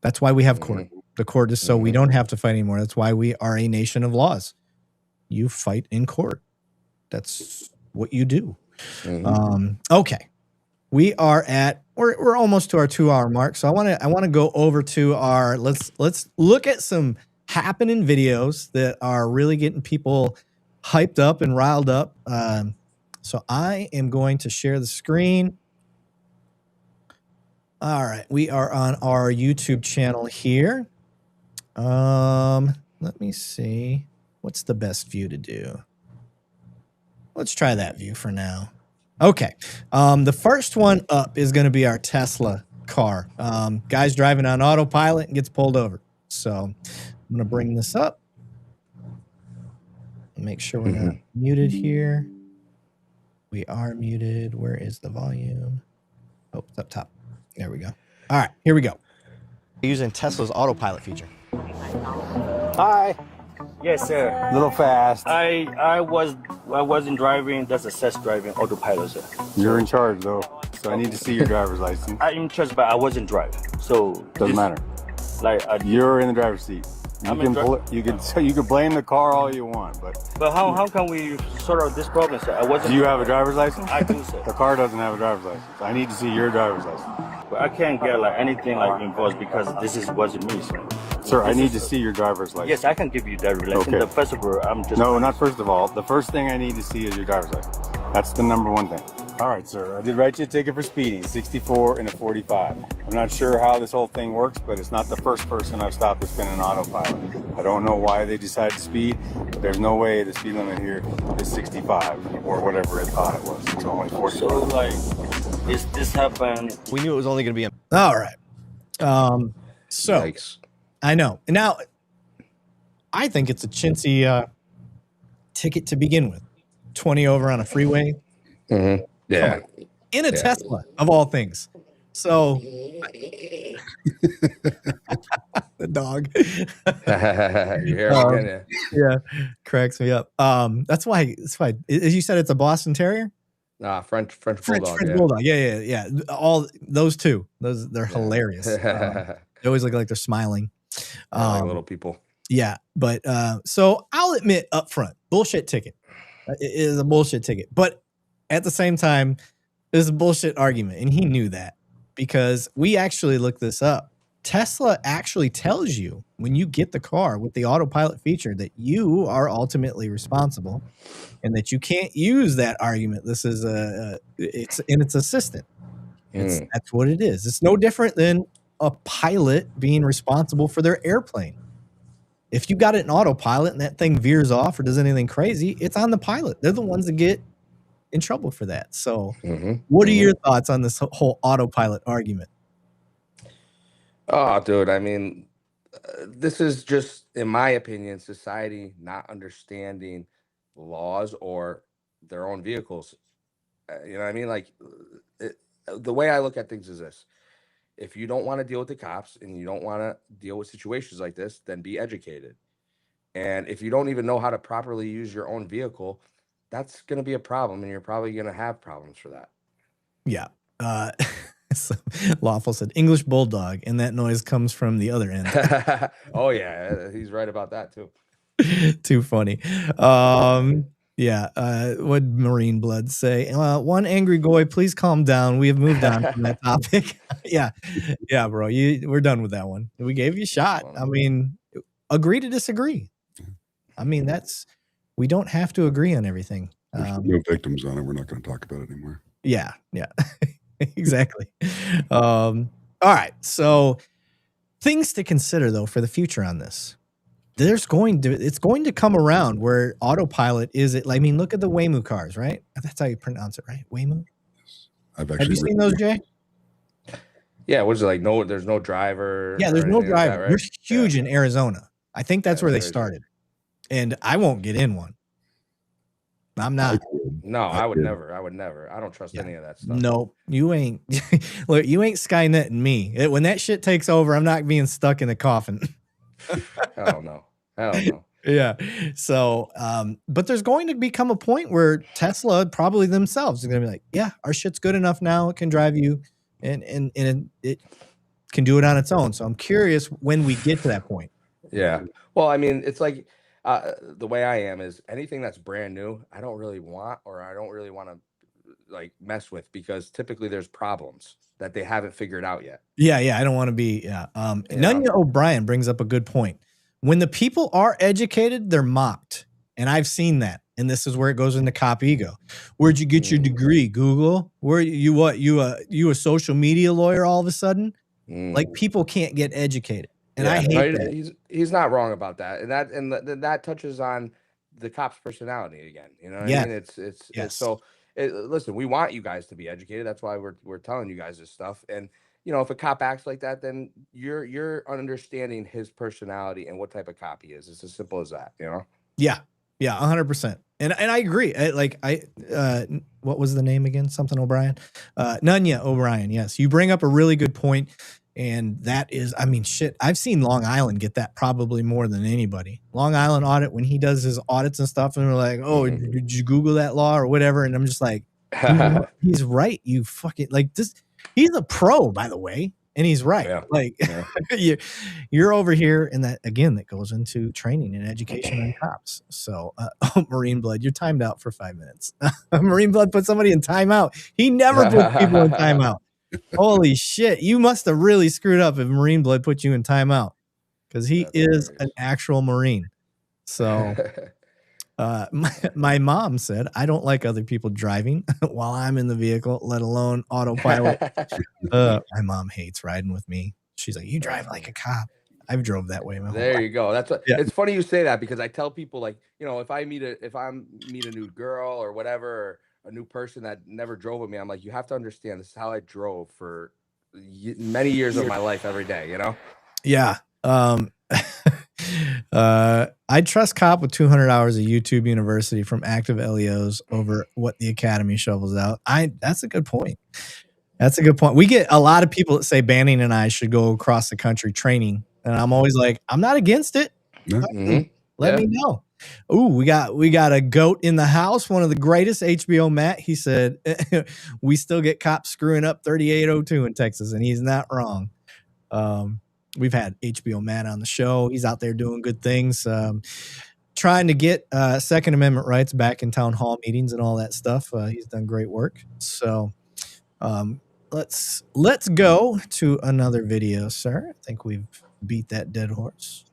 That's why we have court. The court is so we don't have to fight anymore. That's why we are a nation of laws. You fight in court. That's what you do. Okay. We are at we're almost to our 2-hour mark. So I want to go over to our let's look at some happening videos that are really getting people hyped up and riled up. So I am going to share the screen. All right, we are on our YouTube channel here. Let me see. What's the best view to do? let's try that view for now. Okay. The first one up is going to be our Tesla car. Guy's driving on autopilot and gets pulled over. So I'm going to bring this up. Make sure we're not muted here. We are muted. Where is the volume? Oh, it's up top. There we go. All right, here we go. Using Tesla's autopilot feature. Hi. Yes, sir. A little fast. I wasn't driving. That's assessed driving autopilot, sir. You're in charge though, so I need to see your driver's license. I'm in charge, but I wasn't driving, so Doesn't matter. Like You're in the driver's seat. You can blame the car all you want, but how can we sort out this problem, sir? I wasn't. do you have a driver's license? I do, sir. The car doesn't have a driver's license. I need to see your driver's license. But I can't get like anything like involved because this wasn't me, sir. Sir, I need to see your driver's license. Yes, I can give you that license. Okay. The first of all, I'm just. No, not first of all. The first thing I need to see is your driver's license. That's the number one thing. All right, sir. I did write you a ticket for speeding, 64 and a 45. I'm not sure how this whole thing works, but it's not the first person I've stopped that's been in autopilot. I don't know why they decided to speed, but there's no way the speed limit here is 65 or whatever it thought it was. It's only 45. So like, this happened. We knew it was only going to be a... All right. So, Yikes. I know. Now, I think it's a chintzy ticket to begin with. 20 over on a freeway. Mm-hmm. Yeah. In a Tesla, of all things. So, the dog. You hear him? Yeah, cracks me up. That's why, as you said, it's a Boston Terrier? French Bulldog. French Bulldog. Yeah. All those two. They're hilarious. They always look like they're smiling. Like little people. Yeah, but so I'll admit up front, bullshit ticket. It is a bullshit ticket. But at the same time, it's a bullshit argument. And he knew that because we actually looked this up. Tesla actually tells you when you get the car with the autopilot feature that you are ultimately responsible and that you can't use that argument. This is it's assistant. That's what it is. It's no different than a pilot being responsible for their airplane. If you got it in autopilot and that thing veers off or does anything crazy, it's on the pilot. They're the ones that get in trouble for that. So what are your thoughts on this whole autopilot argument? Oh, dude, I mean, this is just, in my opinion, society not understanding laws or their own vehicles. You know what I mean? Like, the way I look at things is this. If you don't want to deal with the cops and you don't want to deal with situations like this, then be educated. And if you don't even know how to properly use your own vehicle, that's going to be a problem, and you're probably going to have problems for that. Yeah. So, Lawful said English Bulldog, and that noise comes from the other end. Oh, yeah. He's right about that, too. Too funny. Yeah. What Marine Blood say? One angry goy, please calm down. We have moved on from that topic. Yeah, bro. We're done with that one. We gave you a shot. I mean, agree to disagree. I mean, we don't have to agree on everything. There's no victims on it. We're not going to talk about it anymore. Yeah. Exactly. All right. So things to consider though for the future on this. It's going to come around where autopilot is it. I mean, look at the Waymo cars, right? That's how you pronounce it, right? Waymo. Have you seen those, Jay? Yeah. What's it like? No, there's no driver. Yeah, there's no driver. Like that, right? They're huge in Arizona. I think that's where they started. And I won't get in one. I'm not. No, I would never. I don't trust any of that stuff. No, you ain't. Look, you ain't Skynetting me. When that shit takes over, I'm not being stuck in a coffin. Hell no. Yeah. So, but there's going to become a point where Tesla probably themselves is going to be like, yeah, our shit's good enough now. It can drive you and it can do it on its own. So I'm curious when we get to that point. Yeah. Well, I mean, it's like the way I am is anything that's brand new, I don't really want to like mess with because typically there's problems that they haven't figured out yet. Yeah. I don't want to be. Yeah. Nunya O'Brien brings up a good point. When the people are educated, they're mocked. And I've seen that. And this is where it goes into cop ego. Where'd you get your degree, Google? Where you a social media lawyer all of a sudden? Like people can't get educated. And I hate that. He's not wrong about that. And that touches on the cop's personality again. You know what I Yes. mean? It's Yes. so. Listen, we want you guys to be educated. That's why we're telling you guys this stuff. And if a cop acts like that, then you're understanding his personality and what type of cop he is. It's as simple as that. Yeah. Yeah. 100%. And I agree. What was the name again? Something O'Brien. Nunya O'Brien. Yes. You bring up a really good point. And that is, I mean, shit, I've seen Long Island get that probably more than anybody. Long Island audit, when he does his audits and stuff, and we're like, oh, did you Google that law or whatever? And I'm just like, he's right. You fucking like this. He's a pro, by the way. And he's right. Yeah. Like you're over here. And that, again, that goes into training and education on cops. So Marine Blood, you're timed out for 5 minutes. Marine Blood put somebody in timeout. He never puts people in timeout. Holy shit. You must have really screwed up if Marine Blood put you in timeout, because he is an actual Marine. So my mom said, I don't like other people driving while I'm in the vehicle, let alone autopilot. My mom hates riding with me. She's like, you drive like a cop. I've drove that way. There you go. That's what. Yeah. It's funny you say that, because I tell people, like, if I meet a new girl or whatever, or a new person that never drove with me, I'm like, you have to understand, this is how I drove for many years of my life every day. Yeah. I trust cop with 200 hours of YouTube University from active LEOs over what the academy shovels out. That's a good point. That's a good point. We get a lot of people that say Banning and I should go across the country training, and I'm always like, I'm not against it. Let me know. Ooh, we got a goat in the house. One of the greatest, HBO Matt. He said, we still get cops screwing up 3802 in Texas, and he's not wrong. We've had HBO Matt on the show. He's out there doing good things, trying to get Second Amendment rights back in town hall meetings and all that stuff. He's done great work. So let's go to another video, sir. I think we've beat that dead horse.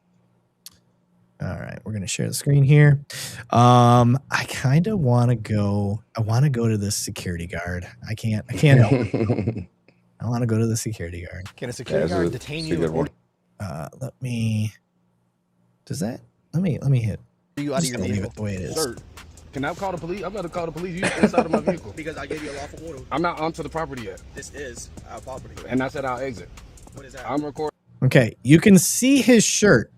All right, we're gonna share the screen here. I kind of want to go. I want to go to this security guard. I can't help it. I want to go to the security guard. Can a security guard detain you? Let me. Does that? Let me hit. You out of your leave vehicle it the way it is. Sir, can I call the police? I'm going to call the police. You inside of my vehicle. Because I gave you a lawful order. I'm not onto the property yet. This is our property. And I said I'll exit. What is that? I'm recording. Okay, you can see his shirt.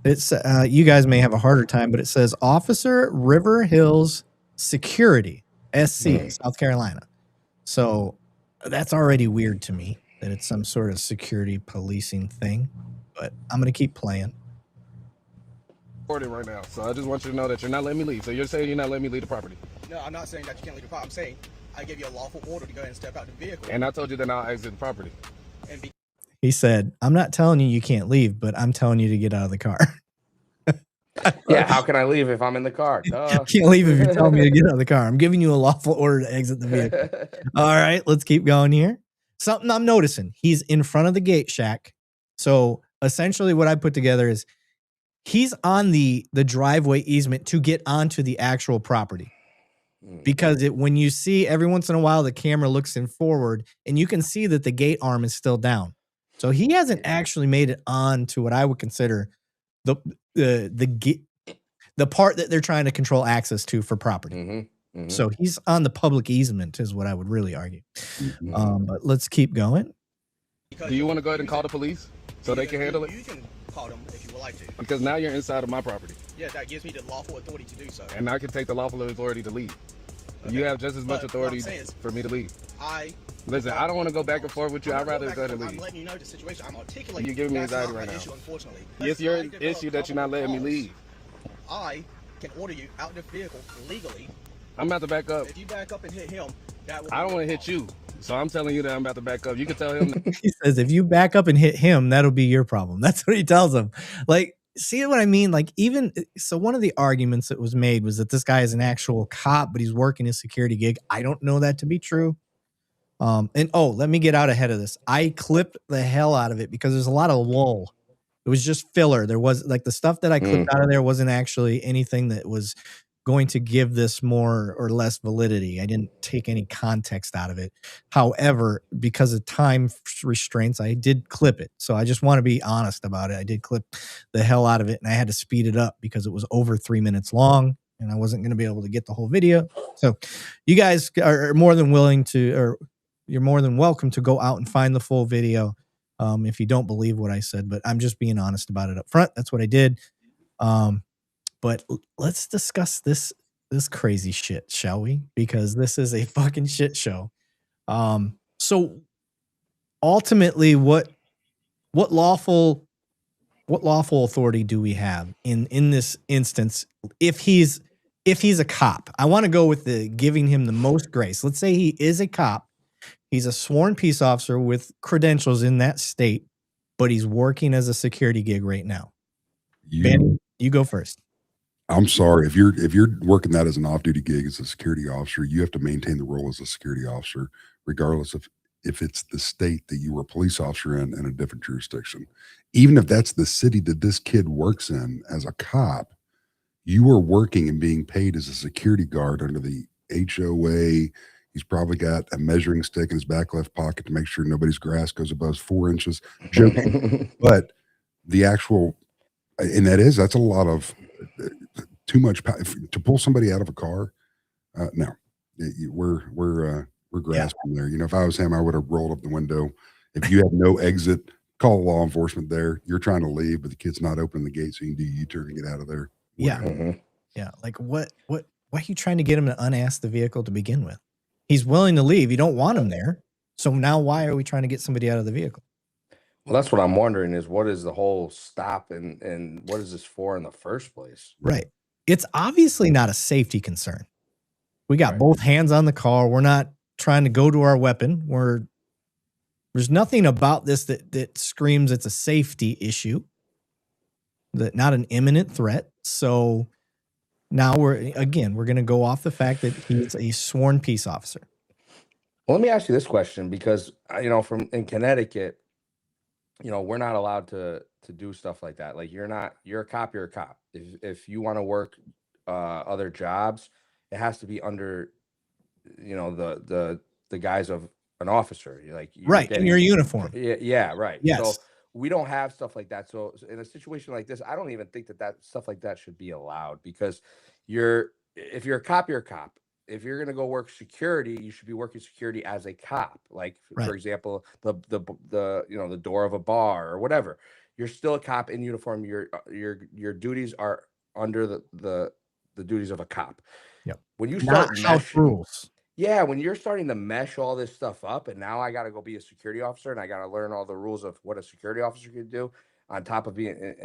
It's you guys may have a harder time, but it says Officer River Hills Security, SC, South Carolina. So that's already weird to me that it's some sort of security policing thing, but I'm going to keep playing. Recording right now. So I just want you to know that you're not letting me leave. So you're saying you're not letting me leave the property. No, I'm not saying that you can't leave the property. I'm saying I gave you a lawful order to go ahead and step out the vehicle. And I told you that I'll exit the property. And He said, I'm not telling you can't leave, but I'm telling you to get out of the car. Yeah, how can I leave if I'm in the car? I can't leave if you're telling me to get out of the car. I'm giving you a lawful order to exit the vehicle. All right, let's keep going here. Something I'm noticing. He's in front of the gate shack. So essentially what I put together is he's on the driveway easement to get onto the actual property. Because when you see every once in a while, the camera looks in forward and you can see that the gate arm is still down. So he hasn't actually made it on to what I would consider the part that they're trying to control access to for property. So he's on the public easement is what I would really argue. But let's keep going. Do you want to go ahead and call the police so they can handle it? You can call them if you would like to. Because now you're inside of my property. Yeah, that gives me the lawful authority to do so. And I can take the lawful authority to leave. Okay. You have just as much authority for me to leave. Listen, I don't want to go back and forth with you. I'd rather go ahead and leave. I'm letting you know the situation. I'm articulating. You're giving me anxiety right now. Issue, unfortunately. It's your issue that you're not letting me leave. I can order you out of the vehicle legally. I'm about to back up. If you back up and hit him, that will I don't want to hit you. So I'm telling you that I'm about to back up. You can tell him. He says, if you back up and hit him, that'll be your problem. That's what he tells him. Like, see what I mean? Like, even so, one of the arguments that was made was that this guy is an actual cop, but he's working his security gig. I don't know that to be true. Let me get out ahead of this. I clipped the hell out of it because there's a lot of lull. It was just filler. There was like the stuff that I clipped out of there wasn't actually anything that was going to give this more or less validity. I didn't take any context out of it. However, because of time restraints, I did clip it. So I just want to be honest about it. I did clip the hell out of it and I had to speed it up because it was over 3 minutes long. and I wasn't going to be able to get the whole video. So you guys are more than willing to, or you're more than welcome to go out and find the full video. If you don't believe what I said, but I'm just being honest about it up front. That's what I did. But let's discuss this crazy shit, shall we? Because this is a fucking shit show. So ultimately, what lawful authority do we have in this instance? If he's a cop, I want to go with the giving him the most grace. Let's say he is a cop. He's a sworn peace officer with credentials in that state, but he's working as a security gig right now. Bandy, you go first. I'm sorry. If you're working that as an off-duty gig as a security officer, you have to maintain the role as a security officer, regardless of if it's the state that you were a police officer in a different jurisdiction. Even if that's the city that this kid works in as a cop, you are working and being paid as a security guard under the HOA. He's probably got a measuring stick in his back left pocket to make sure nobody's grass goes above 4 inches. Joking. But the actual, and that's a lot of too much to pull somebody out of a car. No, we're grasping there. You know, if I was him, I would have rolled up the window. If you have no exit, call law enforcement there. You're trying to leave, but the kid's not opening the gate, so you can do U-turn and get out of there. Yeah. Yeah. Like why are you trying to get him to unass the vehicle to begin with? He's willing to leave. You don't want him there. So now why are we trying to get somebody out of the vehicle? Well, that's what I'm wondering is what is the whole stop and what is this for in the first place? Right. It's obviously not a safety concern. We got both hands on the car. We're not trying to go to our weapon. There's nothing about this that screams it's a safety issue, that not an imminent threat. So now we're going to go off the fact that he's a sworn peace officer. Well, let me ask you this question because, in Connecticut, we're not allowed to do stuff like that. Like you're a cop, you're a cop. If you want to work other jobs, it has to be under, the guise of an officer. You're in your uniform. Yeah, right. Yes. So we don't have stuff like that. So in a situation like this, I don't even think that stuff like that should be allowed because if you're a cop, you're a cop. If you're going to go work security, you should be working security as a cop. Like, for example, the door of a bar or whatever. You're still a cop in uniform. Your duties are under the duties of a cop. Yep. When you start house rules. Yeah, when you're starting to mesh all this stuff up, and now I got to go be a security officer, and I got to learn all the rules of what a security officer can do on top of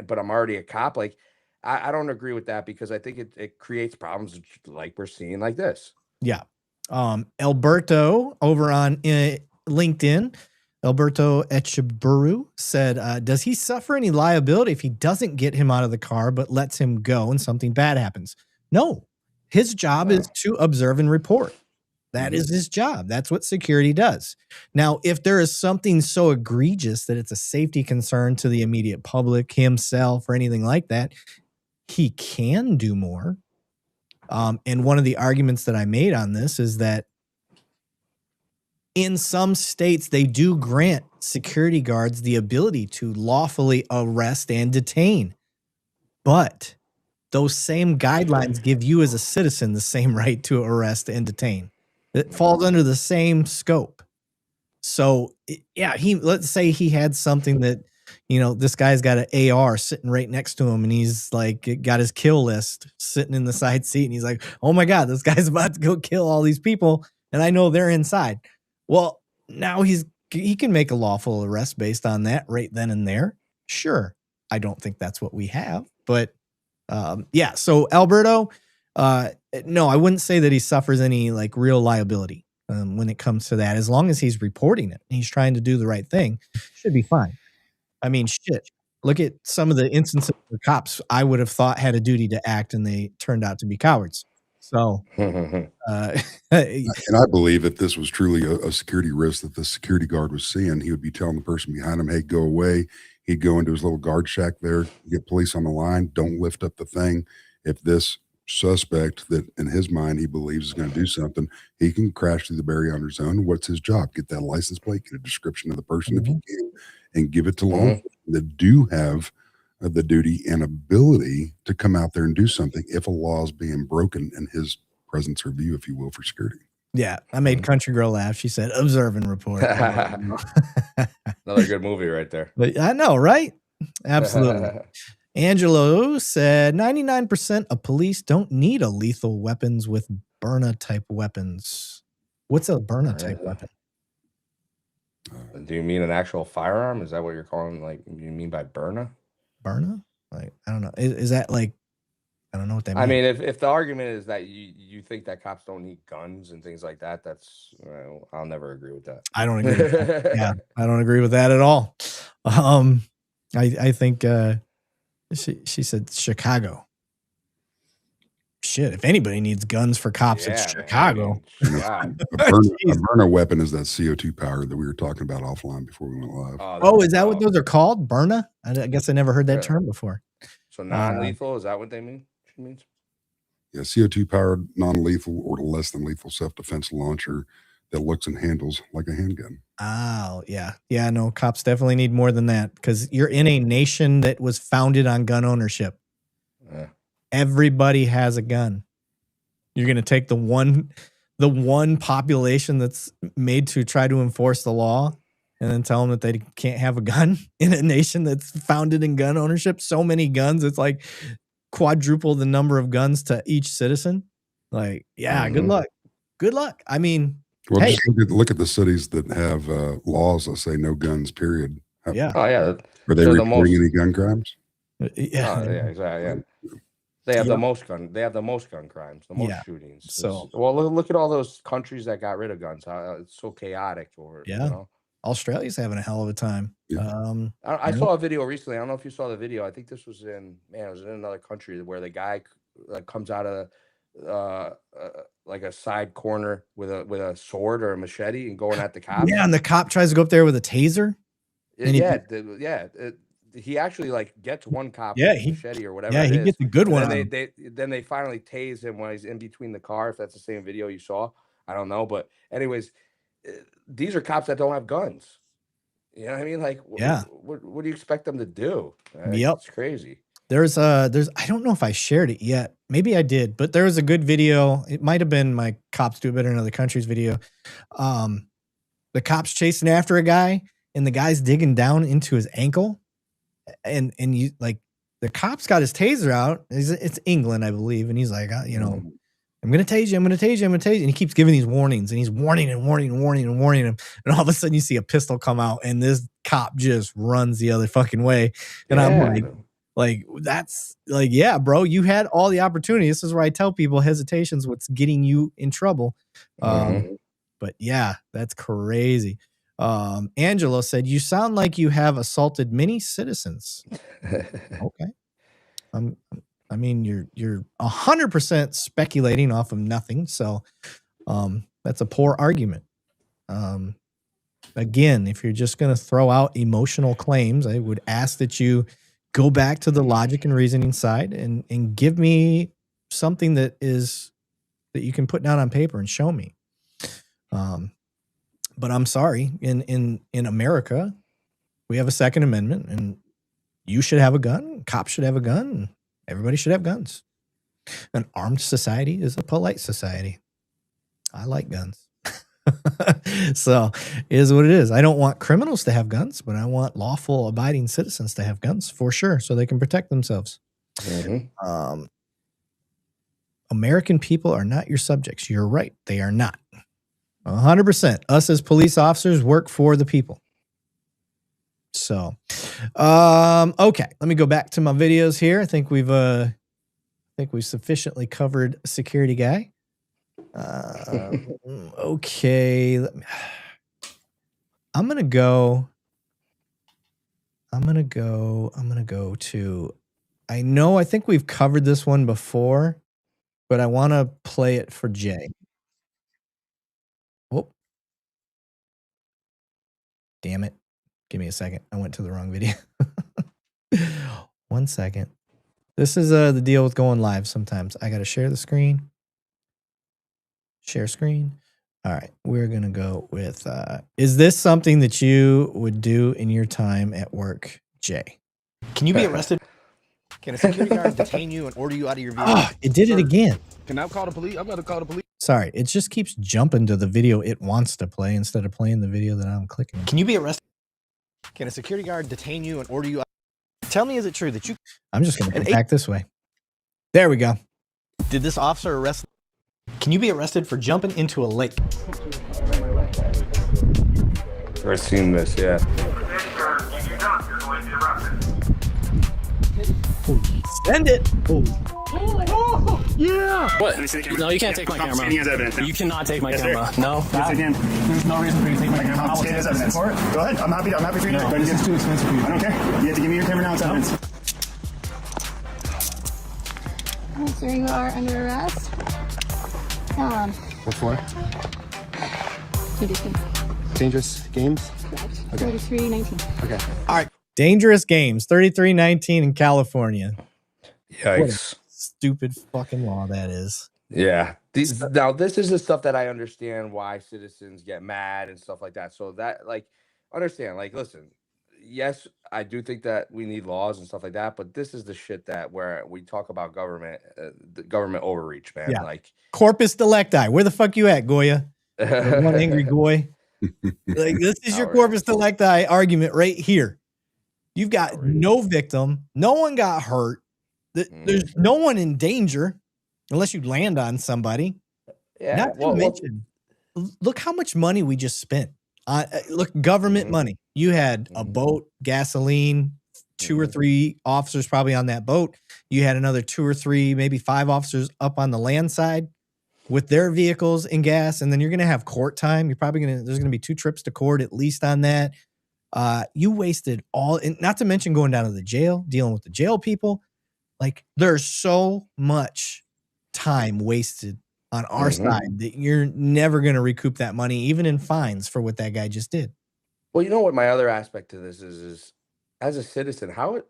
but I'm already a cop. Like, I don't agree with that because I think it creates problems like we're seeing like this. Yeah. Alberto over on LinkedIn, Alberto Echeburu said, does he suffer any liability if he doesn't get him out of the car but lets him go and something bad happens? No. His job is to observe and report. That is his job. That's what security does. Now, if there is something so egregious that it's a safety concern to the immediate public, himself, or anything like that, he can do more. And one of the arguments that I made on this is that in some states, they do grant security guards the ability to lawfully arrest and detain. But those same guidelines give you as a citizen the same right to arrest and detain. It falls under the same scope. So, yeah, let's say he had something that, this guy's got an AR sitting right next to him and he's like got his kill list sitting in the side seat and he's like, oh my God, this guy's about to go kill all these people and I know they're inside. Well, now he can make a lawful arrest based on that right then and there. Sure. I don't think that's what we have, but yeah. So Alberto, no, I wouldn't say that he suffers any like real liability when it comes to that. As long as he's reporting it and he's trying to do the right thing, should be fine. I mean, shit. Look at some of the instances where cops I would have thought had a duty to act and they turned out to be cowards. So, and I believe if this was truly a security risk that the security guard was seeing, he would be telling the person behind him, hey, go away. He'd go into his little guard shack there, get police on the line, don't lift up the thing. If this suspect that in his mind he believes is going to do something, he can crash through the barrier on his own. What's his job? Get that license plate, get a description of the person if he can, and give it to law enforcement that do have the duty and ability to come out there and do something if a law is being broken in his presence or view, if you will, for security. Yeah, I made Country Girl laugh. She said, "Observe and report." Another good movie right there. But I know, right? Absolutely. Angelo said 99% of police don't need a lethal weapons with Burna type weapons. What's a Burna type weapon? Do you mean an actual firearm? Is that what you're calling? Like, you mean by Burna? Burna? Like, I don't know. Is that like, I don't know what that means. I mean, if the argument is that you think that cops don't need guns and things like that, that's I'll never agree with that. I don't agree with that. Yeah, I don't agree with that at all. I think she said Chicago. Shit, if anybody needs guns for cops, it's Chicago. A Burna weapon is that CO2 power that we were talking about offline before we went live. Oh, is that what those are called? Burna? I guess I never heard that term before. So non-lethal, is that what they mean? She means? Yeah, CO2 powered, non-lethal or less than lethal self-defense launcher that looks and handles like a handgun. Oh, yeah. Yeah, no, cops definitely need more than that because you're in a nation that was founded on gun ownership. Yeah. Everybody has a gun. You're going to take the one population that's made to try to enforce the law and then tell them that they can't have a gun in a nation that's founded in gun ownership. So many guns. It's like quadruple the number of guns to each citizen. Like, yeah, good luck. Good luck. I mean, well, just look at the cities that have laws that say no guns, period. Yeah. Oh, yeah. Are they reporting any gun crimes? Yeah. Oh, yeah, exactly. Yeah. They have the most gun. They have the most gun crimes, the most shootings. So, well, look at all those countries that got rid of guns. How it's so chaotic. Or yeah, you know? Australia's having a hell of a time. Yeah. I saw a video recently. I don't know if you saw the video. I think this was it was in another country where the guy like comes out of like a side corner with a sword or a machete and going at the cop. Yeah, and the cop tries to go up there with a taser. He actually like gets one cop with a machete or whatever. Yeah, he gets a good one. Then they finally tase him when he's in between the car. If that's the same video you saw, I don't know. But anyways, these are cops that don't have guns. You know what I mean? Like, what do you expect them to do? It's crazy. There's I don't know if I shared it yet. Maybe I did, but there was a good video. It might have been my Cops Do It Better in Other Countries video. The cops chasing after a guy, and the guy's digging down into his ankle. And you like the cop's got his taser out. It's England, I believe, and he's like, I'm gonna tase you, I'm gonna tase you, I'm gonna tase you. And he keeps giving these warnings, and he's warning him. And all of a sudden you see a pistol come out, and this cop just runs the other fucking way. And I'm like, that's like, yeah, bro, you had all the opportunity. This is where I tell people hesitation's what's getting you in trouble. But yeah, that's crazy. Angelo said, "You sound like you have assaulted many citizens." Okay. I mean, you're 100% speculating off of nothing. So, that's a poor argument. Again, if you're just going to throw out emotional claims, I would ask that you go back to the logic and reasoning side and give me something that you can put down on paper and show me. But I'm sorry, in America, we have a Second Amendment, and you should have a gun. Cops should have a gun. And everybody should have guns. An armed society is a polite society. I like guns. So it is what it is. I don't want criminals to have guns, but I want lawful abiding citizens to have guns for sure, so they can protect themselves. American people are not your subjects. You're right. They are not. 100%. Us as police officers work for the people. So, okay. Let me go back to my videos here. I think we've sufficiently covered security guy. Okay. I'm gonna go to. I think we've covered this one before, but I want to play it for Jay. Oh, damn it. Give me a second. I went to the wrong video. 1 second. This is the deal with going live sometimes. I got to share the screen. Share screen. All right. We're going to go with, is this something that you would do in your time at work, Jay? Can you be arrested? Can a security guard detain you and order you out of your vehicle? Oh, it did it again. Can I call the police? I'm going to call the police. Sorry, it just keeps jumping to the video it wants to play instead of playing the video that I'm clicking. Can you be arrested? Can a security guard detain you and order you out? Tell me, is it true that you... I'm just going to go back this way. There we go. Did this officer arrest... Can you be arrested for jumping into a lake? I've seen this, yeah. Send it. Yeah. What? No, you can't take my camera. You cannot take my camera. No. Yes, again, there's no reason for you to take my camera. I'll stand as evidence. Go ahead. I'm happy for you to. But it's too expensive for you. I don't care. You have to give me your camera now as evidence. Sir, you are under arrest. What for? Dangerous games. Okay. 3319. Okay. All right. Dangerous games. 3319 in California. Yikes. Stupid fucking law that is. Yeah. Now, this is the stuff that I understand why citizens get mad and stuff like that. So that, like, understand, like, listen, yes, I do think that we need laws and stuff like that, but this is the shit that where we talk about government, the government overreach, man. Yeah. Like Corpus delicti. Where the fuck you at, Goya? One angry goy. Like, this is your corpus delicti argument right here. You've got no victim. No one got hurt. There's no one in danger unless you land on somebody. Yeah. Not to mention, look how much money we just spent. Look, government money. You had a boat, gasoline, 2 or 3 officers probably on that boat. You had another 2 or 3, maybe 5 officers up on the land side with their vehicles and gas. And then you're going to have court time. You're probably there's going to be 2 trips to court at least on that. You wasted all, and not to mention going down to the jail, dealing with the jail people. Like, there's so much time wasted on our side that you're never going to recoup that money, even in fines for what that guy just did. Well, you know what my other aspect to this is as a citizen, how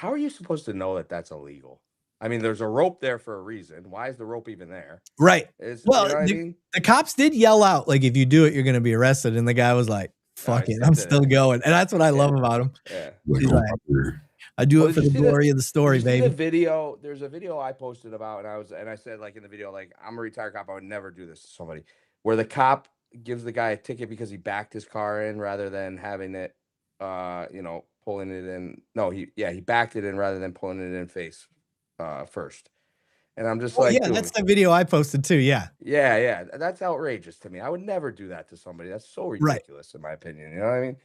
are you supposed to know that that's illegal? I mean, there's a rope there for a reason. Why is the rope even there? Right. Well, you know what I mean? The cops did yell out, like, if you do it, you're going to be arrested. And the guy was like, fuck it, I'm still going. And that's what I love about him. Yeah. He's like, I do it for the glory of the story, baby. There's a video I posted about, and I said, like, in the video, like, I'm a retired cop, I would never do this to somebody, where the cop gives the guy a ticket because he backed his car in rather than having it, pulling it in. No, he backed it in rather than pulling it in face first. And I'm just yeah, that's the video I posted too. Yeah. Yeah. That's outrageous to me. I would never do that to somebody. That's so ridiculous, in my opinion. You know what I mean?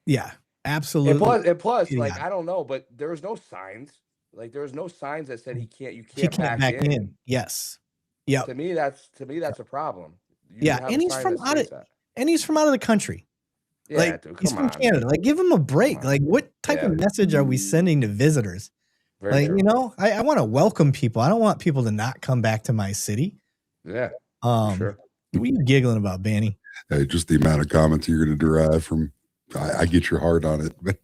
Yeah, absolutely. And plus, like, I don't know, but there was no signs. Like, there was no signs that said you can't back in. Yes. Yeah. To me, that's a problem. And he's from out of the country. Yeah, like, dude, he's from Canada. Like, give him a break. Like, what type of message are we sending to visitors? Very true. I want to welcome people. I don't want people to not come back to my city. Yeah. Sure. What are you giggling about, Banny? Hey, just the amount of comments you're going to derive from. I get your heart on it, but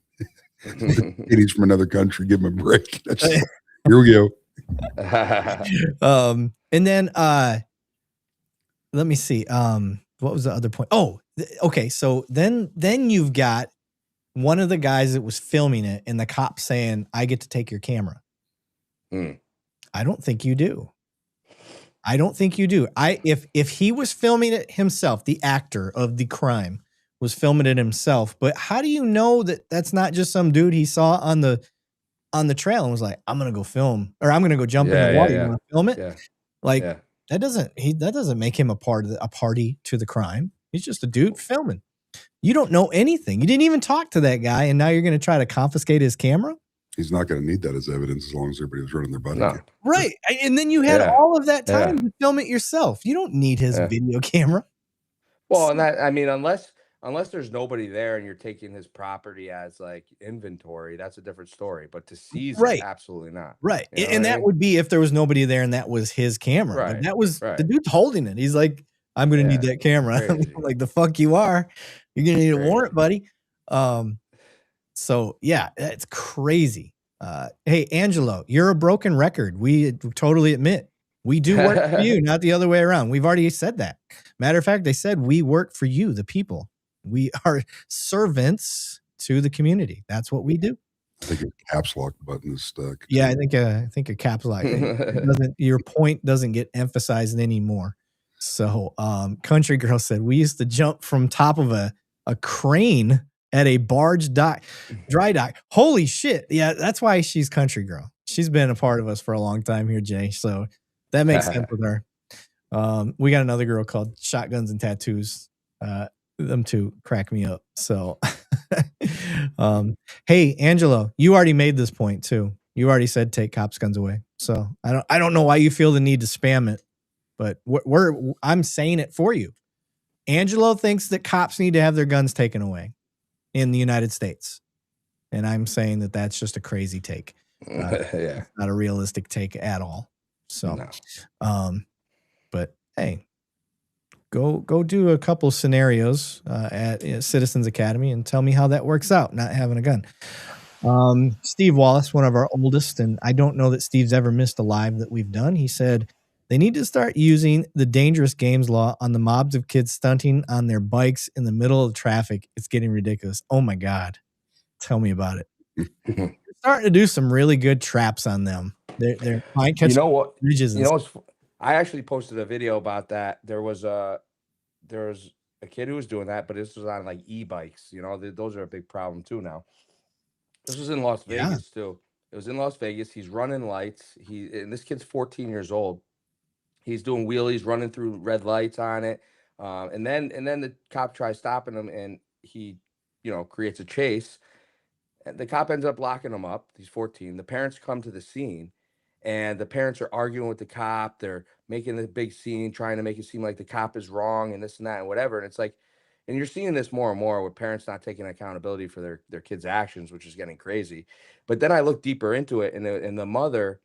he's from another country. Give him a break. Here we go. And then let me see. What was the other point? Oh, okay. So then you've got one of the guys that was filming it and the cop saying, I get to take your camera. I don't think you do. If he was filming it himself, the actor of the crime was filming it himself, but how do you know that that's not just some dude he saw on the trail and was like, I'm going to go film, or I'm going to go jump in the water. You want to film it? Yeah. That doesn't make him a party to the crime. He's just a dude filming. You don't know anything. You didn't even talk to that guy, and now you're going to try to confiscate his camera? He's not going to need that as evidence as long as everybody was running their body. No. Right. And then you had all of that time to film it yourself. You don't need his video camera. Well, and that, I mean, unless there's nobody there and you're taking his property as, like, inventory, that's a different story. But to seize it, absolutely not. Right. And that would be if there was nobody there and that was his camera. Right. But that was the dude's holding it. He's like, I'm going to need that camera. Like, the fuck you are. You're going to need a warrant, buddy. So, yeah, it's crazy. Hey, Angelo, you're a broken record. We totally admit. We do work for you, not the other way around. We've already said that. Matter of fact, they said we work for you, the people. We are servants to the community. That's what we do. I think a caps lock button is stuck. Yeah, I think a caps lock. It doesn't. Your point doesn't get emphasized anymore. So, Country Girl said we used to jump from top of a crane at a barge dock, dry dock. Holy shit! Yeah, that's why she's Country Girl. She's been a part of us for a long time here, Jay. So that makes sense with her. We got another girl called Shotguns and Tattoos. Them two crack me up. So, hey, Angelo, you already made this point too. You already said take cops' guns away. So I don't know why you feel the need to spam it, but I'm saying it for you. Angelo thinks that cops need to have their guns taken away in the United States, and I'm saying that that's just a crazy take. Yeah, it's not a realistic take at all. So, no. But hey, go do a couple scenarios at Citizens Academy and tell me how that works out, not having a gun. Steve Wallace, one of our oldest, and I don't know that Steve's ever missed a live that we've done. He said they need to start using the dangerous games law on the mobs of kids stunting on their bikes in the middle of traffic. It's getting ridiculous. Oh my God. Tell me about it. They're starting to do some really good traps on them. They're fine catching. You know what? Bridges and I actually posted a video about that. There was a kid who was doing that, but this was on like e-bikes. You know, those are a big problem too now. This was in Las Vegas too. It was in Las Vegas. He's running lights. And this kid's 14 years old. He's doing wheelies, running through red lights on it. And then the cop tries stopping him, and he, creates a chase. And the cop ends up locking him up. He's 14. The parents come to the scene, and the parents are arguing with the cop. They're making a big scene, trying to make it seem like the cop is wrong and this and that and whatever. And it's like, and you're seeing this more and more with parents not taking accountability for their kids' actions, which is getting crazy. But then I look deeper into it, and the mother,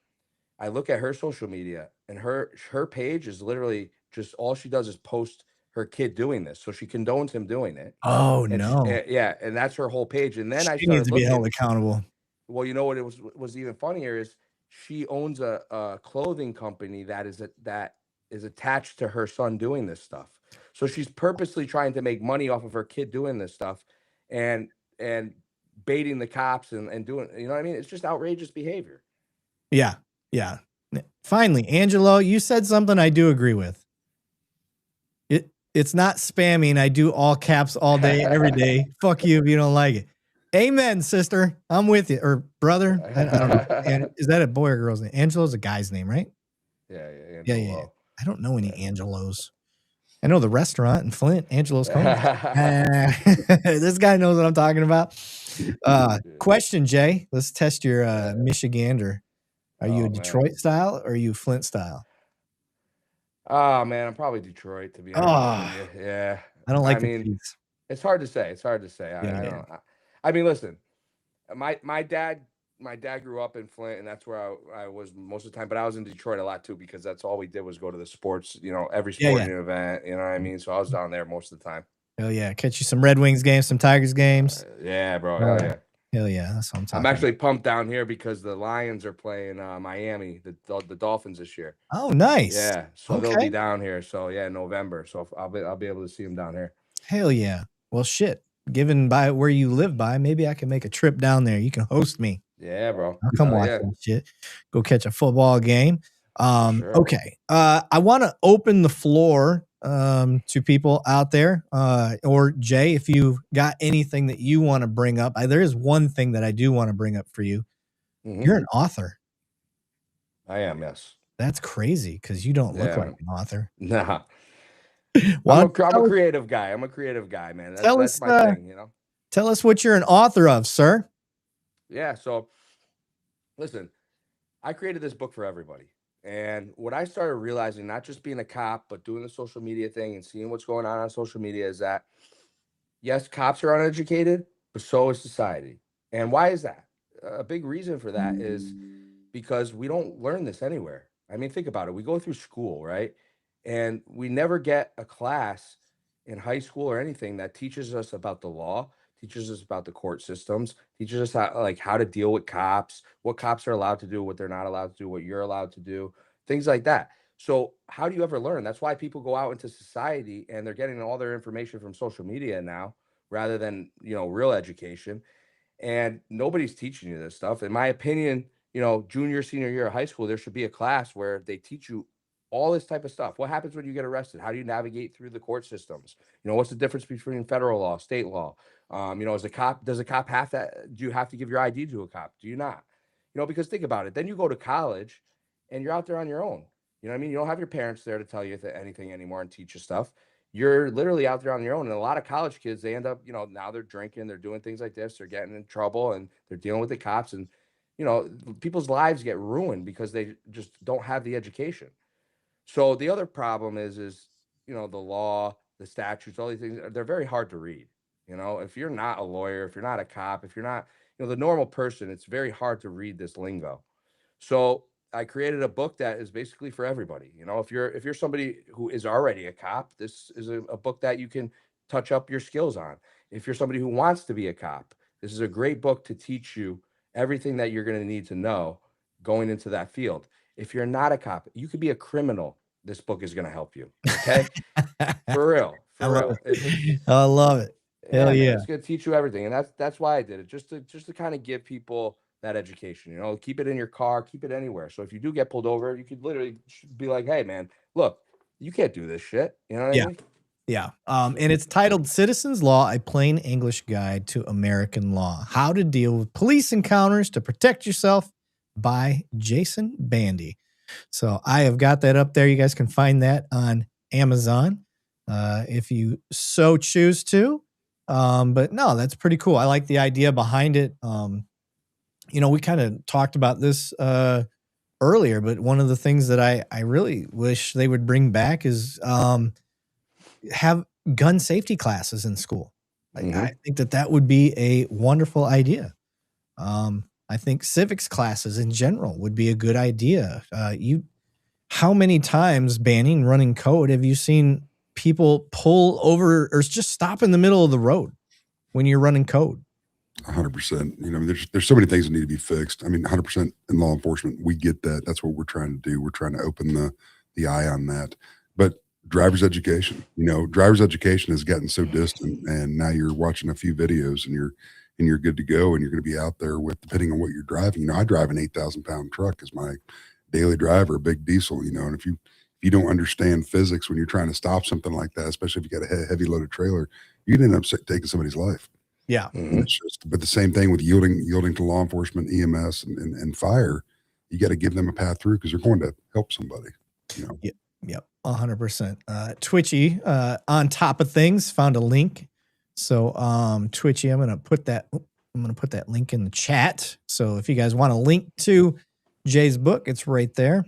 I look at her social media, and her page is literally just all she does is post her kid doing this. So she condones him doing it. Oh And no. yeah, and that's her whole page. And then I She started needs to be looking. held accountable. Well, you know what was even funnier is she owns a clothing company that is attached to her son doing this stuff. So she's purposely trying to make money off of her kid doing this stuff, and baiting the cops and doing, you know what I mean? It's just outrageous behavior. Yeah. Yeah. Finally, Angelo, you said something I do agree with. It's not spamming. I do all caps all day, every day. Fuck you if you don't like it. Amen, sister. I'm with you. Or brother. I don't know. And is that a boy or girl's name? Angelo's a guy's name, right? Yeah. Yeah. I don't know any Angelos. I know the restaurant in Flint, Angelo's Cones. This guy knows what I'm talking about. Question, Jay. Let's test your Michigander. Are you a Detroit style or are you Flint style? Oh man, I'm probably Detroit, to be honest with you. Yeah. I don't like it's hard to say. I mean, listen, my dad grew up in Flint, and that's where I was most of the time, but I was in Detroit a lot too, because that's all we did was go to the sports, every sporting event, you know what I mean? So I was down there most of the time. Hell yeah. Catch you some Red Wings games, some Tigers games. Yeah, bro. Hell yeah. Hell yeah. That's what I'm talking I'm actually pumped down here because the Lions are playing Miami, the Dolphins this year. Oh, nice. Yeah. So they'll be down here. So yeah, November. So I'll be able to see them down here. Hell yeah. Well, shit. Given by where you live by, maybe I can make a trip down there. You can host me. Yeah, bro. I'll come watch that shit. Go catch a football game. Okay. I want to open the floor to people out there, or Jay, if you got anything that you want to bring up. There is one thing that I do want to bring up for you. Mm-hmm. You're an author. I am, yes. That's crazy because you don't look like an author. Nah. I'm a creative guy. I'm a creative guy, man. That's my thing, Tell us what you're an author of, sir. Yeah. So listen, I created this book for everybody. And what I started realizing, not just being a cop, but doing the social media thing and seeing what's going on social media, is that, yes, cops are uneducated, but so is society. And why is that? A big reason for that is because we don't learn this anywhere. I mean, think about it. We go through school, right? And we never get a class in high school or anything that teaches us about the law, teaches us about the court systems, teaches us how to deal with cops, what cops are allowed to do, what they're not allowed to do, what you're allowed to do, things like that. So how do you ever learn? That's why people go out into society and they're getting all their information from social media now, rather than, real education. and nobody's teaching you this stuff. In my opinion, you know, junior, senior year of high school, there should be a class where they teach you all this type of stuff. What happens when you get arrested? How do you navigate through the court systems? You know, what's the difference between federal law, state law? You know, does a cop have that? Do you have to give your ID to a cop? Do you not? You know, because think about it. Then you go to college and you're out there on your own. You know what I mean? You don't have your parents there to tell you anything anymore and teach you stuff. You're literally out there on your own. And a lot of college kids, they end up, you know, now they're drinking, they're doing things like this, they're getting in trouble, and they're dealing with the cops. And, you know, people's lives get ruined because they just don't have the education. So the other problem is, you know, the law, the statutes, all these things, they're very hard to read. You know, if you're not a lawyer, if you're not a cop, if you're not, you know, the normal person, it's very hard to read this lingo. So I created a book that is basically for everybody. You know, if you're somebody who is already a cop, this is a book that you can touch up your skills on. If you're somebody who wants to be a cop, this is a great book to teach you everything that you're going to need to know going into that field. If you're not a cop, you could be a criminal. This book is going to help you. Okay. For real. I For love real. it. I love it. Hell Man, yeah. it's going to teach you everything. And that's why I did it. Just to kind of give people that education, you know, keep it in your car, keep it anywhere. So if you do get pulled over, you could literally be like, hey man, look, you can't do this shit. You know what I mean? Yeah. And it's titled Citizen's Law, A Plain English Guide to American Law. How to Deal with Police Encounters to Protect Yourself by Jason Bandy. So I have got that up there. You guys can find that on Amazon if you so choose to. But no, that's pretty cool. I like the idea behind it. You know, we kind of talked about this earlier, but one of the things that I really wish they would bring back is have gun safety classes in school. I think that would be a wonderful idea. I think civics classes in general would be a good idea. How many times, Banning, running code, have you seen people pull over or just stop in the middle of the road when you're running code? 100%. You know, there's so many things that need to be fixed. I mean, 100% in law enforcement, we get that. That's what we're trying to do. We're trying to open the eye on that. But driver's education, you know, driver's education has gotten so distant, and now you're watching a few videos and you're good to go, and you're going to be out there with, depending on what you're driving. You know, I drive an 8,000-pound truck as my daily driver, a big diesel, you know, and if you don't understand physics when you're trying to stop something like that, especially if you got a heavy loaded trailer, you can end up taking somebody's life. Yeah. It's just, but the same thing with yielding to law enforcement, EMS, and fire. You got to give them a path through because they're going to help somebody. You know. Yep. 100%. Twitchy, on top of things, found a link. So, Twitchy, I'm gonna put that link in the chat. So if you guys want a link to Jay's book, it's right there.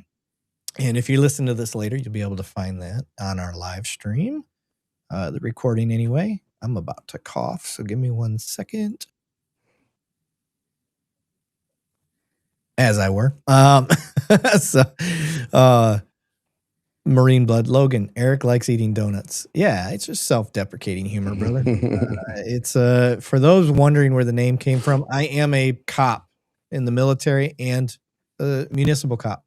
And if you listen to this later, you'll be able to find that on our live stream, the recording anyway. I'm about to cough, so give me 1 second. As I were. Marine Blood Logan, Eric likes eating donuts. Yeah, it's just self-deprecating humor, brother. It's for those wondering where the name came from, I am a cop in the military and a municipal cop.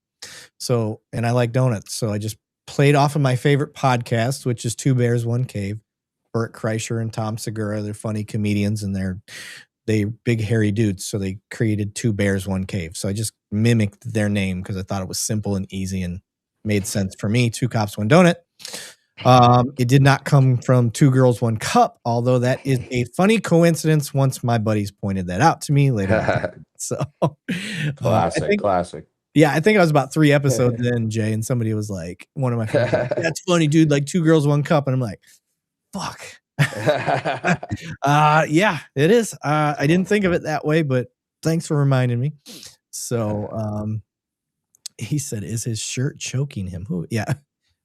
So, and I like donuts. So I just played off of my favorite podcast, which is Two Bears, One Cave. Burt Kreischer and Tom Segura, they're funny comedians, and they big hairy dudes. So they created Two Bears, One Cave. So I just mimicked their name because I thought it was simple and easy and made sense for me. Two cops, one donut. It did not come from Two Girls, One Cup, although that is a funny coincidence once my buddies pointed that out to me later. So classic. Yeah, I think I was about 3 episodes in, Jay, and somebody was like, one of my friends, like, that's funny, dude, like Two Girls, One Cup. And I'm like, fuck. Yeah, it is. I didn't think of it that way, but thanks for reminding me. So he said, is his shirt choking him? Who? Yeah.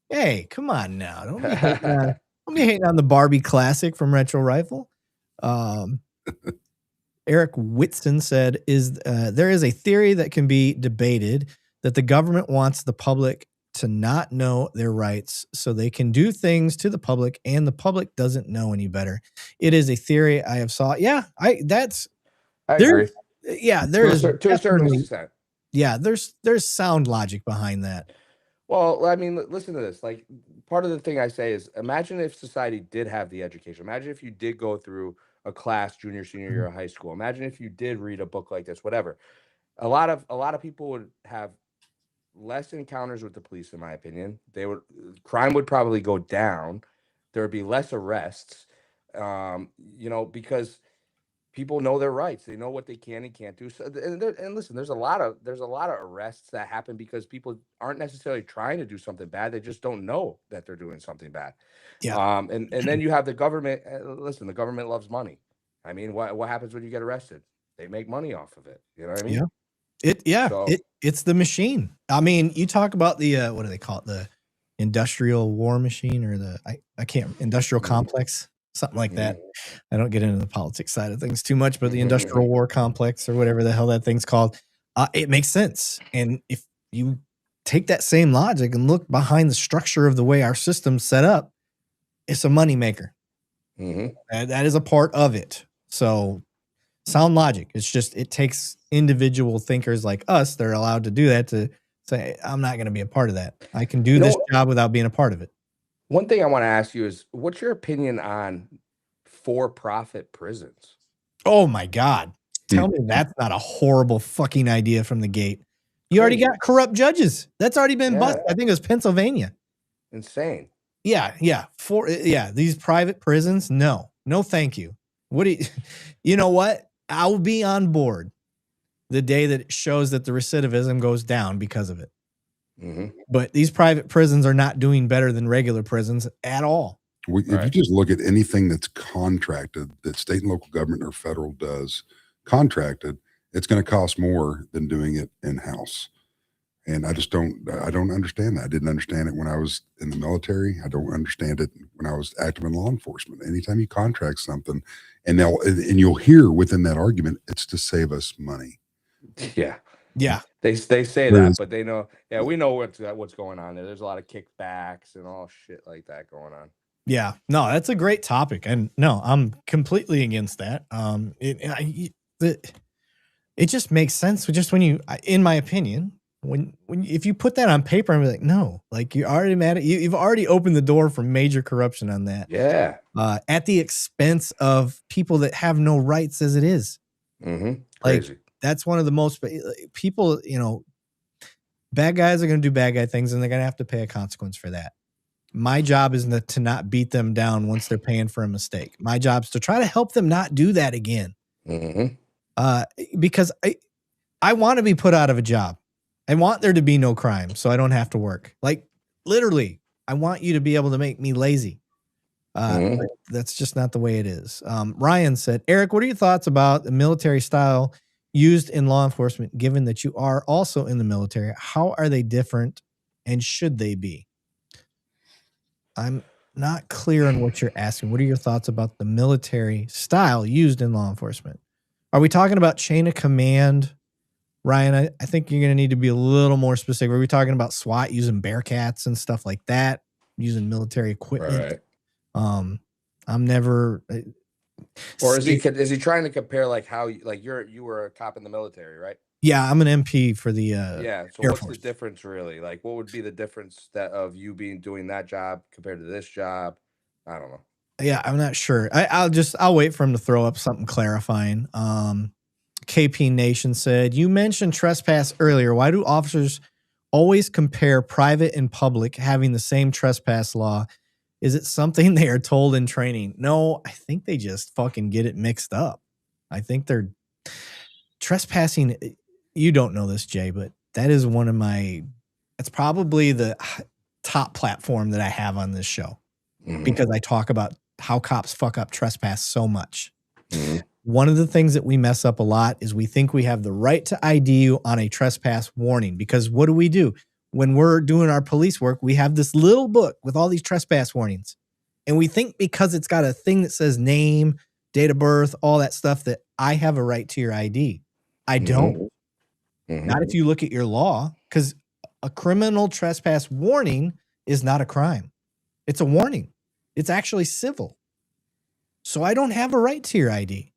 Hey, come on now. Don't be hating on the Barbie classic from Retro Rifle. Eric Whitson said, there is a theory that can be debated that the government wants the public to not know their rights so they can do things to the public, and the public doesn't know any better. It is a theory I have saw. Yeah, I agree. Yeah, there's to a certain extent. Yeah, there's sound logic behind that. Well, I mean, listen to this. Like, part of the thing I say is, imagine if society did have the education. Imagine if you did go through a class junior, senior year of high school. Imagine if you did read a book like this, whatever. A lot of people would have less encounters with the police, in my opinion. Crime would probably go down. There would be less arrests, because people know their rights. They know what they can and can't do. So, and listen, there's a lot of arrests that happen because people aren't necessarily trying to do something bad. They just don't know that they're doing something bad. Yeah. And then you have the government. Listen, the government loves money. I mean, what happens when you get arrested? They make money off of it. You know what I mean? Yeah. It's the machine. I mean, you talk about the what do they call it? The industrial war machine, or the industrial complex, something like that. I don't get into the politics side of things too much, but the industrial war complex, or whatever the hell that thing's called, it makes sense. And if you take that same logic and look behind the structure of the way our system's set up, it's a moneymaker. That is a part of it. So sound logic. It's just, it takes individual thinkers like us that are allowed to do that to say, I'm not going to be a part of that. I can do this job without being a part of it. One thing I want to ask you is, what's your opinion on for-profit prisons? Oh my God. Tell me that's not a horrible fucking idea from the gate. You already got corrupt judges. That's already been busted. I think it was Pennsylvania. Insane. Yeah. These private prisons. No, thank you. You know what? I'll be on board the day that it shows that the recidivism goes down because of it. But these private prisons are not doing better than regular prisons at all. If you just look at anything that's contracted, that state and local government or federal does contracted, it's going to cost more than doing it in-house. And I don't understand that. I didn't understand it when I was in the military. I don't understand it when I was active in law enforcement. Anytime you contract something, and you'll hear within that argument, it's to save us money. Yeah. Yeah. They say that, but they know. Yeah, we know what's going on there. There's a lot of kickbacks and all shit like that going on. Yeah. No, that's a great topic. And no, I'm completely against that. It just makes sense. Just when you, in my opinion, if you put that on paper, I'm like, no, like you're already mad at you've already opened the door for major corruption on that. Yeah. At the expense of people that have no rights as it is. Crazy. That's one of the most people, bad guys are going to do bad guy things, and they're going to have to pay a consequence for that. My job is to not beat them down once they're paying for a mistake. My job is to try to help them not do that again. Because I want to be put out of a job. I want there to be no crime so I don't have to work. Like, literally, I want you to be able to make me lazy. But that's just not the way it is. Ryan said, Eric, what are your thoughts about the military style used in law enforcement, given that you are also in the military? How are they different, and should they be? I'm not clear on what you're asking. What are your thoughts about the military style used in law enforcement? Are we talking about chain of command? Ryan, I think you're going to need to be a little more specific. Are we talking about SWAT using Bearcats and stuff like that, using military equipment? Right. I'm never. Or is he trying to compare like how you were a cop in the military, right? Yeah, I'm an MP for the So Air what's Force. the difference really? Like, what would be the difference of you doing that job compared to this job? I don't know. Yeah, I'm not sure. I'll wait for him to throw up something clarifying. KP Nation said, you mentioned trespass earlier. Why do officers always compare private and public having the same trespass law? Is it something they are told in training? No, I think they just fucking get it mixed up. I think they're trespassing. You don't know this, Jay, but that is it's probably the top platform that I have on this show because I talk about how cops fuck up trespass so much. One of the things that we mess up a lot is we think we have the right to ID you on a trespass warning, because what do? When we're doing our police work, we have this little book with all these trespass warnings. And we think because it's got a thing that says name, date of birth, all that stuff, that I have a right to your ID. I don't. Not if you look at your law, because a criminal trespass warning is not a crime. It's a warning. It's actually civil. So I don't have a right to your ID.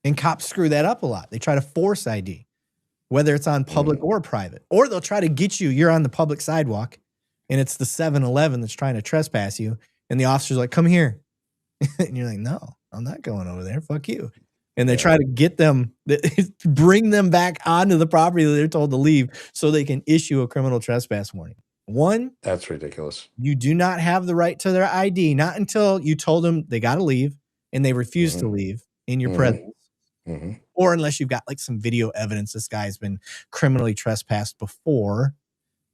And cops screw that up a lot. They try to force ID, whether it's on public or private. Or they'll try to get you, you're on the public sidewalk, and it's the 7-Eleven that's trying to trespass you, and the officer's like, come here. And you're like, no, I'm not going over there. Fuck you. And they try to get them, bring them back onto the property that they're told to leave so they can issue a criminal trespass warning. One, That's ridiculous. you do not have the right to their ID, not until you told them they got to leave and they refuse to leave in your presence. Or unless you've got like some video evidence this guy's been criminally trespassed before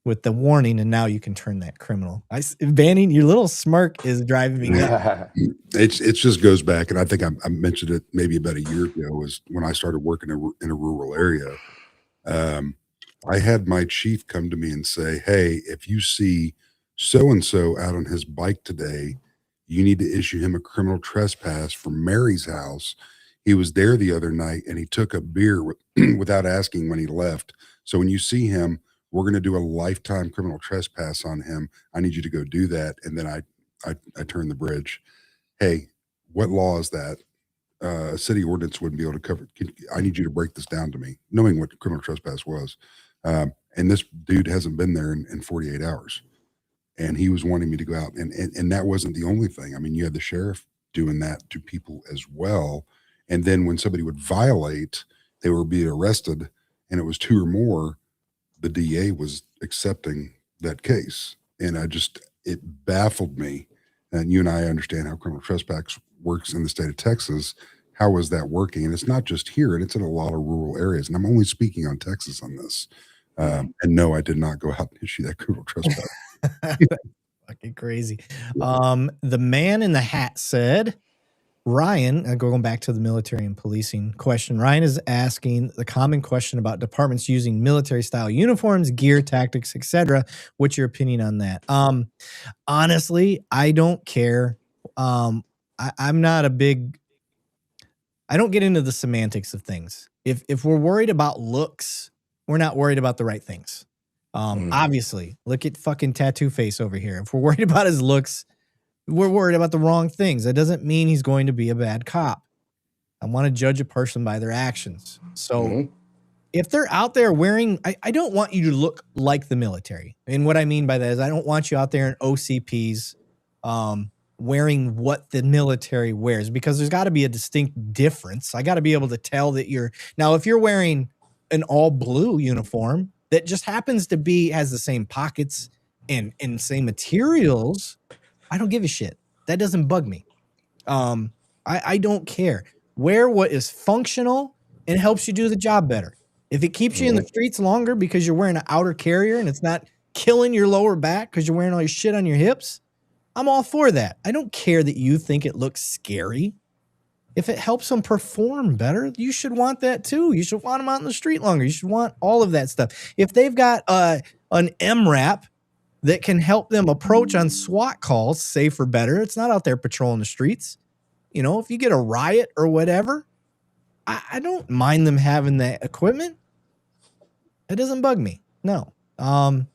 with the warning, and now you can turn that criminal. Bandy, your little smirk is driving me nuts. It just goes back, and I think I mentioned it maybe about a year ago, was when I started working in a rural area. I had my chief come to me and say, hey, if you see so-and-so out on his bike today, you need to issue him a criminal trespass from Mary's house. He was there the other night and he took a beer without asking when he left. So when you see him, we're going to do a lifetime criminal trespass on him. I need you to go do that. And then I turned the bridge. Hey, what law is that? A city ordinance wouldn't be able to cover it. I need you to break this down to me, knowing what criminal trespass was. And this dude hasn't been there in 48 hours. And he was wanting me to go out. And that wasn't the only thing. I mean, you had the sheriff doing that to people as well. And then when somebody would violate, they were being arrested, and it was 2 or more, the DA was accepting that case. And it baffled me. And you and I understand how criminal trespass works in the state of Texas. How is that working? And it's not just here, and it's in a lot of rural areas. And I'm only speaking on Texas on this. And no, I did not go out and issue that criminal trespass. Fucking crazy. The man in the hat said, Ryan, going back to the military and policing question, Ryan is asking the common question about departments using military style uniforms, gear, tactics, etc. What's your opinion on that? Honestly, I don't care. I'm not a big, I don't get into the semantics of things. If we're worried about looks, we're not worried about the right things. Obviously, look at fucking Tattoo Face over here. If we're worried about his looks, we're worried about the wrong things. That doesn't mean he's going to be a bad cop. I want to judge a person by their actions. So if they're out there wearing, I don't want you to look like the military. And what I mean by that is I don't want you out there in OCPs wearing what the military wears, because there's got to be a distinct difference. I got to be able to tell that now if you're wearing an all blue uniform that just happens to has the same pockets and same materials, I don't give a shit. That doesn't bug me. I don't care. Wear what is functional and helps you do the job better. If it keeps you in the streets longer because you're wearing an outer carrier and it's not killing your lower back because you're wearing all your shit on your hips, I'm all for that. I don't care that you think it looks scary. If it helps them perform better, you should want that too. You should want them out in the street longer. You should want all of that stuff. If they've got an MRAP that can help them approach on SWAT calls safer, better, it's not out there patrolling the streets. You know, if you get a riot or whatever, I don't mind them having that equipment. It doesn't bug me. No. The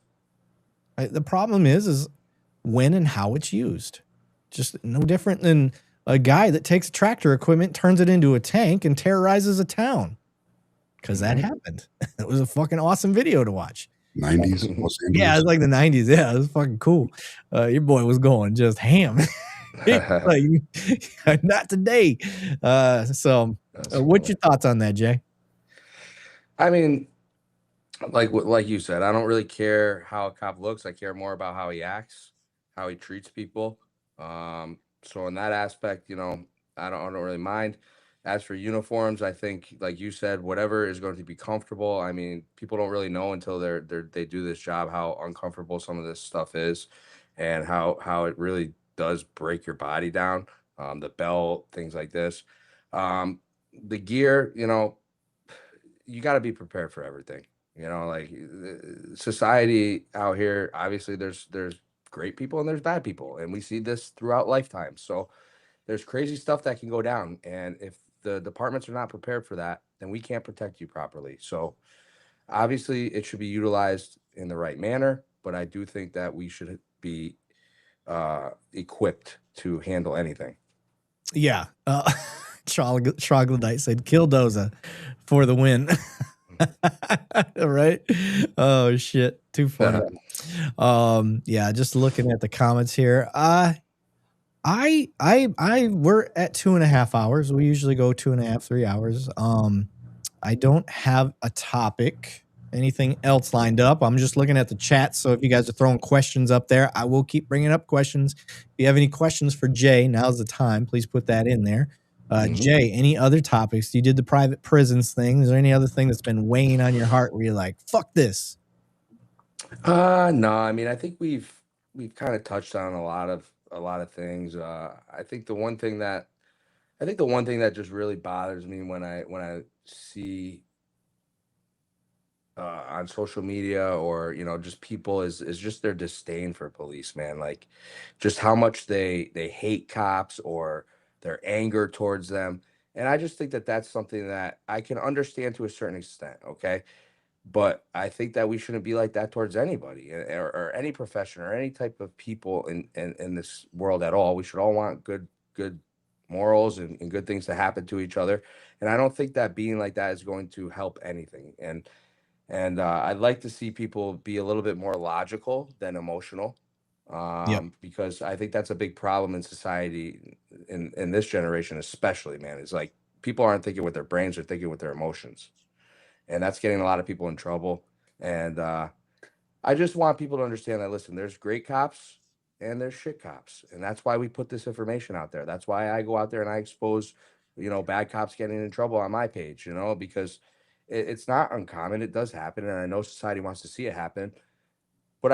problem is when and how it's used. Just no different than a guy that takes tractor equipment, turns it into a tank, and terrorizes a town. Because that happened. It was a fucking awesome video to watch. 90s Los Angeles. Yeah, it was like the 90s. Yeah, it was fucking cool. Your boy was going just ham. Like, not today. What's your thoughts on that, Jay? I mean, like you said, I don't really care how a cop looks. I care more about how he acts, how he treats people. So in that aspect, you know, I don't really mind. As for uniforms, I think, like you said, whatever is going to be comfortable. I mean, people don't really know until they do this job how uncomfortable some of this stuff is, and how it really does break your body down. The belt, things like this, the gear. You know, you got to be prepared for everything. You know, like society out here. Obviously, there's great people and there's bad people, and we see this throughout lifetimes. So there's crazy stuff that can go down, and if the departments are not prepared for that, then we can't protect you properly. So obviously it should be utilized in the right manner, but I do think that we should be equipped to handle anything. Yeah. Troglodyte said, kill Doza for the win. Right? Oh, shit. Too funny. Yeah, just looking at the comments here. We're at 2.5 hours. We usually go 2.5, 3 hours. I don't have a topic, anything else lined up. I'm just looking at the chat. So if you guys are throwing questions up there, I will keep bringing up questions. If you have any questions for Jay, now's the time. Please put that in there. Jay, any other topics? You did the private prisons thing. Is there any other thing that's been weighing on your heart where you're like, fuck this? No, I mean, I think we've kind of touched on a lot of things. I think the one thing that just really bothers me when I see on social media or just people is just their disdain for police, man. Like just how much they hate cops or their anger towards them. And I just think that that's something that I can understand to a certain extent, okay? But I think that we shouldn't be like that towards anybody or any profession or any type of people in this world at all. We should all want good morals and good things to happen to each other. And I don't think that being like that is going to help anything. And I'd like to see people be a little bit more logical than emotional, because I think that's a big problem in society in this generation, especially, man. It's like people aren't thinking with their brains, they're thinking with their emotions. And that's getting a lot of people in trouble. And I just want people to understand that, listen, there's great cops and there's shit cops. And that's why we put this information out there. That's why I go out there and I expose, bad cops getting in trouble on my page, because it's not uncommon. It does happen. And I know society wants to see it happen. But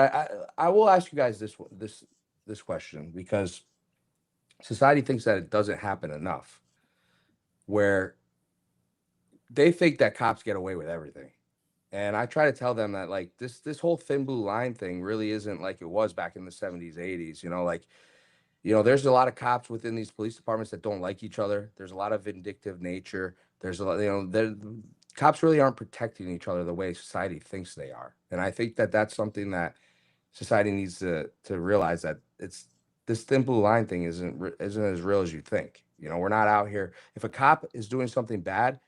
I will ask you guys this question, because society thinks that it doesn't happen enough, where they think that cops get away with everything. And I try to tell them that, like, this whole thin blue line thing really isn't like it was back in the 70s, 80s. There's a lot of cops within these police departments that don't like each other. There's a lot of vindictive nature. There's a lot, cops really aren't protecting each other the way society thinks they are. And I think that that's something that society needs to realize, that it's this thin blue line thing isn't as real as you think. We're not out here. If a cop is doing something bad,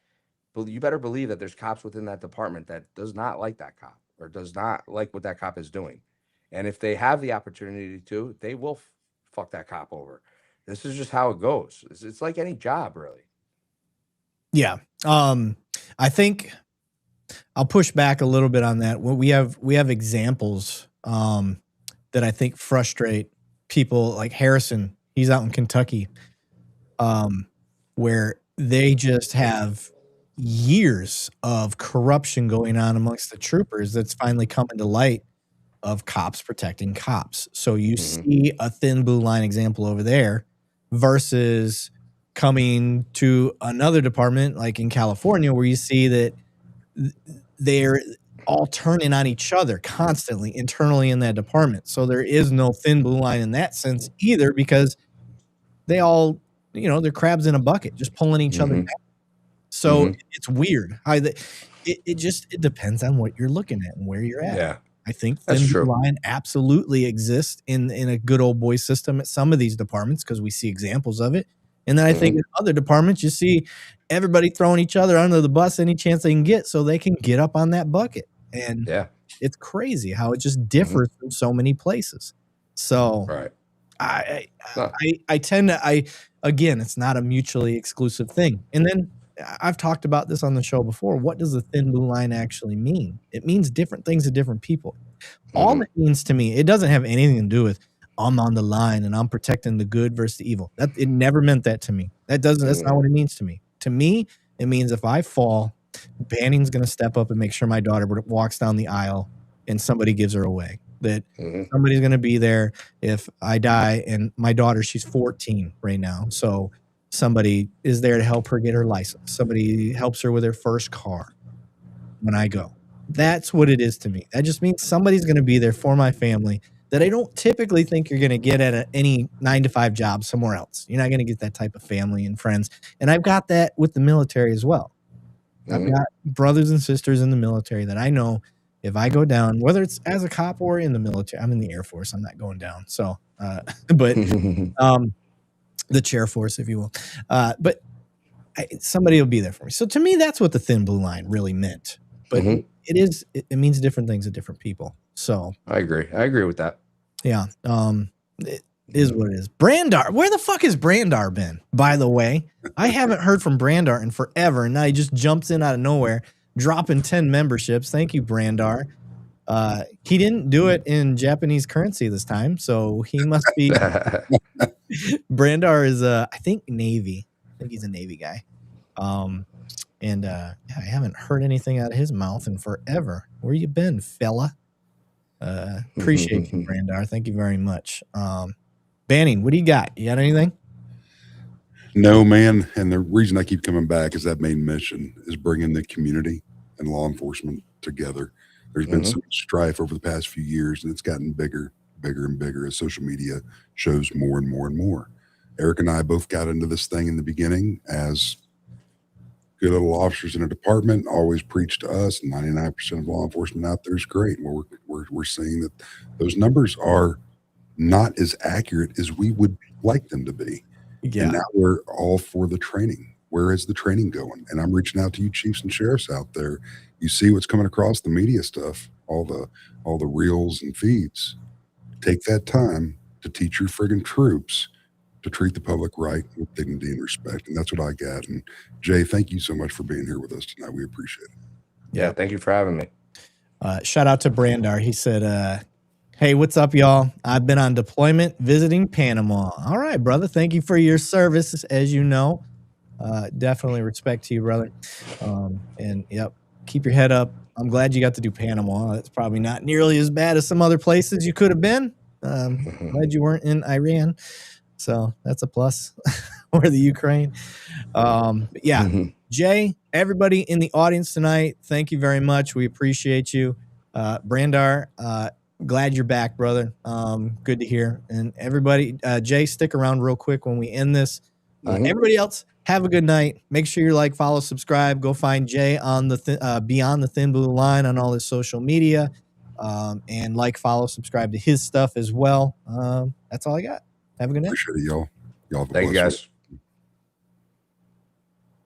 you better believe that there's cops within that department that does not like that cop or does not like what that cop is doing. And if they have the opportunity to, they will fuck that cop over. This is just how it goes. It's like any job, really. Yeah. I think I'll push back a little bit on that. We have examples that I think frustrate people, like Harrison. He's out in Kentucky, where they just have years of corruption going on amongst the troopers that's finally coming to light, of cops protecting cops. So you see a thin blue line example over there versus coming to another department like in California, where you see that they're all turning on each other constantly internally in that department. So there is no thin blue line in that sense either, because they all, they're crabs in a bucket, just pulling each other down. So it's weird. It depends on what you're looking at and where you're at. Yeah, I think thin blue line absolutely exists in a good old boy system at some of these departments, because we see examples of it. And then I think in other departments, you see everybody throwing each other under the bus any chance they can get, so they can get up on that bucket. And it's crazy how it just differs from so many places. So I tend to, again, it's not a mutually exclusive thing. And then I've talked about this on the show before. What does the thin blue line actually mean? It means different things to different people. All it means to me, it doesn't have anything to do with I'm on the line and I'm protecting the good versus the evil. It never meant that to me. That's not what it means to me. To me, it means if I fall, Banning's going to step up and make sure my daughter walks down the aisle and somebody gives her away. That somebody's going to be there if I die, and my daughter, she's 14 right now. So somebody is there to help her get her license. Somebody helps her with her first car when I go. That's what it is to me. That just means somebody's going to be there for my family that I don't typically think you're going to get at any 9-to-5 job somewhere else. You're not going to get that type of family and friends. And I've got that with the military as well. I've got brothers and sisters in the military that I know if I go down, whether it's as a cop or in the military, I'm in the Air Force, I'm not going down. So, but the chair force, if you will. But somebody will be there for me. So to me, that's what the thin blue line really meant. But it means different things to different people. So I agree with that. Yeah. Is what it is. Brandar, where the fuck has Brandar been? By the way, I haven't heard from Brandar in forever, and now he just jumps in out of nowhere, dropping 10 memberships. Thank you, Brandar. He didn't do it in Japanese currency this time, so he must be. Brandar is, I think, Navy. I think he's a Navy guy. And I haven't heard anything out of his mouth in forever. Where you been, fella? Appreciate you, Brandar. Thank you very much. Banning, what do you got? You got anything? No, man. And the reason I keep coming back is that main mission is bringing the community and law enforcement together. There's been some strife over the past few years, and it's gotten bigger and bigger as social media shows more and more and more. Eric and I both got into this thing in the beginning as good little officers in a department, always preach to us. 99% of law enforcement out there is great. Well, we're seeing that those numbers are not as accurate as we would like them to be. Yeah. And now we're all for the training. Where is the training going? And I'm reaching out to you chiefs and sheriffs out there. You see what's coming across the media stuff, all the reels and feeds. Take that time to teach your friggin' troops to treat the public right with dignity and respect. And that's what I got. And Jay, thank you so much for being here with us tonight. We appreciate it. Yeah, thank you for having me. Shout out to Brandar. He said, hey, what's up, y'all? I've been on deployment visiting Panama. All right, brother. Thank you for your service, as you know. Definitely respect to you, brother. And yep, keep your head up. I'm glad you got to do Panama. It's probably not nearly as bad as some other places you could have been. Glad you weren't in Iran. So that's a plus. Or the Ukraine. Yeah, Jay, everybody in the audience tonight, thank you very much. We appreciate you. Brandar, glad you're back, brother. Good to hear. And everybody, Jay, stick around real quick when we end this. Everybody else, have a good night. Make sure you like, follow, subscribe. Go find Jay on the Beyond the Thin Blue Line on all his social media. And like, follow, subscribe to his stuff as well. That's all I got. Have a good night. Appreciate it, y'all. Y'all have a Thank you, blessed guys.